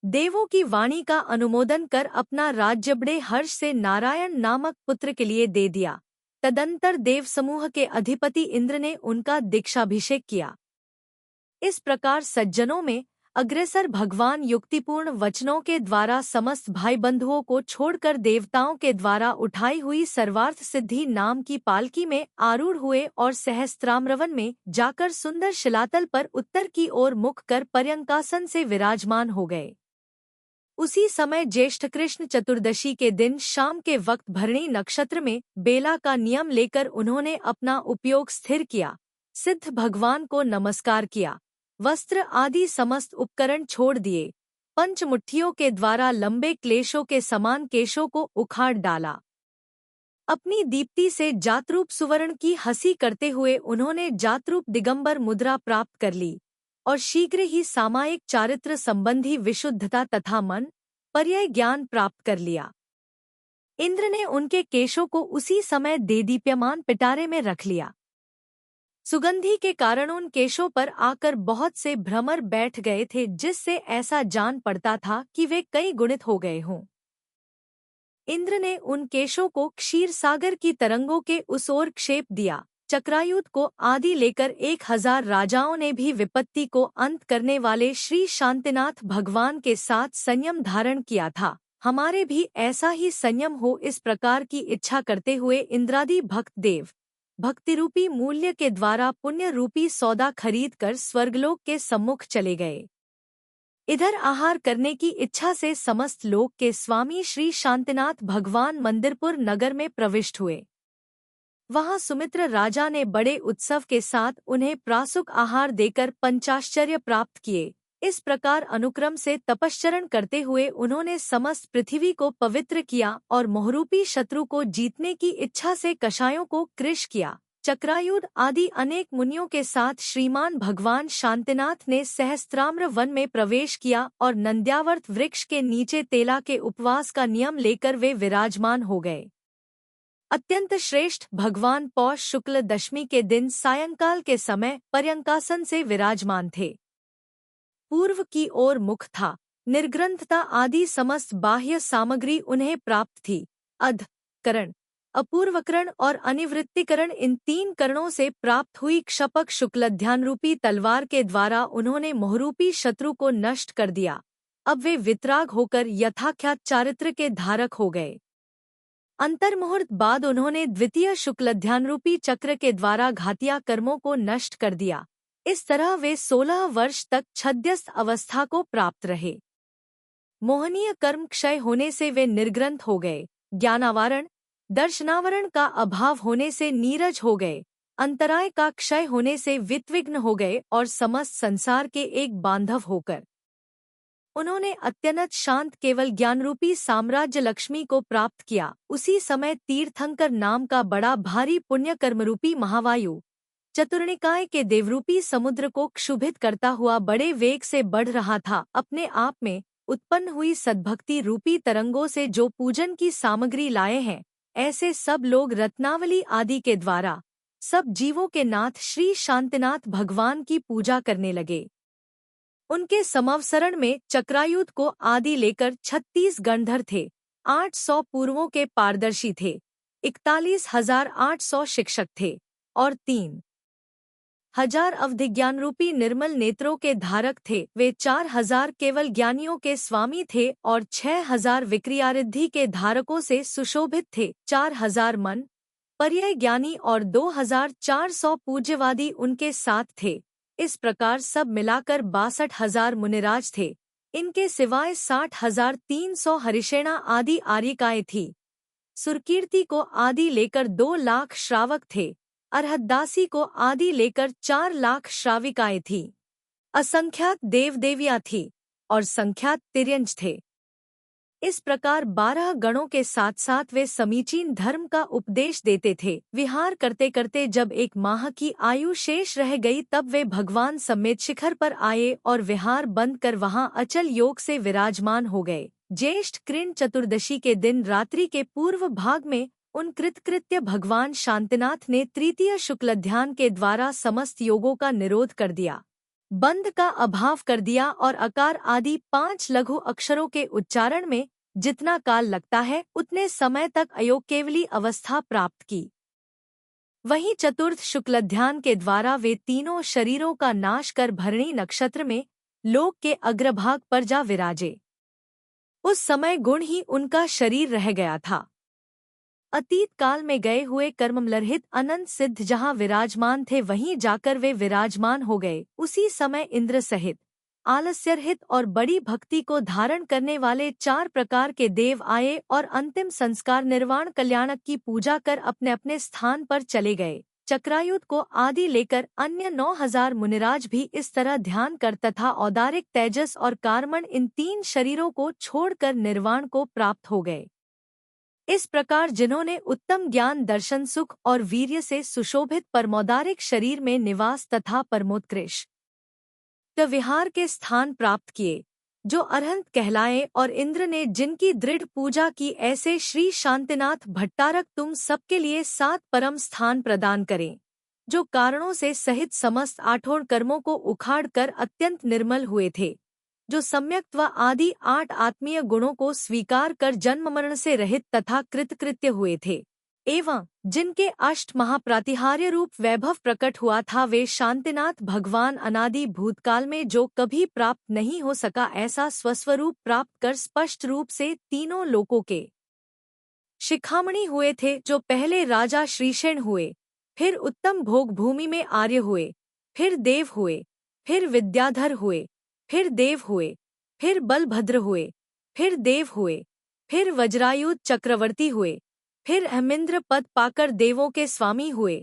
देवों की वाणी का अनुमोदन कर अपना राज्य बड़े हर्ष से नारायण नामक पुत्र के लिए दे दिया। तदंतर देव समूह के अधिपति इंद्र ने उनका दीक्षाभिषेक किया। इस प्रकार सज्जनों में अग्रसर भगवान युक्तिपूर्ण वचनों के द्वारा समस्त भाई बंधुओं को छोड़कर देवताओं के द्वारा उठाई हुई सर्वार्थ सिद्धि नाम की पालकी में आरूढ़ हुए और सहस्त्राम्रवन में जाकर सुंदर शिलातल पर उत्तर की ओर मुख कर पर्यंकासन से विराजमान हो गए। उसी समय ज्येष्ठ कृष्ण चतुर्दशी के दिन शाम के वक्त भरणी नक्षत्र में बेला का नियम लेकर उन्होंने अपना उपयोग स्थिर किया, सिद्ध भगवान को नमस्कार किया, वस्त्र आदि समस्त उपकरण छोड़ दिए, पंचमुट्ठियों के द्वारा लंबे क्लेशों के समान केशों को उखाड़ डाला। अपनी दीप्ति से जातरूप सुवर्ण की हंसी करते हुए उन्होंने जातरूप दिगंबर मुद्रा प्राप्त कर ली और शीघ्र ही सामायिक चारित्र संबंधी विशुद्धता तथा मन पर्याय ज्ञान प्राप्त कर लिया। इंद्र ने उनके केशों को उसी समय देदीप्यमान पिटारे में रख लिया। सुगंधि के कारण उन केशों पर आकर बहुत से भ्रमर बैठ गए थे, जिससे ऐसा जान पड़ता था कि वे कई गुणित हो गए हों। इंद्र ने उन केशों को क्षीर सागर की तरंगों के उस ओर क्षेप दिया। चक्रायुध को आदि लेकर 1000 राजाओं ने भी विपत्ति को अंत करने वाले श्री शांतिनाथ भगवान के साथ संयम धारण किया था। हमारे भी ऐसा ही संयम हो, इस प्रकार की इच्छा करते हुए इंद्रादि भक्त देव भक्तिरूपी मूल्य के द्वारा पुण्य रूपी सौदा खरीदकर स्वर्गलोक के सम्मुख चले गए। इधर आहार करने की इच्छा से समस्त लोक के स्वामी श्री शांतिनाथ भगवान मंदिरपुर नगर में प्रविष्ट हुए। वहां सुमित्र राजा ने बड़े उत्सव के साथ उन्हें प्रासुक आहार देकर पंचाश्चर्य प्राप्त किए। इस प्रकार अनुक्रम से तपश्चरण करते हुए उन्होंने समस्त पृथ्वी को पवित्र किया और मोहरूपी शत्रु को जीतने की इच्छा से कषायों को कृश किया। चक्रायुध आदि अनेक मुनियों के साथ श्रीमान भगवान शांतिनाथ ने सहस्त्राम्र वन में प्रवेश किया और नंद्यावर्त वृक्ष के नीचे तेला के उपवास का नियम लेकर वे विराजमान हो गए। अत्यंत श्रेष्ठ भगवान पौष शुक्ल दशमी के दिन सायंकाल के समय पर्यंकासन से विराजमान थे। पूर्व की ओर मुख था। निर्ग्रंथता आदि समस्त बाह्य सामग्री उन्हें प्राप्त थी। अध करण, अपूर्वकरण और अनिवृत्तिकरण, इन 3 करणों से प्राप्त हुई क्षपक शुक्लध्यान रूपी तलवार के द्वारा उन्होंने मोहरूपी शत्रु को नष्ट कर दिया। अब वे वितराग होकर यथाख्यात चारित्र के धारक हो गए। अंतर्मुहूर्त बाद उन्होंने द्वितीय शुक्लध्यान रूपी चक्र के द्वारा घातिया कर्मों को नष्ट कर दिया। इस तरह वे 16 वर्ष तक छद्यस्थ अवस्था को प्राप्त रहे। मोहनीय कर्म क्षय होने से वे निर्ग्रंथ हो गए। ज्ञानावरण दर्शनावरण का अभाव होने से नीरज हो गए। अंतराय का क्षय होने से वित्विघ्न हो गए और समस्त संसार के एक बांधव होकर उन्होंने अत्यंत शांत केवल ज्ञानरूपी साम्राज्य लक्ष्मी को प्राप्त किया। उसी समय तीर्थंकर नाम का बड़ा भारी पुण्यकर्मरूपी महावायु चतुर्णिकाय के देवरूपी समुद्र को क्षुभित करता हुआ बड़े वेग से बढ़ रहा था। अपने आप में उत्पन्न हुई सद्भक्ति रूपी तरंगों से जो पूजन की सामग्री लाए हैं, ऐसे सब लोग रत्नावली आदि के द्वारा सब जीवों के नाथ श्री शांतिनाथ भगवान की पूजा करने लगे। उनके समवसरण में चक्रायुध को आदि लेकर 36 गणधर थे। 800 पूर्वों के पारदर्शी थे। 41,800 शिक्षक थे और 3 1000 अवधिज्ञान रूपी निर्मल नेत्रों के धारक थे। वे 4000 केवल ज्ञानियों के स्वामी थे और 6000 विक्रियारिद्धि के धारकों से सुशोभित थे। 4000 मन पर्याय ज्ञानी और 2400 पूज्यवादी उनके साथ थे। इस प्रकार सब मिलाकर 62,000 मुनिराज थे। इनके सिवाय 60,300 हरिसेना आदि आर्यिकाएं थी। सुरकीर्ति को आदि लेकर 2 लाख श्रावक थे। अरहतदासी को आदि लेकर 4 लाख श्राविकाएं थी। असंख्यात देव देवियां थी और संख्यात तिर्यंज थे। इस प्रकार 12 गणों के साथ साथ वे समीचीन धर्म का उपदेश देते थे। विहार करते करते जब 1 माह की आयु शेष रह गई तब वे भगवान समेत शिखर पर आए और विहार बंद कर वहां अचल योग से विराजमान हो गए। ज्येष्ठ कृण चतुर्दशी के दिन रात्रि के पूर्व भाग में उन कृतकृत्य भगवान शांतिनाथ ने तृतीय शुक्लध्यान के द्वारा समस्त योगों का निरोध कर दिया, बंध का अभाव कर दिया और अकार आदि 5 लघु अक्षरों के उच्चारण में जितना काल लगता है उतने समय तक अयोग केवली अवस्था प्राप्त की। वहीं चतुर्थ शुक्लध्यान के द्वारा वे तीनों शरीरों का नाश कर भरणी नक्षत्र में लोक के अग्रभाग पर जा विराजे। उस समय गुण ही उनका शरीर रह गया था। अतीत काल में गए हुए कर्ममलरहित अनंत सिद्ध जहाँ विराजमान थे वहीं जाकर वे विराजमान हो गए। उसी समय इंद्र सहित आलस्यरहित और बड़ी भक्ति को धारण करने वाले 4 प्रकार के देव आए और अंतिम संस्कार निर्वाण कल्याणक की पूजा कर अपने अपने स्थान पर चले गए। चक्रायुध को आदि लेकर अन्य 9000 मुनिराज भी इस तरह ध्यान कर तथा औदारिक तेजस और कार्मण इन 3 शरीरों को छोड़कर निर्वाण को प्राप्त हो गए। इस प्रकार जिन्होंने उत्तम ज्ञान दर्शन सुख और वीर्य से सुशोभित परमौदारिक शरीर में निवास तथा परमोत्कृष्ट विहार के स्थान प्राप्त किए, जो अरहंत कहलाए, और इंद्र ने जिनकी दृढ़ पूजा की, ऐसे श्री शांतिनाथ भट्टारक तुम सबके लिए 7 परम स्थान प्रदान करें, जो कारणों से सहित समस्त आठों कर्मों को उखाड़ कर अत्यंत निर्मल हुए थे, जो सम्यक्त्व आदि 8 आत्मीय गुणों को स्वीकार कर जन्म मरण से रहित तथा कृतकृत्य हुए थे, एवं जिनके अष्ट महाप्रातिहार्य रूप वैभव प्रकट हुआ था, वे शांतिनाथ भगवान अनादि भूतकाल में जो कभी प्राप्त नहीं हो सका ऐसा स्वस्वरूप प्राप्त कर स्पष्ट रूप से तीनों लोकों के शिखामणि हुए थे, जो पहले राजा श्रीशेन हुए, फिर उत्तम भोग भूमि में आर्य हुए, फिर देव हुए, फिर विद्याधर हुए, फिर देव हुए, फिर बलभद्र हुए, फिर देव हुए, फिर वज्रायुध चक्रवर्ती हुए, फिर अहमिंद्र पद पाकर देवों के स्वामी हुए,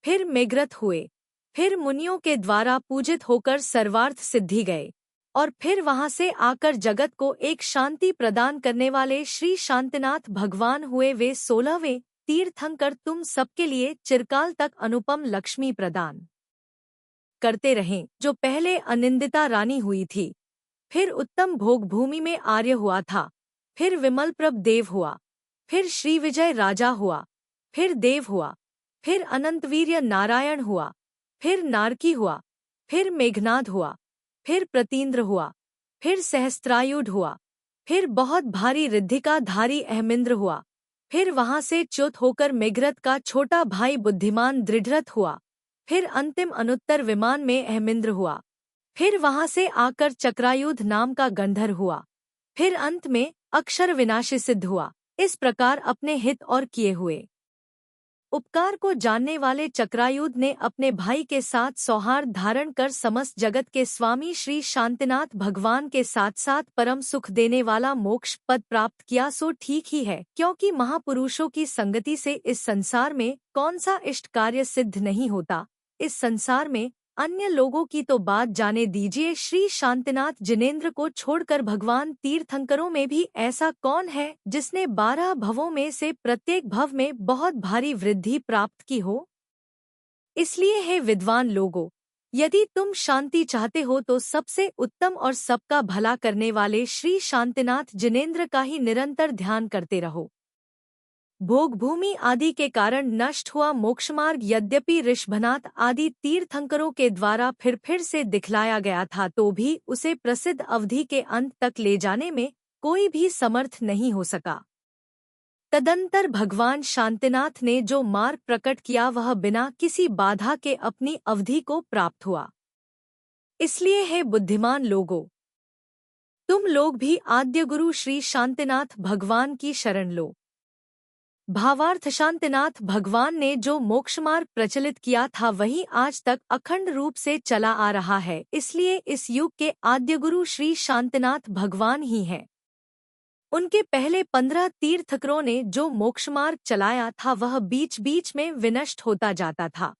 फिर मेघरथ हुए, फिर मुनियों के द्वारा पूजित होकर सर्वार्थ सिद्धि गए, और फिर वहां से आकर जगत को एक शांति प्रदान करने वाले श्री शांतिनाथ भगवान हुए। वे 16वें तीर्थंकर तुम सबके लिए चिरकाल तक अनुपम लक्ष्मी प्रदान करते रहें, जो पहले अनिंदिता रानी हुई थी, फिर उत्तम भोग भूमि में आर्य हुआ था, फिर विमलप्रभ देव हुआ, फिर श्री विजय राजा हुआ, फिर देव हुआ, फिर अनंतवीर्य नारायण हुआ, फिर नारकी हुआ, फिर मेघनाद हुआ, फिर प्रतीन्द्र हुआ, फिर सहस्त्रायुध हुआ, फिर बहुत भारी रिद्धिका धारी अहमिंद्र हुआ, फिर वहां से च्युत होकर मेघरथ का छोटा भाई बुद्धिमान दृढ़रथ हुआ, फिर अंतिम अनुत्तर विमान में अहमिंद्र हुआ, फिर वहां से आकर चक्रायुध नाम का गंधर हुआ, फिर अंत में अक्षर विनाशी सिद्ध हुआ। इस प्रकार अपने हित और किए हुए उपकार को जानने वाले चक्रायुध ने अपने भाई के साथ सौहार्द धारण कर समस्त जगत के स्वामी श्री शांतिनाथ भगवान के साथ साथ परम सुख देने वाला मोक्ष पद प्राप्त किया। सो ठीक ही है, क्योंकि महापुरुषों की संगति से इस संसार में कौन सा इष्ट कार्य सिद्ध नहीं होता। इस संसार में अन्य लोगों की तो बात जाने दीजिए, श्री शांतिनाथ जिनेंद्र को छोड़कर भगवान तीर्थंकरों में भी ऐसा कौन है जिसने 12 भवों में से प्रत्येक भव में बहुत भारी वृद्धि प्राप्त की हो। इसलिए हे विद्वान लोगों, यदि तुम शांति चाहते हो तो सबसे उत्तम और सबका भला करने वाले श्री शांतिनाथ जिनेंद्र का ही निरंतर ध्यान करते रहो। भोग भूमि आदि के कारण नष्ट हुआ मोक्षमार्ग यद्यपि ऋषभनाथ आदि तीर्थंकरों के द्वारा फिर से दिखलाया गया था, तो भी उसे प्रसिद्ध अवधि के अंत तक ले जाने में कोई भी समर्थ नहीं हो सका। तदंतर भगवान शांतिनाथ ने जो मार्ग प्रकट किया वह बिना किसी बाधा के अपनी अवधि को प्राप्त हुआ। इसलिए हे बुद्धिमान लोगों, तुम लोग भी आद्य गुरु श्री शांतिनाथ भगवान की शरण लो। भावार्थ, शांतिनाथ भगवान ने जो मोक्षमार्ग प्रचलित किया था वही आज तक अखंड रूप से चला आ रहा है, इसलिए इस युग के आद्य गुरु श्री शांतिनाथ भगवान ही हैं। उनके पहले 15 तीर्थकरों ने जो मोक्षमार्ग चलाया था वह बीच बीच में विनष्ट होता जाता था।